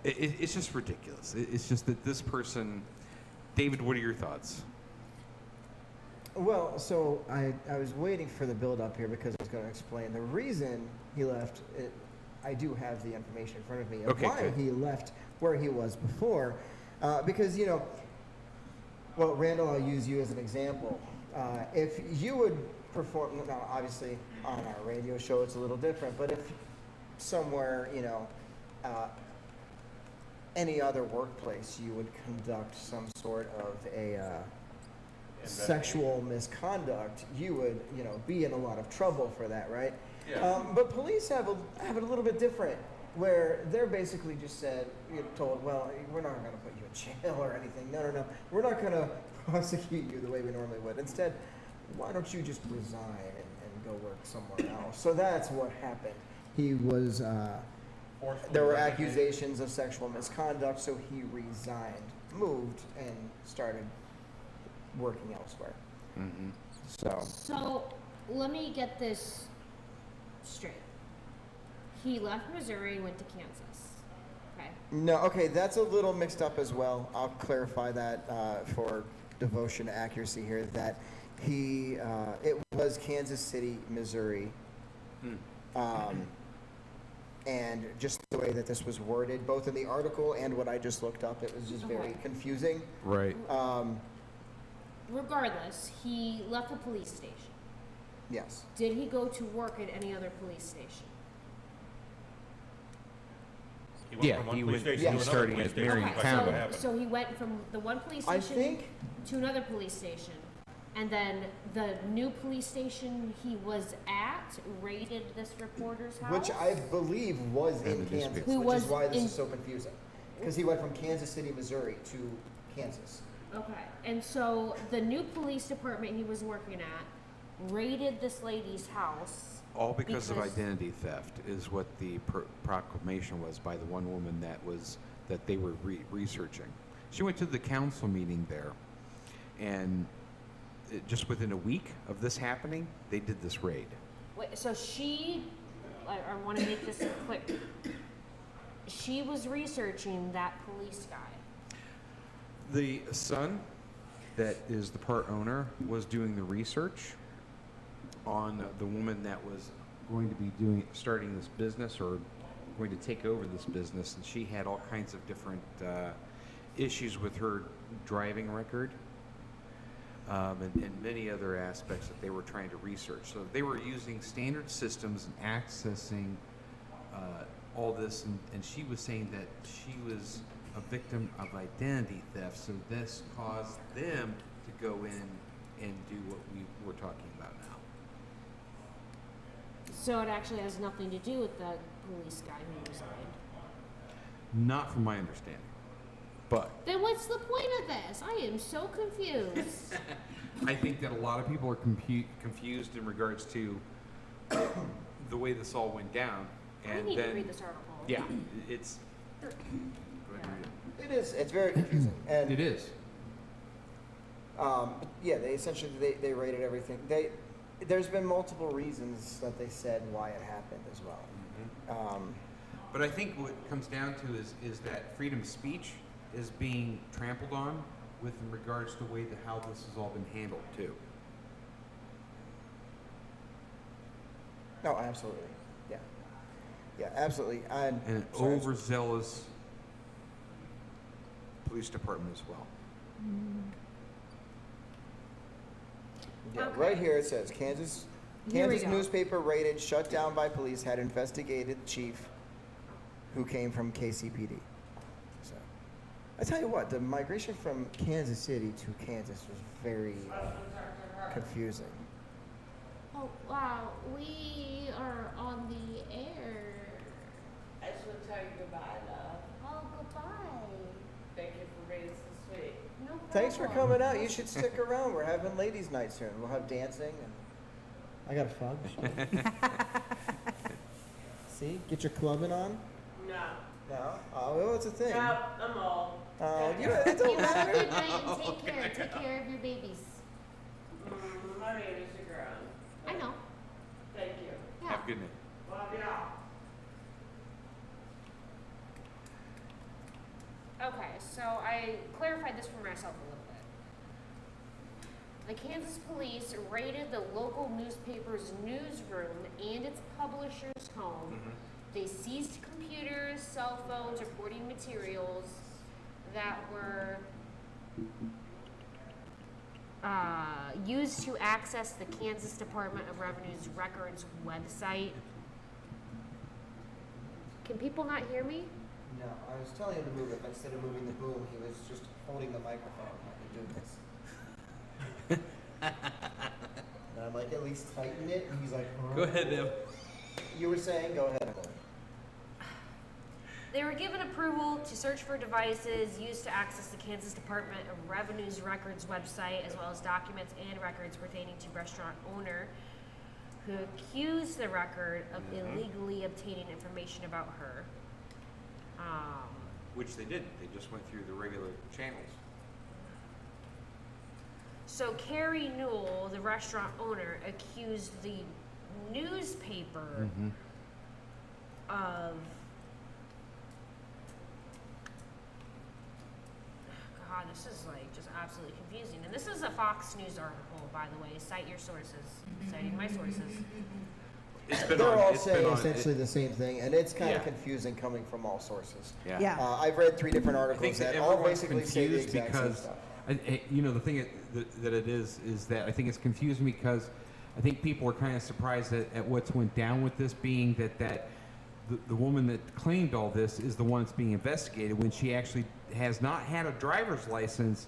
Speaker 7: It's just ridiculous. It's just that this person, David. What are your thoughts?
Speaker 1: Well, so I was waiting for the build up here because I was going to explain the reason he left. I do have the information in front of me of why he left where he was before, because well, Randall, I'll use you as an example. If you would perform, now obviously on our radio show it's a little different, but if somewhere, any other workplace you would conduct some sort of a sexual misconduct, you would, be in a lot of trouble for that, right?
Speaker 7: Yeah.
Speaker 1: But police have it a little bit different, where they're basically just you're told, well, we're not going to put you in jail or anything. No. We're not going to prosecute you the way we normally would. Instead, why don't you just resign and go work somewhere else? So that's what happened. He was, there were accusations of sexual misconduct, so he resigned, moved, and started working elsewhere.
Speaker 7: Mm-hmm.
Speaker 6: So let me get this straight. He left Missouri and went to Kansas. Okay.
Speaker 1: No, okay, that's a little mixed up as well. I'll clarify that for devotion to accuracy here, that it was Kansas City, Missouri. And just the way that this was worded, both in the article and what I just looked up, it was just very confusing.
Speaker 7: Right.
Speaker 6: Regardless, he left the police station.
Speaker 1: Yes.
Speaker 6: Did he go to work at any other police station?
Speaker 2: He
Speaker 7: started at Marion County.
Speaker 6: So he went from the one police station to another police station, and then the new police station he was at raided this reporter's house?
Speaker 1: Which I believe was in Kansas, which is why this is so confusing. Because he went from Kansas City, Missouri to Kansas.
Speaker 6: Okay, and so the new police department he was working at raided this lady's house.
Speaker 7: All because of identity theft is what the proclamation was by the one woman that they were researching. She went to the council meeting there, and just within a week of this happening, they did this raid.
Speaker 6: Wait, so I want to make this clear. She was researching that police guy.
Speaker 7: The son that is the part owner was doing the research on the woman that was going to be starting this business or going to take over this business, and she had all kinds of different issues with her driving record and many other aspects that they were trying to research. So they were using standard systems and accessing all this, and she was saying that she was a victim of identity theft, so this caused them to go in and do what we were talking about now.
Speaker 6: So it actually has nothing to do with the police guy who resigned.
Speaker 7: Not from my understanding, but
Speaker 6: Then what's the point of this? I am so confused.
Speaker 7: I think that a lot of people are confused in regards to the way this all went down. And
Speaker 6: I need
Speaker 7: then,
Speaker 6: to read this article.
Speaker 7: Yeah, it's Go ahead and read
Speaker 1: It is. It's very confusing. And
Speaker 7: it. It is.
Speaker 1: yeah, they essentially they rated everything. There's been multiple reasons that they said why it happened as well.
Speaker 7: But I think what it comes down to is that freedom of speech is being trampled on with in regards to the way that how this has all been handled too.
Speaker 1: No, absolutely. Yeah. Yeah, absolutely.
Speaker 7: And an overzealous police department as well.
Speaker 1: Yeah,
Speaker 6: Okay.
Speaker 1: right here it says Kansas
Speaker 4: Here we go.
Speaker 1: newspaper rated, shut down by police, had investigated chief who came from KCPD. So, I tell you what, the migration from Kansas City to Kansas was very confusing.
Speaker 6: Oh, wow. We are on the air.
Speaker 11: I just want to tell you goodbye, love.
Speaker 6: Oh, goodbye.
Speaker 11: Thank you for being so sweet.
Speaker 6: No problem.
Speaker 1: Thanks for coming out. You should stick around. We're having ladies' night soon. We'll have dancing and I got a fug. See, get your clubbing on.
Speaker 11: No.
Speaker 1: No. Oh, well, it's a thing.
Speaker 11: No, I'm old.
Speaker 1: Oh, you know, it
Speaker 6: You
Speaker 1: don't
Speaker 6: have a good
Speaker 1: matter.
Speaker 6: night and take care. Take care of your babies.
Speaker 11: My babies are grown.
Speaker 6: I know.
Speaker 11: Thank you.
Speaker 6: Yeah.
Speaker 7: Have a good night.
Speaker 11: Love y'all.
Speaker 6: Okay, so I clarified this for myself a little bit. The Kansas police raided the local newspaper's newsroom and its publisher's home. They seized computers, cell phones, reporting materials that were used to access the Kansas Department of Revenue's records website. Can people not hear me?
Speaker 1: No, I was telling him to move it, but instead of moving the boom, he was just holding the microphone and doing this. And I'm like, at least tighten it. And he's like,
Speaker 7: Go ahead, Em.
Speaker 1: You were saying, go ahead. Emily.
Speaker 6: They were given approval to search for devices used to access the Kansas Department of Revenue's records website, as well as documents and records pertaining to restaurant owner who accused the record of illegally obtaining information about her.
Speaker 7: Which they didn't. They just went through the regular channels.
Speaker 6: So Carrie Newell, the restaurant owner, accused the newspaper of God, this is like just absolutely confusing. And this is a Fox News article, by the way. Cite your sources. Citing my sources.
Speaker 1: They're all saying essentially the same thing, and it's kind of
Speaker 7: Yeah.
Speaker 1: confusing coming from all sources.
Speaker 4: Yeah.
Speaker 1: I've read 3 different
Speaker 7: I
Speaker 1: articles
Speaker 7: think that
Speaker 1: that all
Speaker 7: everyone's
Speaker 1: basically say the
Speaker 7: confused
Speaker 1: exact same
Speaker 7: because,
Speaker 1: stuff.
Speaker 7: you know, the thing that it is that I think it's confusing because I think people are kind of surprised at what's went down with this, being that the woman that claimed all this is the one that's being investigated when she actually has not had a driver's license,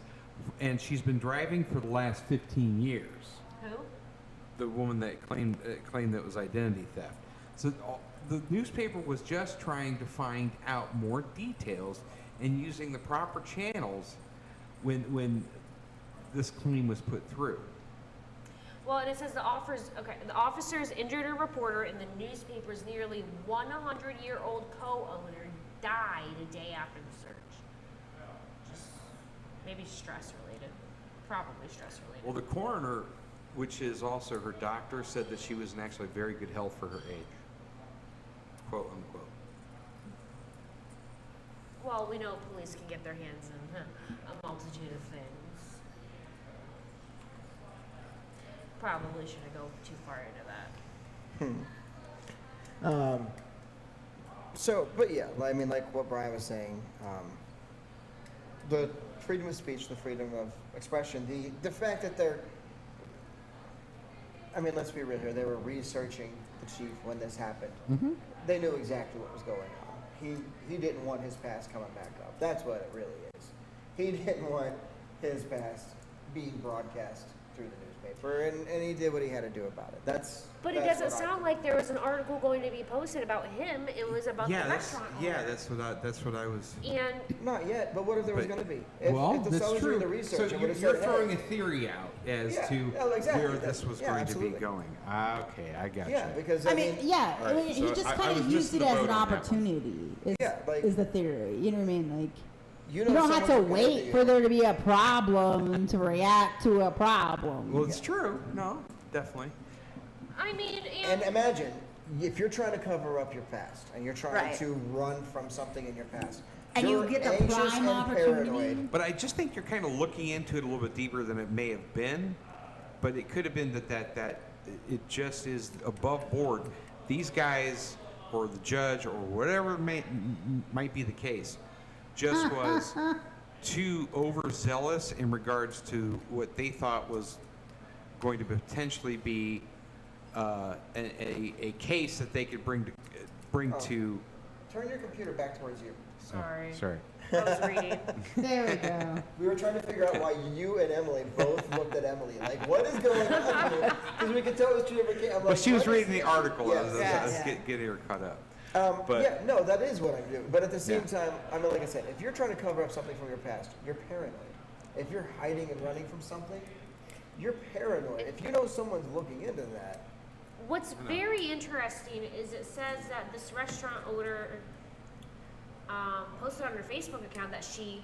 Speaker 7: and she's been driving for the last 15 years.
Speaker 6: Who?
Speaker 7: The woman that claimed that it was identity theft. So the newspaper was just trying to find out more details and using the proper channels when this claim was put through.
Speaker 6: Well, and it says the officers injured a reporter, and the newspaper's nearly 100-year-old co-owner died a day after the search. Just maybe stress related, probably stress related.
Speaker 7: Well, the coroner, which is also her doctor, said that she was in actually very good health for her age, quote unquote.
Speaker 6: Well, we know police can get their hands in a multitude of things. Probably shouldn't go too far into that.
Speaker 1: So, but yeah, I mean, like what Brian was saying, the freedom of speech, the freedom of expression, the fact that they're, I mean, let's be real here, they were researching the chief when this happened. They knew exactly what was going on. He didn't want his past coming back up. That's what it really is. He didn't want his past being broadcast through the newspaper. newspaper, and he did what he had to do about it.
Speaker 6: But it doesn't sound like there was an article going to be posted about him. It was about the restaurant owner.
Speaker 7: That's what I was.
Speaker 6: And
Speaker 1: not yet, but what if there was going to be?
Speaker 7: Well,
Speaker 1: if the
Speaker 7: that's
Speaker 1: sellers
Speaker 7: true.
Speaker 1: doing the research,
Speaker 7: So
Speaker 1: it would've
Speaker 7: you're
Speaker 1: said,
Speaker 7: throwing
Speaker 1: hey.
Speaker 7: a theory out as to
Speaker 1: exactly.
Speaker 7: where this was going to be going. Okay, I got
Speaker 1: Yeah,
Speaker 7: you.
Speaker 1: because
Speaker 12: I mean, yeah,
Speaker 7: All right,
Speaker 12: he
Speaker 7: so
Speaker 12: just
Speaker 7: I
Speaker 12: kind
Speaker 7: was
Speaker 12: of used
Speaker 7: missing
Speaker 12: it
Speaker 7: the
Speaker 12: as
Speaker 7: boat
Speaker 12: an
Speaker 7: on that one.
Speaker 12: opportunity.
Speaker 1: Yeah, like-
Speaker 12: is the theory. You know what I mean? Like,
Speaker 1: You
Speaker 12: you
Speaker 1: know
Speaker 12: don't have to
Speaker 1: someone's gonna
Speaker 12: wait
Speaker 1: be-
Speaker 12: for there to be a problem to react to a problem.
Speaker 7: Well, it's true. No, definitely.
Speaker 6: I mean,
Speaker 1: And imagine if you're trying to cover up your past and you're trying
Speaker 4: Right.
Speaker 1: to run from something in your past,
Speaker 4: And you
Speaker 1: you're
Speaker 4: get the
Speaker 1: anxious
Speaker 4: prime
Speaker 1: and
Speaker 4: opportunity.
Speaker 1: paranoid.
Speaker 7: But I just think you're kind of looking into it a little bit deeper than it may have been. But it could have been that it just is above board. These guys, or the judge, or whatever might be the case, just was too overzealous in regards to what they thought was going to potentially be a case that they could bring to.
Speaker 1: Turn your computer back towards you.
Speaker 6: Sorry.
Speaker 7: Sorry.
Speaker 6: I was reading.
Speaker 12: There we go.
Speaker 1: We were trying to figure out why you and Emily both looked at Emily. Like, what is going on here? Because we could tell it was two different cases.
Speaker 7: Well, she was reading the article
Speaker 1: Yes,
Speaker 7: as
Speaker 1: yes.
Speaker 7: getting her caught up.
Speaker 1: But yeah, no, that is what I'm doing. But at the same time, I mean, like I said, if you're trying to cover up something from your past, you're paranoid. If you're hiding and running from something, you're paranoid. If you know someone's looking into that.
Speaker 6: What's very interesting is it says that this restaurant owner posted on her Facebook account that she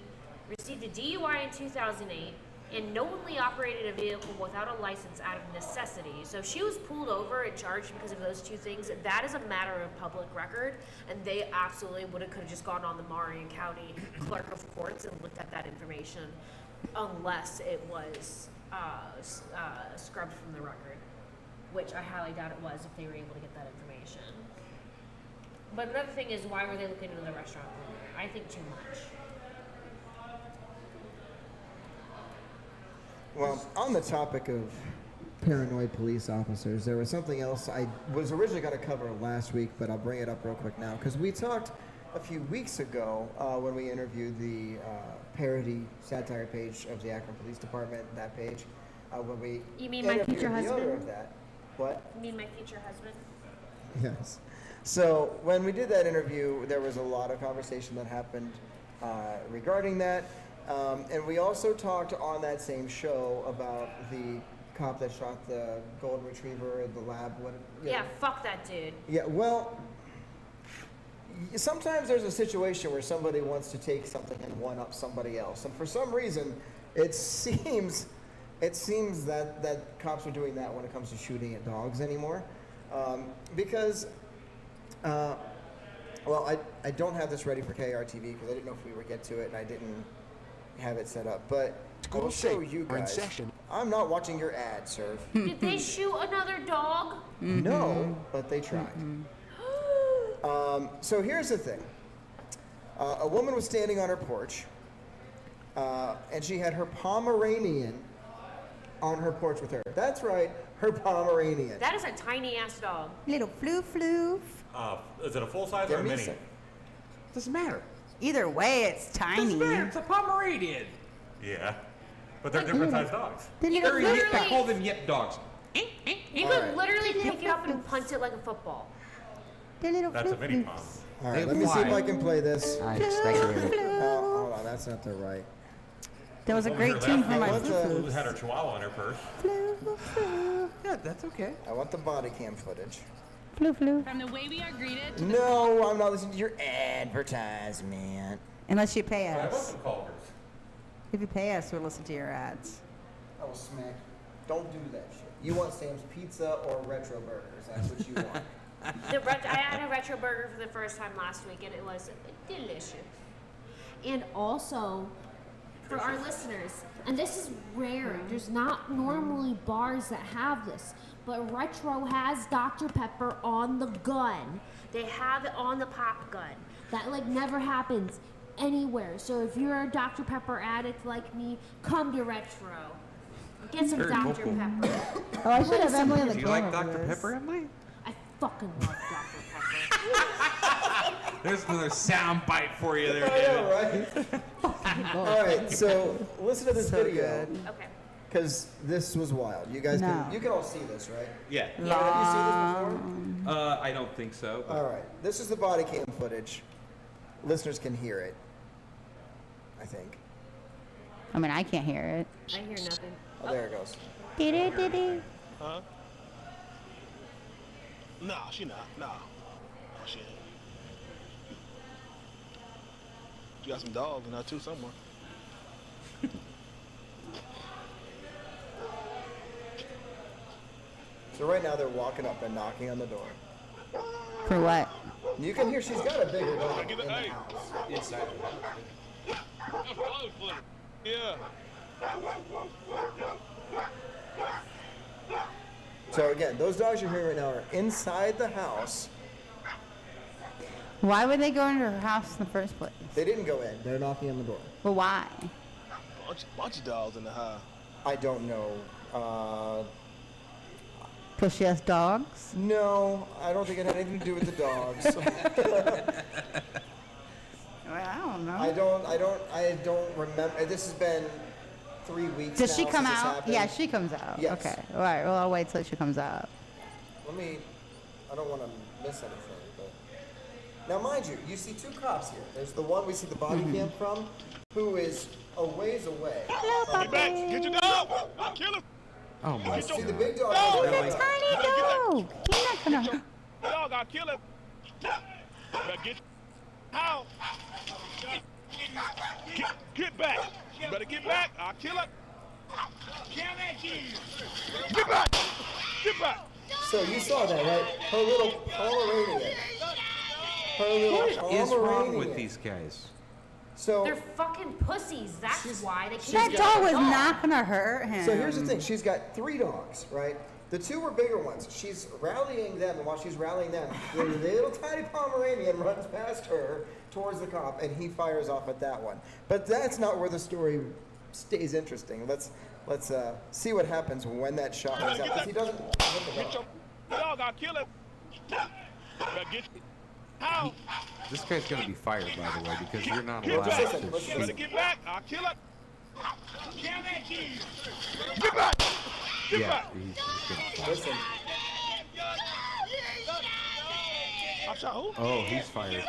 Speaker 6: received a DUI in 2008 and knowingly operated a vehicle without a license out of necessity. So she was pulled over and charged because of those two things. That is a matter of public record, and they absolutely could have just gone on the Marion County Clerk of Courts and looked at that information, unless it was scrubbed from the record, which I highly doubt it was if they were able to get that information. But another thing is, why were they looking into the restaurant owner? I think too much.
Speaker 1: Well, on the topic of paranoid police officers, there was something else I was originally going to cover last week, but I'll bring it up real quick now. Because we talked a few weeks ago when we interviewed the parody satire page of the Akron Police Department, that page. When we
Speaker 6: You mean my
Speaker 1: interviewed
Speaker 6: future
Speaker 1: the owner
Speaker 6: husband?
Speaker 1: of that. What?
Speaker 6: You mean my future husband?
Speaker 1: Yes. So when we did that interview, there was a lot of conversation that happened regarding that. And we also talked on that same show about the cop that shot the golden retriever in the lab.
Speaker 6: Yeah, fuck that dude.
Speaker 1: Yeah, well, sometimes there's a situation where somebody wants to take something and one up somebody else. And for some reason, it seems that cops are doing that when it comes to shooting at dogs anymore. Because, well, I don't have this ready for KR TV because I didn't know if we would get to it and I didn't have it set up. But I will show you guys. I'm not watching your ad, sir.
Speaker 6: Did they shoot another dog?
Speaker 1: No, but they tried. So here's the thing. A woman was standing on her porch, and she had her Pomeranian on her porch with her. That's right, her Pomeranian.
Speaker 6: That is a tiny ass dog.
Speaker 4: Little floof.
Speaker 2: Is it a full size or a
Speaker 1: Give me
Speaker 2: mini?
Speaker 1: some.
Speaker 7: Doesn't matter.
Speaker 4: Either way, it's tiny.
Speaker 7: Doesn't matter. It's a Pomeranian.
Speaker 2: Yeah. But they're different sized dogs.
Speaker 7: They're yip, I call them yip dogs.
Speaker 6: You could literally pick it up and punt it like a football.
Speaker 2: That's a mini pom.
Speaker 1: All right,
Speaker 7: They
Speaker 1: let me see if
Speaker 7: fly.
Speaker 1: I can play this.
Speaker 8: I expected it.
Speaker 1: Oh, hold on, that's not the right.
Speaker 4: That was a
Speaker 2: What was
Speaker 4: great
Speaker 2: your
Speaker 4: tune
Speaker 2: last
Speaker 4: for my
Speaker 2: one?
Speaker 1: floof.
Speaker 2: Who had her chihuahua in her purse?
Speaker 7: Yeah, that's okay.
Speaker 1: I want the body cam footage.
Speaker 15: From the way we are greeted to the
Speaker 1: No, I'm not listening to your advertisement.
Speaker 4: Unless you pay
Speaker 2: I want
Speaker 4: us.
Speaker 2: some Culvers.
Speaker 4: If you pay us, we'll listen to your ads.
Speaker 1: I will smack you. Don't do that shit. You want Sam's Pizza or Retro Burgers. That's what you want.
Speaker 6: I had a retro burger for the first time last week, and it was delicious. And also, for our listeners, and this is rare, there's not normally bars that have this, but Retro has Dr. Pepper on the gun. They have it on the pop gun. That like never happens anywhere. So if you're a Dr. Pepper addict like me, come to Retro. Get some
Speaker 7: Very
Speaker 6: Dr.
Speaker 7: cool.
Speaker 6: Pepper.
Speaker 12: Oh, I should have Emily on the
Speaker 7: Do you
Speaker 12: camera
Speaker 7: like
Speaker 12: for
Speaker 7: Dr.
Speaker 12: this.
Speaker 7: Pepper, Emily?
Speaker 6: I fucking love Dr. Pepper.
Speaker 7: There's another sound bite for you there,
Speaker 1: I
Speaker 7: David.
Speaker 1: know, right? All right, so listen to this video.
Speaker 6: Okay.
Speaker 1: Because this was wild. You guys
Speaker 12: No.
Speaker 1: you can all see this, right?
Speaker 7: Yeah.
Speaker 1: Have you seen this before?
Speaker 7: I don't think so. but-
Speaker 1: All right. This is the body cam footage. Listeners can hear it, I think.
Speaker 12: I mean, I can't hear it.
Speaker 6: I hear nothing.
Speaker 1: Oh, there it goes.
Speaker 12: Dee-dee-dee-dee.
Speaker 14: Huh? Nah, she not. Nah. She ain't. She got some dogs in her too somewhere.
Speaker 1: So right now they're walking up and knocking on the door.
Speaker 12: For what?
Speaker 1: You can hear she's got a bigger dog in the
Speaker 14: Hey.
Speaker 1: house.
Speaker 7: Inside.
Speaker 14: Yeah.
Speaker 1: So again, those dogs you're hearing right now are inside the house.
Speaker 12: Why would they go into her house in the first place?
Speaker 1: They didn't go in. They're knocking on the door.
Speaker 12: Well, why?
Speaker 14: Bunch of dogs in the house.
Speaker 1: I don't know.
Speaker 12: Because she has dogs?
Speaker 1: No, I don't think it had anything to do with the dogs.
Speaker 12: Well, I don't know.
Speaker 1: I don't remember. This has been 3 weeks.
Speaker 12: Does she
Speaker 1: now
Speaker 12: come
Speaker 1: since this
Speaker 12: out?
Speaker 1: happened.
Speaker 12: Yeah, she comes out.
Speaker 1: Yes.
Speaker 12: Okay. All right. Well, I'll wait till she comes out.
Speaker 1: I don't want to miss anything, but now mind you, you see two cops here. There's the one we see the body cam from, who is a ways away.
Speaker 14: Get back! Get your dog! I'll kill him!
Speaker 7: Oh my
Speaker 1: See the
Speaker 7: god.
Speaker 1: big dog.
Speaker 14: No,
Speaker 1: over there,
Speaker 12: He's a
Speaker 1: like-
Speaker 12: tiny dog. He's not gonna.
Speaker 14: Dog, I'll kill him! Better get how? Get back! You better get back! I'll kill him! Get back! Get back!
Speaker 1: So you saw that, right? Her little Pomeranian. Her little
Speaker 7: What is wrong
Speaker 1: Pomeranian.
Speaker 7: with these guys?
Speaker 1: So
Speaker 6: They're fucking pussies. That's why they can't
Speaker 12: That
Speaker 6: get
Speaker 12: dog
Speaker 6: a
Speaker 12: was not gonna hurt him.
Speaker 1: So here's the thing. She's got 3 dogs, right? The 2 were bigger ones. She's rallying them, and while she's rallying them, the little tiny Pomeranian runs past her towards the cop, and he fires off at that one. But that's not where the story stays interesting. Let's see what happens when that shot goes out, because he doesn't hit the
Speaker 14: Get
Speaker 1: dog.
Speaker 14: your dog, I'll kill him! Better get how?
Speaker 7: This guy's gonna be fired, by the way, because you're not
Speaker 14: Get
Speaker 7: allowed
Speaker 14: back!
Speaker 7: to
Speaker 14: You better
Speaker 7: shoot.
Speaker 14: get back! I'll kill him! Get back! Get
Speaker 7: Yeah,
Speaker 14: back!
Speaker 7: he's getting fired.
Speaker 1: Listen,
Speaker 14: I shot who?
Speaker 7: Oh, he's fired.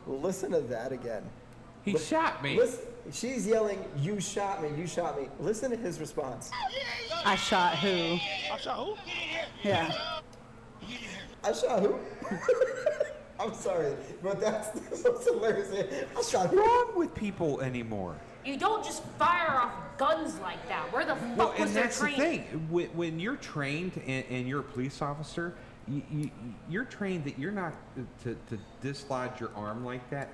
Speaker 1: listen to that again.
Speaker 7: He shot me.
Speaker 1: Listen, she's yelling, "You shot me! You shot me!" Listen to his response.
Speaker 12: I shot who?
Speaker 14: I shot who?
Speaker 12: Yeah.
Speaker 1: I shot who? I'm sorry, but that's what's hilarious. I shot
Speaker 7: What's
Speaker 1: who?
Speaker 7: wrong with people anymore?
Speaker 6: You don't just fire off guns like that. Where the fuck
Speaker 7: Well,
Speaker 6: was
Speaker 7: and
Speaker 6: their
Speaker 7: that's the
Speaker 6: training?
Speaker 7: thing. When you're trained and you're a police officer, you're trained that you're not to dislodge your arm like that.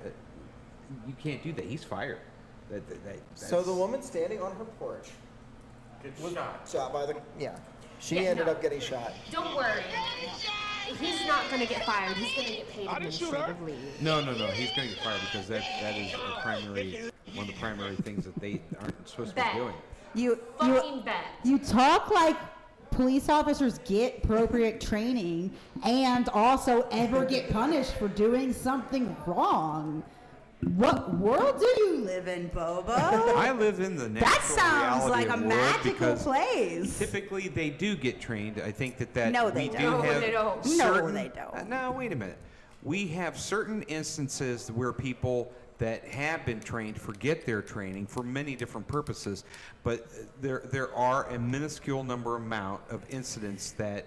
Speaker 7: You can't do that. He's fired.
Speaker 1: So the woman standing on her porch was shot by the She
Speaker 6: Yeah,
Speaker 1: ended
Speaker 6: no.
Speaker 1: up getting shot.
Speaker 6: Don't worry. He's not gonna get fired. He's gonna get paid
Speaker 14: I didn't shoot her.
Speaker 6: administrative leave.
Speaker 7: No. He's going to get fired because that is one of the primary things that they aren't supposed to be
Speaker 6: Bet.
Speaker 7: doing.
Speaker 12: You
Speaker 6: Fucking bet.
Speaker 12: you talk like police officers get appropriate training and also ever get punished for doing something wrong. What world do you live in, Bobo?
Speaker 7: I live in the natural
Speaker 12: That sounds
Speaker 7: reality
Speaker 12: like
Speaker 7: of
Speaker 12: a
Speaker 7: world
Speaker 12: magical
Speaker 7: because
Speaker 12: place.
Speaker 7: Typically, they do get trained. I think that
Speaker 12: No,
Speaker 7: we
Speaker 12: they
Speaker 7: do
Speaker 12: don't.
Speaker 6: No,
Speaker 7: have
Speaker 6: they don't.
Speaker 12: No,
Speaker 7: certain.
Speaker 12: they don't.
Speaker 7: No, wait a minute. We have certain instances where people that have been trained forget their training for many different purposes, but there are a minuscule amount of incidents that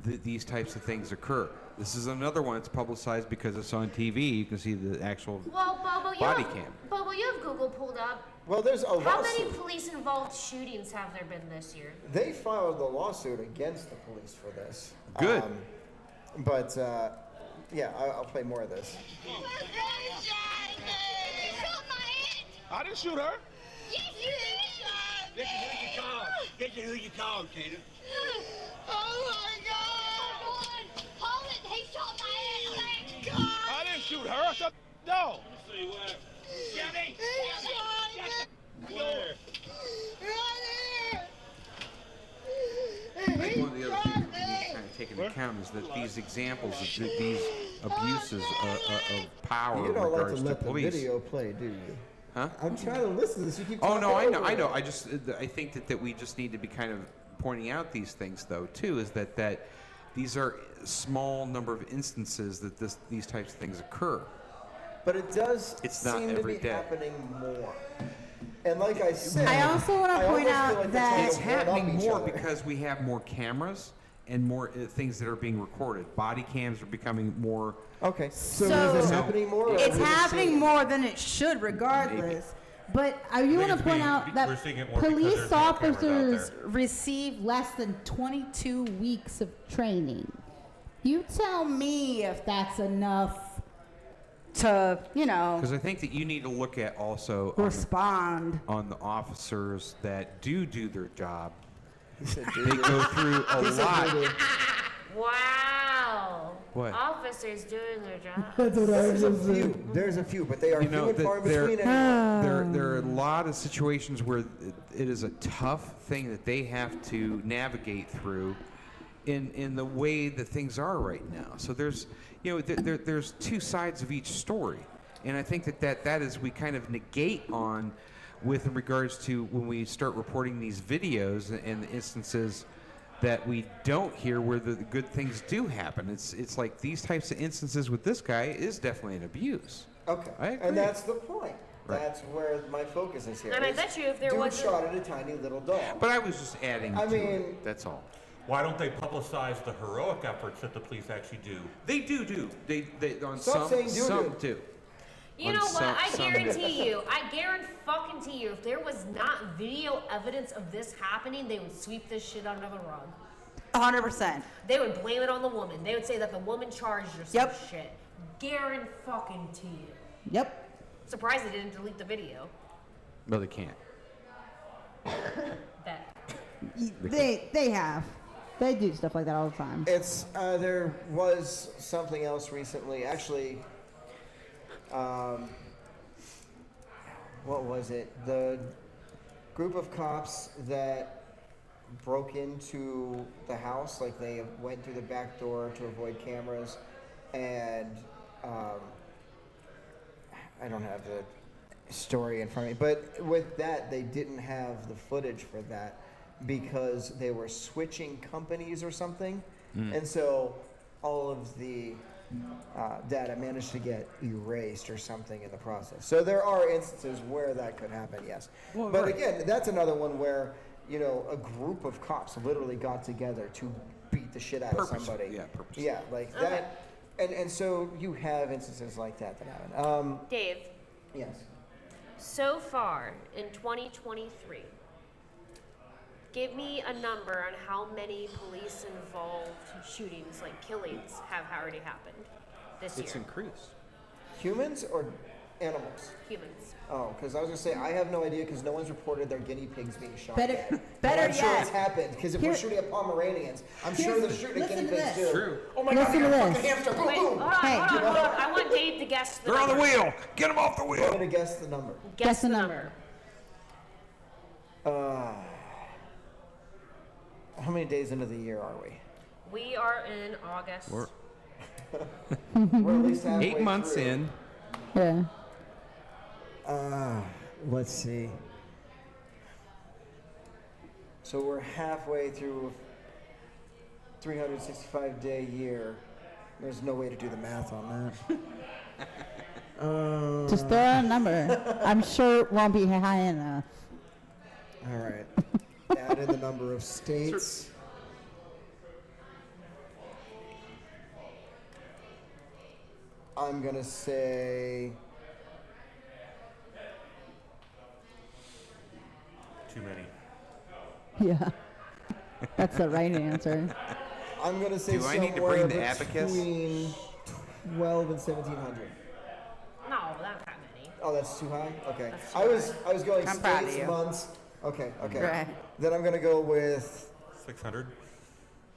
Speaker 7: these types of things occur. This is another one that's publicized because it's on TV. You can see the actual
Speaker 6: Well,
Speaker 7: body cam.
Speaker 6: Bobo, you have Google pulled up.
Speaker 1: Well, there's a
Speaker 6: How many
Speaker 1: lawsuit.
Speaker 6: police-involved shootings have there been this year?
Speaker 1: They filed a lawsuit against the police for this.
Speaker 7: Good.
Speaker 1: But yeah, I'll play more of this.
Speaker 14: I didn't shoot her.
Speaker 11: This is who you call. This is who you call, Tater.
Speaker 16: Oh my God! Hold it! He shot my head! Thank God!
Speaker 14: I didn't shoot her. I shot the dog.
Speaker 11: See where?
Speaker 16: He shot me!
Speaker 11: Where?
Speaker 16: Right
Speaker 7: I think one of the other things that we need to kind of take into account is that these examples of these abuses of power
Speaker 1: You
Speaker 7: in
Speaker 1: don't like
Speaker 7: regards
Speaker 1: to
Speaker 7: to
Speaker 1: let the
Speaker 7: police.
Speaker 1: video play, do you?
Speaker 7: Huh?
Speaker 1: I'm trying to listen to this. You keep
Speaker 7: Oh
Speaker 1: talking
Speaker 7: no, I know,
Speaker 1: over
Speaker 7: I know.
Speaker 1: it.
Speaker 7: I think that we just need to be kind of pointing out these things, though, too, is that these are small number of instances that these types of things occur.
Speaker 1: But it does
Speaker 7: It's not
Speaker 1: seem to
Speaker 7: every
Speaker 1: be
Speaker 7: day.
Speaker 1: happening more. And like I said,
Speaker 12: I also want to point out that
Speaker 7: It's happening more because we have more cameras and more things that are being recorded. Body cams are becoming more.
Speaker 1: Okay, so is it happening more? Or
Speaker 4: It's
Speaker 1: are we just
Speaker 4: happening
Speaker 1: seeing-
Speaker 4: more than it should, regardless.
Speaker 12: But I do want to point out that
Speaker 2: we're seeing it more because
Speaker 12: police
Speaker 2: there's more cameras out
Speaker 12: officers
Speaker 2: there.
Speaker 12: receive less than 22 weeks of training. You tell me if that's enough to,
Speaker 7: Because I think that you need to look at also
Speaker 4: respond
Speaker 7: on the officers that do their job.
Speaker 1: He said,
Speaker 7: They go through a
Speaker 1: He said,
Speaker 7: lot.
Speaker 1: "Dude."
Speaker 6: Wow.
Speaker 7: What?
Speaker 6: Officers doing their job.
Speaker 12: That's what I
Speaker 1: There's a few. There's a few, but they are few and far in between. anyway.
Speaker 7: There are a lot of situations where it is a tough thing that they have to navigate through in the way that things are right now. So there's there's two sides of each story, and I think that is we kind of negate on with regards to when we start reporting these videos and the instances that we don't hear where the good things do happen. It's like these types of instances with this guy is definitely an abuse.
Speaker 1: Okay,
Speaker 7: I agree.
Speaker 1: and that's the point.
Speaker 7: Right.
Speaker 1: That's where my focus is here.
Speaker 6: And I
Speaker 1: is
Speaker 6: bet you if there
Speaker 1: dude
Speaker 6: wasn't-
Speaker 1: shot at a tiny little dog.
Speaker 7: But I was just adding
Speaker 1: I
Speaker 7: to
Speaker 1: mean-
Speaker 7: it. That's all.
Speaker 2: Why don't they publicize the heroic efforts that the police actually do?
Speaker 7: They do. They on
Speaker 1: Stop saying do
Speaker 7: some do.
Speaker 6: You
Speaker 7: On
Speaker 6: know what?
Speaker 7: some-
Speaker 6: I
Speaker 7: some-
Speaker 6: guarantee you, if there was not video evidence of this happening, they would sweep this shit under the rug.
Speaker 4: 100%.
Speaker 6: They would blame it on the woman. They would say that the woman charged or some
Speaker 4: Yep.
Speaker 6: shit. Guarantee fucking to you.
Speaker 12: Yep.
Speaker 6: Surprised they didn't delete the video.
Speaker 7: No, they can't.
Speaker 6: Bet.
Speaker 12: They have. They do stuff like that all the time.
Speaker 1: It's there was something else recently. Actually, what was it? The group of cops that broke into the house, like they went through the back door to avoid cameras, and I don't have the story in front of me, but with that, they didn't have the footage for that because they were switching companies or something, and so all of the data managed to get erased or something in the process. So there are instances where that could happen, yes.
Speaker 7: Well,
Speaker 1: but
Speaker 7: right.
Speaker 1: again, that's another one where a group of cops literally got together to beat the shit out of somebody.
Speaker 7: Yeah, purposely.
Speaker 1: Yeah, like that. And so you have instances like that happen.
Speaker 6: Dave,
Speaker 1: Yes.
Speaker 6: so far in 2023, give me a number on how many police-involved shootings, like killings, have already happened this
Speaker 7: It's
Speaker 6: year.
Speaker 7: increased.
Speaker 1: Humans or animals?
Speaker 6: Humans.
Speaker 1: Oh, because I was gonna say I have no idea because no one's reported their guinea pigs being shot
Speaker 12: Better-
Speaker 1: yet.
Speaker 12: better
Speaker 1: I'm sure
Speaker 12: yet.
Speaker 1: it's happened because if we're
Speaker 12: Here-
Speaker 1: shooting at Pomeranians, I'm sure
Speaker 12: Here's-
Speaker 1: they're shooting at
Speaker 12: listen
Speaker 1: guinea
Speaker 12: to
Speaker 1: pigs
Speaker 12: this.
Speaker 1: too.
Speaker 7: True.
Speaker 1: Oh my
Speaker 12: Listen
Speaker 1: god,
Speaker 12: to
Speaker 1: we got a
Speaker 12: this.
Speaker 1: fucking hamster! Boom,
Speaker 6: Wait,
Speaker 1: boom.
Speaker 6: hold on,
Speaker 12: Hey.
Speaker 6: hold on. I want Dave to guess the
Speaker 7: They're on the
Speaker 6: number.
Speaker 7: wheel. Get them off the
Speaker 1: I'm
Speaker 7: wheel.
Speaker 1: gonna guess the number.
Speaker 6: Guess the number.
Speaker 1: How many days into the year are we?
Speaker 6: We are in August.
Speaker 7: We're
Speaker 1: We're at least halfway
Speaker 7: 8 months
Speaker 1: through.
Speaker 7: in.
Speaker 12: Yeah.
Speaker 1: Let's see. So we're halfway through a 365-day year. There's no way to do the math on that.
Speaker 12: Just throw out a number. I'm sure it won't be high enough.
Speaker 1: All right. Add in the number of states. I'm gonna say
Speaker 2: Too many.
Speaker 12: Yeah. That's the right answer.
Speaker 1: I'm gonna say
Speaker 7: Do I need to
Speaker 1: somewhere
Speaker 7: bring the abacus?
Speaker 1: between 12 and 1700.
Speaker 6: No, not that many.
Speaker 1: Oh, that's too high. Okay,
Speaker 6: That's too
Speaker 1: I was going
Speaker 4: I'm proud of
Speaker 1: states,
Speaker 4: you.
Speaker 1: months. Okay.
Speaker 4: Right.
Speaker 1: Then I'm gonna go with.
Speaker 2: 600.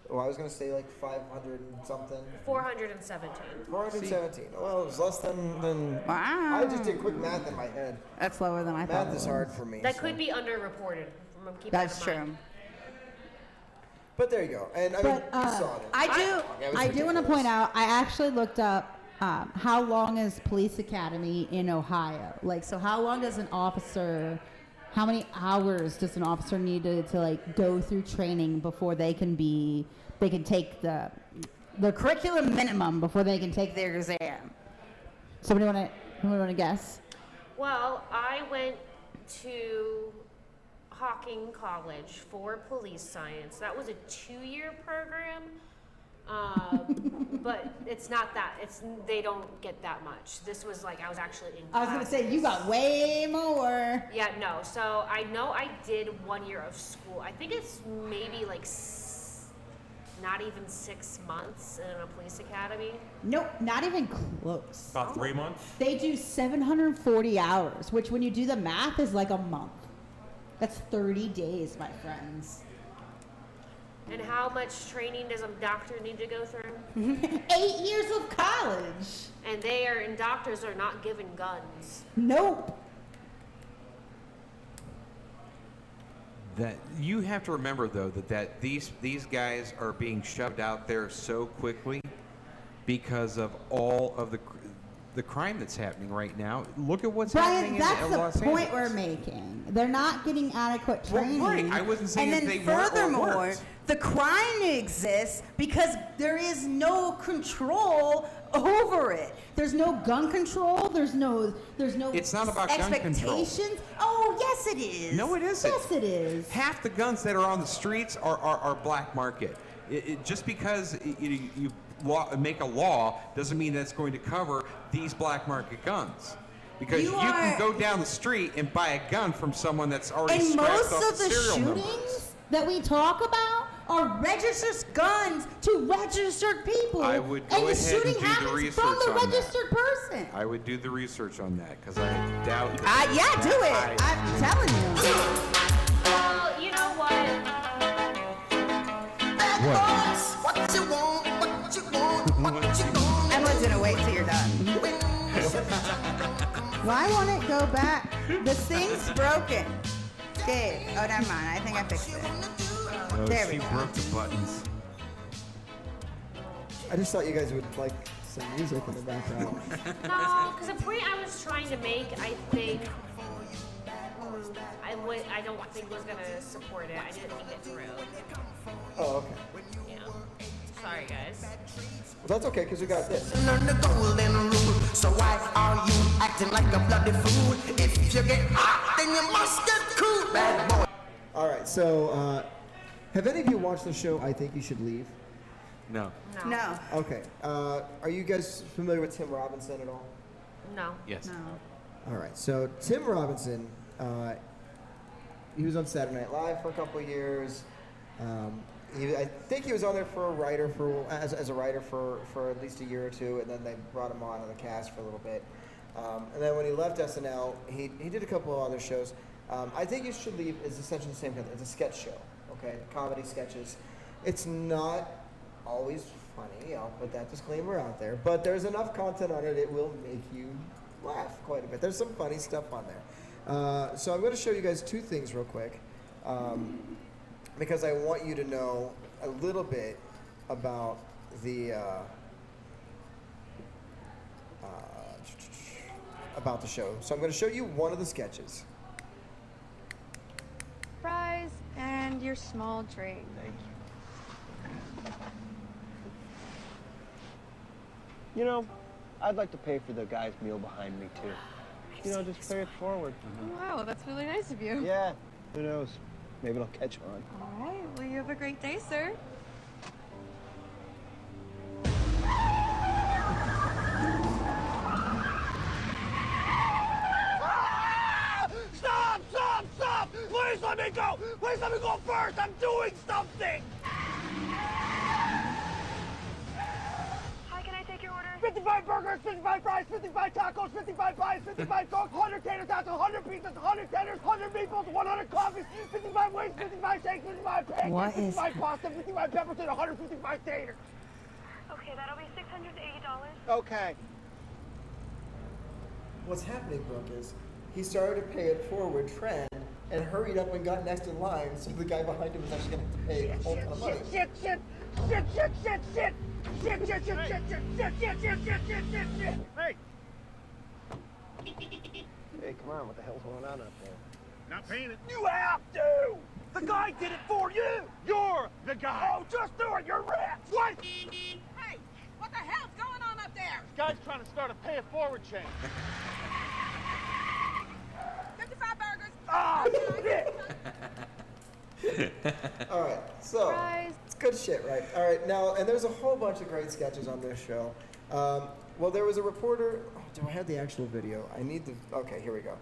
Speaker 1: Oh, I was gonna say like 500 and something.
Speaker 6: 417.
Speaker 1: 417. Well, it was less than.
Speaker 4: Wow.
Speaker 1: I just did quick math in my head.
Speaker 4: That's lower than I thought.
Speaker 1: Math is hard for me.
Speaker 6: That
Speaker 1: so-
Speaker 6: could be underreported. Keep
Speaker 4: That's
Speaker 6: that in mind.
Speaker 4: true.
Speaker 1: But there you go. And I mean,
Speaker 12: But,
Speaker 1: you saw it.
Speaker 12: I
Speaker 1: Yeah, it was
Speaker 12: do want to
Speaker 1: ridiculous.
Speaker 12: point out, I actually looked up how long is police academy in Ohio? Like, so how long does an officer, how many hours does an officer need to like go through training before they can take the curriculum minimum before they can take their exam? Somebody want to guess?
Speaker 6: Well, I went to Hawking College for police science. That was a 2-year program. But it's not that. They don't get that much. This was like I was actually in
Speaker 12: I was going to say, you got way more.
Speaker 6: Yeah, no. So I know I did 1 year of school. I think it's maybe like not even 6 months in a police academy.
Speaker 12: Nope, not even close.
Speaker 2: About 3 months?
Speaker 12: They do 740 hours, which when you do the math is like a month. That's 30 days, my friends.
Speaker 6: And how much training does a doctor need to go through?
Speaker 12: 8 years of college.
Speaker 6: And doctors are not given guns.
Speaker 12: Nope.
Speaker 17: That you have to remember though that these guys are being shoved out there so quickly because of all of the crime that's happening right now. Look at what's happening in Los Angeles.
Speaker 12: That's the point we're making. They're not getting adequate training.
Speaker 17: Well, right. I wasn't saying
Speaker 4: and
Speaker 17: that
Speaker 4: then
Speaker 17: they weren't or
Speaker 4: furthermore,
Speaker 17: weren't.
Speaker 4: the crime exists because there is no control over it.
Speaker 12: There's no gun control. There's no.
Speaker 17: It's not about gun control.
Speaker 4: Expectations. Oh, yes, it is.
Speaker 17: No, it isn't.
Speaker 12: Yes, it is.
Speaker 17: Half the guns that are on the streets are black market. Just because you make a law doesn't mean that's going to cover these black market guns. Because you can go down the street and buy a gun from someone that's already
Speaker 12: And
Speaker 17: scratched
Speaker 12: most
Speaker 17: off
Speaker 12: of
Speaker 17: the
Speaker 12: the
Speaker 17: serial
Speaker 12: shootings
Speaker 17: numbers.
Speaker 12: that we talk about are registered guns to registered people.
Speaker 17: I would go
Speaker 12: and the
Speaker 17: ahead
Speaker 12: shooting
Speaker 17: and do the
Speaker 12: happens
Speaker 17: research
Speaker 12: from the
Speaker 17: on that.
Speaker 12: registered person.
Speaker 17: I would do the research on that because I doubt that.
Speaker 4: Yeah, do it. I'm telling you.
Speaker 6: Well, you know what?
Speaker 10: What you want, what you want, what you want.
Speaker 4: Emma's gonna wait till you're done. Why won't it go back? The thing's broken. Gabe. Oh, never mind. I think I fixed it.
Speaker 17: No,
Speaker 4: There we
Speaker 17: she
Speaker 4: go.
Speaker 17: broke the buttons.
Speaker 1: I just thought you guys would like some music in the background.
Speaker 6: No, because the point I was trying to make, I think, I don't think was gonna support it. I didn't think it through.
Speaker 1: Oh, okay.
Speaker 6: Yeah. Sorry, guys.
Speaker 1: Well, that's okay because we got this.
Speaker 10: Learn the golden rule. So why are you acting like a bloody fool? If you get hot, then you must get cool, bad boy.
Speaker 1: All right, so have any of you watched the show I Think You Should Leave?
Speaker 17: No.
Speaker 4: No.
Speaker 1: Okay. Are you guys familiar with Tim Robinson at all?
Speaker 6: No.
Speaker 17: Yes.
Speaker 4: No.
Speaker 1: All right. So Tim Robinson, he was on Saturday Night Live for a couple of years. I think he was on there for a writer as a writer for at least a year or two, and then they brought him on the cast for a little bit. And then when he left SNL, he did a couple of other shows. I Think You Should Leave is essentially the same thing. It's a sketch show, okay? Comedy sketches. It's not always funny. I'll put that disclaimer out there. But there's enough content on it, it will make you laugh quite a bit. There's some funny stuff on there. So I'm going to show you guys two things real quick. Because I want you to know a little bit about the show. So I'm going to show you one of the sketches.
Speaker 18: Fries and your small drink.
Speaker 19: Thank you. You know, I'd like to pay for the guy's meal behind me too. You know, just pay it forward.
Speaker 18: Wow, that's really nice of you.
Speaker 19: Yeah, who knows? Maybe it'll catch on.
Speaker 18: All right, well, you have a great day, sir.
Speaker 11: Stop! Stop! Stop! Please let me go! Please let me go first! I'm doing something!
Speaker 18: Hi, can I take your order?
Speaker 11: 55 burgers, 55 fries, 55 tacos, 55 pies, 55 cokes, 100 tater tots, 100 pizzas, 100 tenders, 100 meatballs, 100 coffees, 55 wings, 55 shakes, 55 pancakes, 55 pasta, 55 peppers, and 155 taters.
Speaker 18: Okay, that'll be $680.
Speaker 19: Okay.
Speaker 1: What's happening, Brooke, is he started to pay it forward trend, and hurried up and got next in line, so the guy behind him was actually going to have to pay a whole ton of money.
Speaker 11: Shit. Hey!
Speaker 19: Hey, come on, what the hell's going on up there?
Speaker 14: Not paying it.
Speaker 11: You have to! The guy did it for you!
Speaker 14: You're the guy.
Speaker 11: Oh, just do it, you're rich! What?
Speaker 16: Hey, what the hell's going on up there?
Speaker 14: This guy's trying to start a pay it forward chain.
Speaker 16: 55 burgers.
Speaker 11: Oh, shit!
Speaker 1: All right, so it's good shit, right? All right, now, and there's a whole bunch of great sketches on this show. Well, there was a reporter. Oh, do I have the actual video? I need the. Okay, here we go.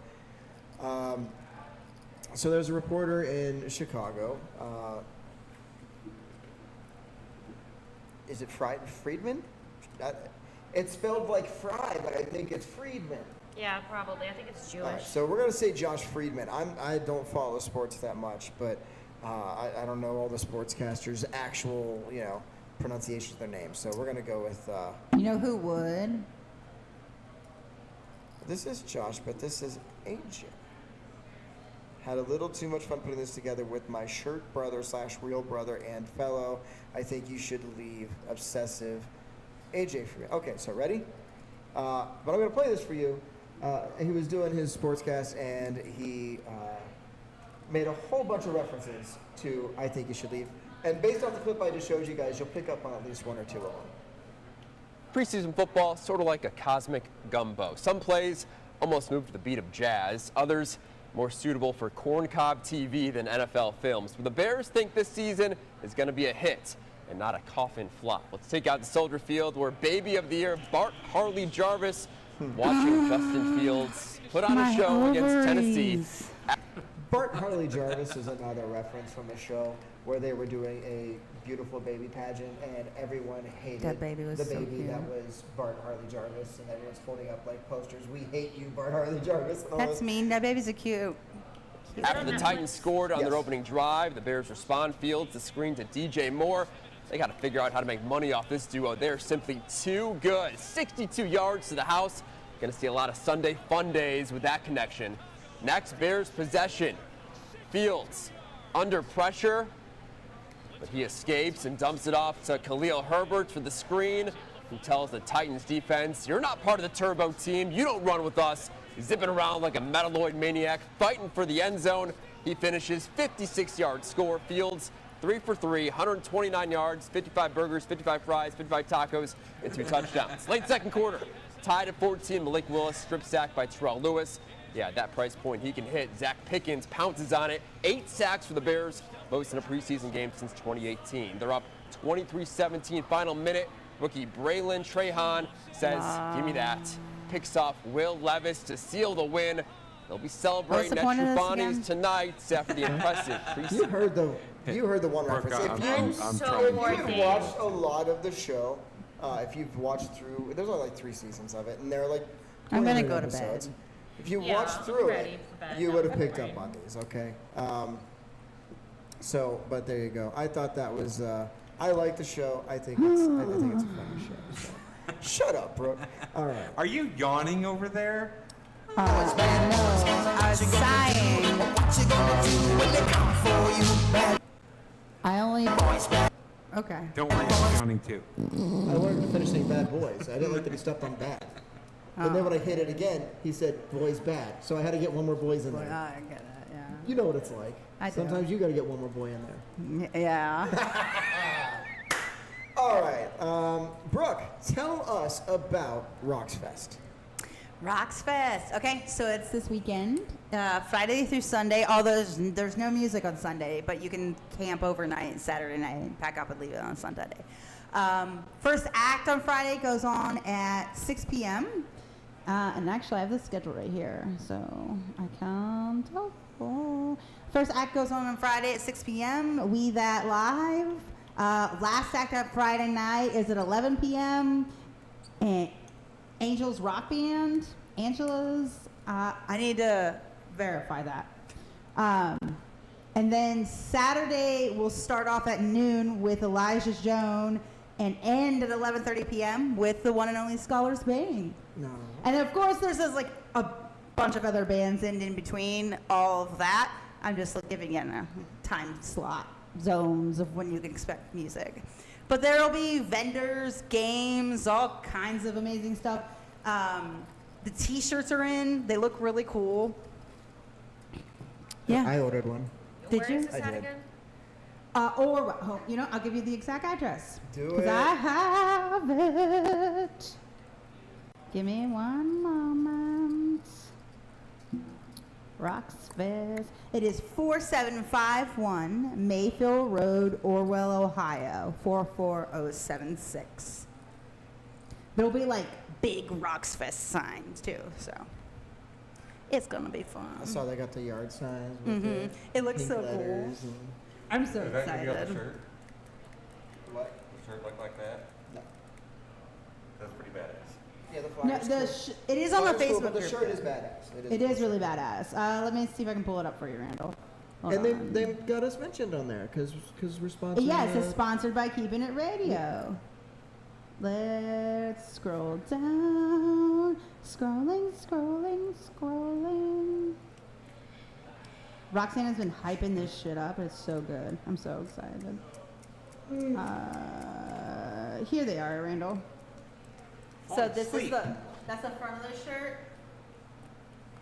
Speaker 1: So there's a reporter in Chicago. Is it Friedman? It's spelled like Fry, but I think it's Friedman.
Speaker 6: Yeah, probably. I think it's Jewish.
Speaker 1: All right, so we're gonna say Josh Friedman. I don't follow sports that much, but I don't know all the sportscasters' actual pronunciation of their names. So we're gonna go with.
Speaker 12: You know who would?
Speaker 1: This is Josh, but this is AJ. Had a little too much fun putting this together with my shirt brother / real brother and fellow. I think you should leave obsessive AJ for me. Okay, so ready? But I'm gonna play this for you. He was doing his sportscast and he made a whole bunch of references to I think you should leave. And based off the clip I just showed you guys, you'll pick up on at least one or two of them.
Speaker 20: Preseason football, sort of like a cosmic gumbo. Some plays almost move to the beat of jazz, others more suitable for corncob TV than NFL films. But the Bears think this season is going to be a hit and not a coffin flop. Let's take out the Soldier Field where Baby of the Year Bart Harley Jarvis watching Justin Fields put on a show against Tennessee.
Speaker 1: Bart Harley Jarvis is another reference from a show where they were doing a beautiful baby pageant and everyone hated
Speaker 4: That baby was
Speaker 1: the
Speaker 4: so
Speaker 1: baby
Speaker 4: cute.
Speaker 1: that was Bart Harley Jarvis, and everyone's holding up like posters, "We hate you, Bart Harley Jarvis." And all
Speaker 4: That's
Speaker 1: this.
Speaker 4: mean. That baby's a cute.
Speaker 20: After the Titans scored on their opening drive, the Bears respond Fields to screen to DJ Moore. They got to figure out how to make money off this duo. They're simply too good. 62 yards to the house. Going to see a lot of Sunday fun days with that connection. Next, Bears possession. Fields under pressure, but he escapes and dumps it off to Khalil Herbert for the screen, who tells the Titans defense, "You're not part of the Turbo team. You don't run with us." He's zipping around like a metalloid maniac, fighting for the end zone. He finishes 56-yard score. Fields 3 for 3, 129 yards, 55 burgers, 55 fries, 55 tacos, and 2 touchdowns. Late second quarter, tied at 14. Malik Willis strip sacked by Terrell Lewis. Yeah, at that price point, he can hit. Zach Pickens pounces on it. 8 sacks for the Bears, most in a preseason game since 2018. They're up 23-17, final minute. Rookie Braylon Trahan says, "Give me that." Picks off Will Levis to seal the win. They'll be celebrating at Chobani's tonight after the impressive preseason.
Speaker 1: You heard the one reference. If you've watched a lot of the show, if you've watched through, there's only like 3 seasons of it, and they're like
Speaker 4: I'm gonna
Speaker 1: 20
Speaker 4: go to
Speaker 1: episodes.
Speaker 4: bed.
Speaker 1: If you
Speaker 4: Yeah,
Speaker 1: watched
Speaker 4: I'm
Speaker 1: through
Speaker 4: ready
Speaker 1: it,
Speaker 4: for bed.
Speaker 1: you would have picked up on these, okay? But there you go. I thought that was. I like the show. I think it's a funny show. So. Shut up, Brooke. All right.
Speaker 17: Are you yawning over there?
Speaker 4: I was sighing.
Speaker 12: I only. Okay.
Speaker 17: Don't worry, I'm yawning too.
Speaker 1: I wanted to finish saying Bad Boys. I didn't like that he stepped on bad. But then when I hit it again, he said boys bad. So I had to get one more boys in there.
Speaker 4: I get it, yeah.
Speaker 1: You know what it's like.
Speaker 4: I do.
Speaker 1: Sometimes you got to get one more boy in there.
Speaker 4: Yeah.
Speaker 1: All right. Brooke, tell us about Rocks Fest.
Speaker 4: Rocks Fest. Okay, so it's
Speaker 12: This weekend.
Speaker 4: Friday through Sunday. Although there's no music on Sunday, but you can camp overnight Saturday night and pack up and leave it on Sunday. First act on Friday goes on at 6 p.m.
Speaker 12: And actually, I have the schedule right here, so I can tell.
Speaker 4: First act goes on Friday at 6 p.m. We That Live. Last act on Friday night is at 11 p.m. And Angels Rock Band. Angela's. I need to verify that. And then Saturday we'll start off at noon with Elijah Joan and end at 11:30 p.m. with the one and only Scholars Bang.
Speaker 1: No.
Speaker 4: And of course, there's like a bunch of other bands in between all of that. I'm just giving it a time slot zones of when you can expect music. But there'll be vendors, games, all kinds of amazing stuff. The t-shirts are in. They look really cool. Yeah.
Speaker 1: I ordered one.
Speaker 4: Did you?
Speaker 6: Where is this at again?
Speaker 12: I'll give you the exact address.
Speaker 1: Do
Speaker 12: 'Cause
Speaker 1: it.
Speaker 12: I have it. Give me one moment. Rocks Fest. It is 4751 Mayfield Road, Orwell, Ohio, 44076. There'll be like big Rocks Fest signs too, so it's gonna be fun.
Speaker 1: I saw they got the yard signs. With
Speaker 4: Mhm.
Speaker 1: the
Speaker 4: It looks
Speaker 1: pink
Speaker 4: so cool.
Speaker 1: letters and-
Speaker 12: I'm so
Speaker 2: Is that gonna be on the
Speaker 12: excited.
Speaker 2: shirt?
Speaker 1: What?
Speaker 2: The shirt look like that?
Speaker 1: No.
Speaker 2: That's pretty badass.
Speaker 1: Yeah, the
Speaker 12: No,
Speaker 1: flyer's cool.
Speaker 12: it is on the
Speaker 1: Flyer's cool,
Speaker 12: Facebook
Speaker 1: but the
Speaker 12: group,
Speaker 1: shirt
Speaker 12: though.
Speaker 1: is badass.
Speaker 12: It is really badass. Let me see if I can pull it up for you, Randall. Hold
Speaker 1: And
Speaker 12: on.
Speaker 1: they got us mentioned on there because we're sponsored.
Speaker 12: Yes, it's sponsored by Keeping It Radio. Let's scroll down. Scrolling. Roxanne has been hyping this shit up. It's so good. I'm so excited. Here they are, Randall. So this is that's the front of the shirt.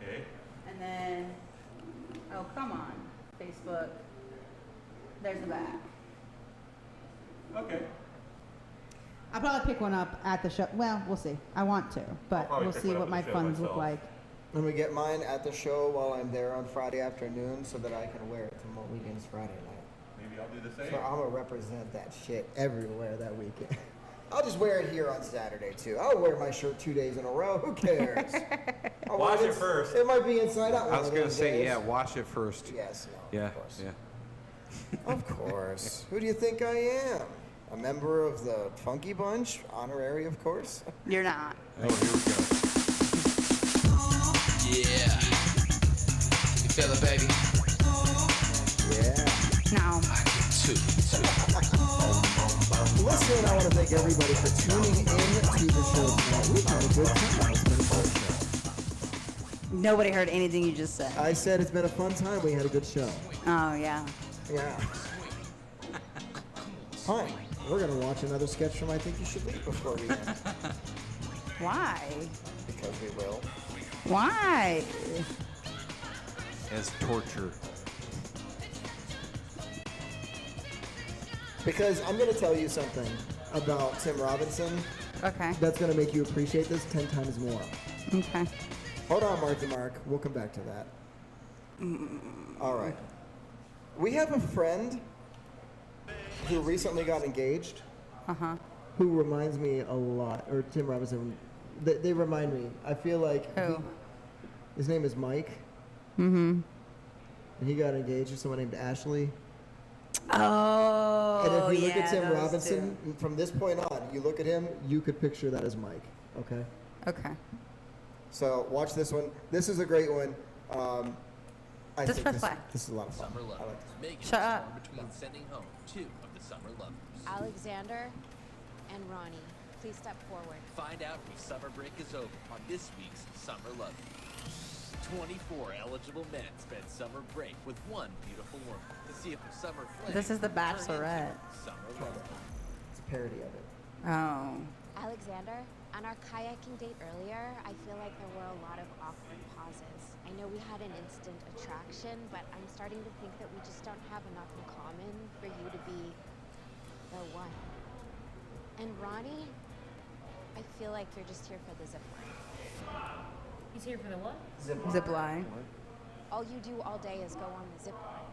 Speaker 2: Okay.
Speaker 12: And then, oh, come on, Facebook. There's the back.
Speaker 2: Okay.
Speaker 12: I'll probably pick one up at the show. Well, we'll see. I want to, but
Speaker 2: probably
Speaker 12: we'll
Speaker 2: pick
Speaker 12: see
Speaker 2: one up
Speaker 12: what
Speaker 2: at
Speaker 12: my
Speaker 2: the show
Speaker 12: funds look
Speaker 2: myself.
Speaker 12: like.
Speaker 1: I'm gonna get mine at the show while I'm there on Friday afternoon so that I can wear it to Mo Weekends Friday night.
Speaker 2: Maybe I'll do the same.
Speaker 1: So I'm gonna represent that shit everywhere that weekend. I'll just wear it here on Saturday too. I'll wear my shirt 2 days in a row. Who cares? I'll
Speaker 17: Wash
Speaker 1: wear
Speaker 17: it first.
Speaker 1: It might be inside out.
Speaker 17: I
Speaker 1: one
Speaker 17: was
Speaker 1: of
Speaker 17: gonna
Speaker 1: those
Speaker 17: say,
Speaker 1: days.
Speaker 17: yeah, wash it first.
Speaker 1: Yes, no,
Speaker 17: Yeah,
Speaker 1: of course.
Speaker 17: yeah.
Speaker 1: Of course. Who do you think I am? A member of the Funky Bunch? Honorary, of course.
Speaker 4: You're not.
Speaker 17: Oh, here we go.
Speaker 10: Yeah. You feel it, baby?
Speaker 1: Yeah.
Speaker 4: No.
Speaker 1: Listen, I want to thank everybody for tuning in to the show tonight. We've had a good time. It's been a fun show.
Speaker 4: Nobody heard anything you just said.
Speaker 1: I said it's been a fun time. We had a good show.
Speaker 4: Oh, yeah.
Speaker 1: Yeah. Fine. We're going to watch another sketch from I Think You Should Leave before we end.
Speaker 4: Why?
Speaker 1: Because we will.
Speaker 4: Why?
Speaker 17: As torture.
Speaker 1: Because I'm going to tell you something about Tim Robinson.
Speaker 4: Okay.
Speaker 1: That's going to make you appreciate this 10 times more.
Speaker 4: Okay.
Speaker 1: Hold on, Marky Mark. We'll come back to that. All right. We have a friend who recently got engaged.
Speaker 4: Uh-huh.
Speaker 1: Who reminds me a lot, or Tim Robinson. They remind me. I feel like his name is Mike.
Speaker 4: Mm-hmm.
Speaker 1: And he got engaged to someone named Ashley.
Speaker 4: Oh,
Speaker 1: And if you look
Speaker 4: yeah,
Speaker 1: at Tim
Speaker 4: those
Speaker 1: Robinson, from this point on, you look at him, you could picture that as Mike. Okay?
Speaker 4: Okay.
Speaker 1: So watch this one. This is a great one. I
Speaker 4: Just
Speaker 1: think
Speaker 4: press play.
Speaker 1: this is a lot of fun.
Speaker 21: Summer Love.
Speaker 1: I like this.
Speaker 21: Megan
Speaker 4: Shut
Speaker 21: was
Speaker 4: up.
Speaker 21: torn between sending home two of the summer lovers.
Speaker 22: Alexander and Ronnie, please step forward.
Speaker 21: Find out when summer break is over on this week's Summer Love. 24 eligible men spent summer break with one beautiful woman to see if the summer flame
Speaker 4: This is The
Speaker 21: turn into
Speaker 4: Bachelorette.
Speaker 21: Summer Love.
Speaker 1: It's a parody of it.
Speaker 4: Oh.
Speaker 22: Alexander, on our kayaking date earlier, I feel like there were a lot of awkward pauses. I know we had an instant attraction, but I'm starting to think that we just don't have enough in common for you to be the one. And Ronnie, I feel like you're just here for the zip line.
Speaker 6: He's here for the what?
Speaker 4: Zip line.
Speaker 22: All you do all day is go on the zip line.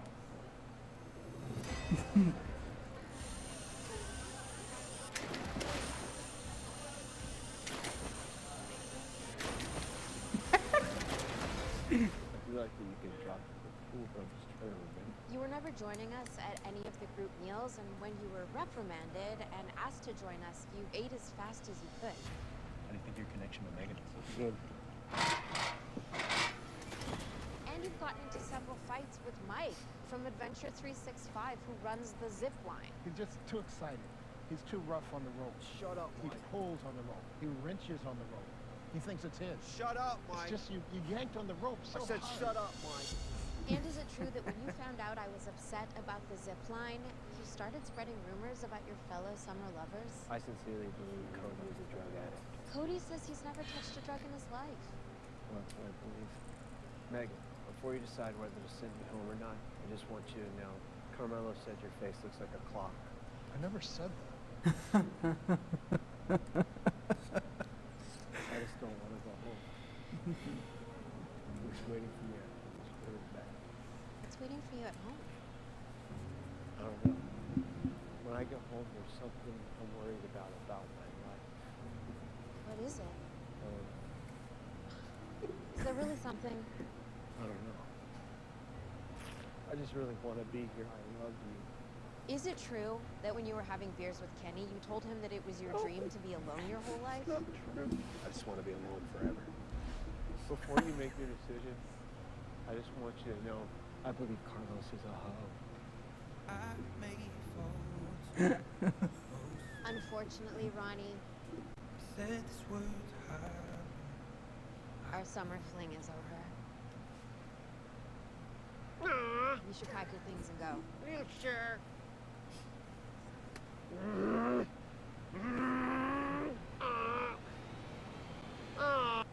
Speaker 22: You were never joining us at any of the group meals, and when you were reprimanded and asked to join us, you ate as fast as you could.
Speaker 23: How do you think your connection with Megan is?
Speaker 19: Good.
Speaker 22: And you've gotten into several fights with Mike from Adventure 365, who runs the zip line.
Speaker 24: He's just too excited. He's too rough on the rope. Shut up, Mike. He pulls on the rope. He wrenches on the rope. He thinks it's his.
Speaker 25: Shut up, Mike.
Speaker 24: It's just you yanked on the rope so
Speaker 25: I said
Speaker 24: hard.
Speaker 25: shut up, Mike.
Speaker 22: And is it true that when you found out I was upset about the zip line, you started spreading rumors about your fellow summer lovers?
Speaker 19: I sincerely believe Cody is a drug addict.
Speaker 22: Cody says he's never touched a drug in his life.
Speaker 19: Well, that's what I believe. Megan, before you decide whether to send me home or not, I just want you to know Carmelo said your face looks like a clock.
Speaker 24: I never said that.
Speaker 19: I just don't want to go home. Who's waiting for me at the back?
Speaker 22: What's waiting for you at home?
Speaker 19: I don't know. When I get home, there's something I'm worried about my life.
Speaker 22: What is it? Is there really something?
Speaker 19: I don't know. I just really want to be here. I love you.
Speaker 22: Is it true that when you were having beers with Kenny, you told him that it was your dream to be alone your whole life?
Speaker 19: Not true. I just want to be alone forever. Before you make your decision, I just want you to know I believe Carlos is a hoe.
Speaker 22: Unfortunately, Ronnie, our summer fling is over. You should pack your things and go.
Speaker 11: Are you sure?
Speaker 1: All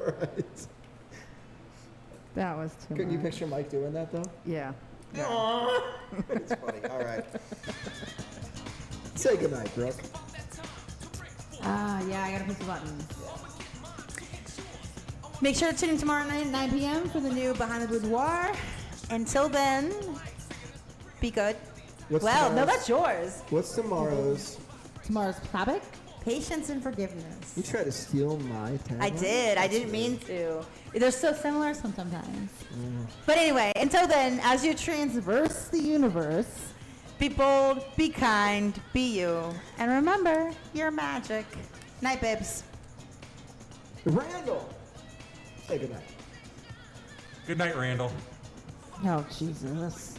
Speaker 1: right.
Speaker 12: That was too
Speaker 1: Couldn't you
Speaker 12: much.
Speaker 1: picture Mike doing that, though?
Speaker 12: Yeah.
Speaker 1: It's funny. All right. Say goodnight, Brooke.
Speaker 12: Yeah, I gotta push the button. Make sure to tune in tomorrow night at 9 p.m. for the new Behind the Boudoir.
Speaker 4: Until then, be good.
Speaker 1: What's
Speaker 4: Well, no,
Speaker 1: tomorrow's-
Speaker 4: that's yours.
Speaker 1: What's tomorrow's?
Speaker 12: Tomorrow's topic?
Speaker 4: Patience and forgiveness.
Speaker 1: You tried to steal my tagline?
Speaker 4: I did. I didn't mean to. They're so similar sometimes.
Speaker 1: Mm.
Speaker 4: But anyway, until then, as you transverse the universe, be bold, be kind, be you. And remember, you're magic. Night, babes.
Speaker 1: Randall. Say goodnight.
Speaker 2: Good night, Randall.
Speaker 12: Oh, Jesus.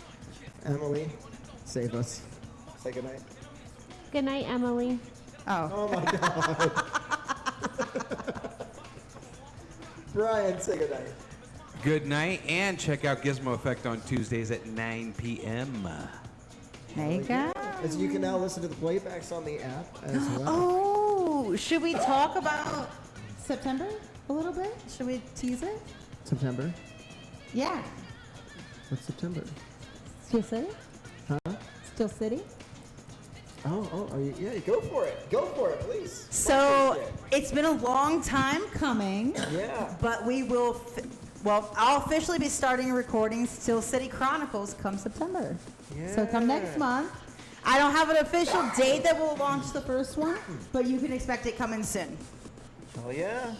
Speaker 1: Emily, save us. Say goodnight.
Speaker 6: Good night, Emily.
Speaker 1: Oh my God. Brian, say goodnight.
Speaker 17: Good night, and check out Gizmo Effect on Tuesdays at 9 p.m.
Speaker 4: There you go.
Speaker 1: As you can now listen to the playbacks on the app as well.
Speaker 4: Oh, should we talk about
Speaker 12: September a little bit?
Speaker 4: Should we tease it?
Speaker 1: September?
Speaker 12: Yeah.
Speaker 1: What's September?
Speaker 12: Steel City?
Speaker 1: Huh?
Speaker 12: Steel City?
Speaker 1: Yeah, go for it. Go for it, please.
Speaker 4: So it's been a long time coming.
Speaker 1: Yeah.
Speaker 4: But we will, I'll officially be starting recording Steel City Chronicles come September.
Speaker 12: So come next month.
Speaker 4: I don't have an official date that will launch the first one, but you can expect it coming soon.
Speaker 1: Oh, yeah.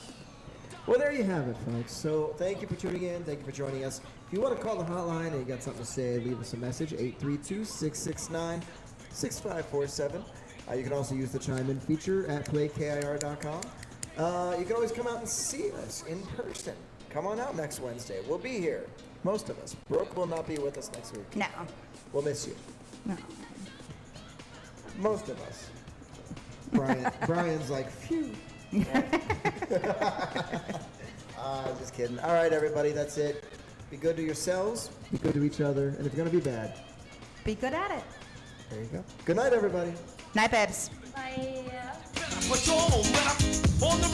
Speaker 1: Well, there you have it, folks. So thank you for tuning in. Thank you for joining us. If you want to call the hotline and you got something to say, leave us a message, 832-669-6547. You can also use the chime-in feature at playkir.com. You can always come out and see us in person. Come on out next Wednesday. We'll be here. Most of us. Brooke will not be with us next week.
Speaker 4: No.
Speaker 1: We'll miss you.
Speaker 4: No.
Speaker 1: Most of us. Brian's like, phew. Just kidding. All right, everybody, that's it. Be good to yourselves. Be good to each other. And if you're going to be bad,
Speaker 4: be good at it.
Speaker 1: There you go. Good night, everybody.
Speaker 4: Night, babes.
Speaker 6: Bye.
Speaker 10: Patrol, when I'm on the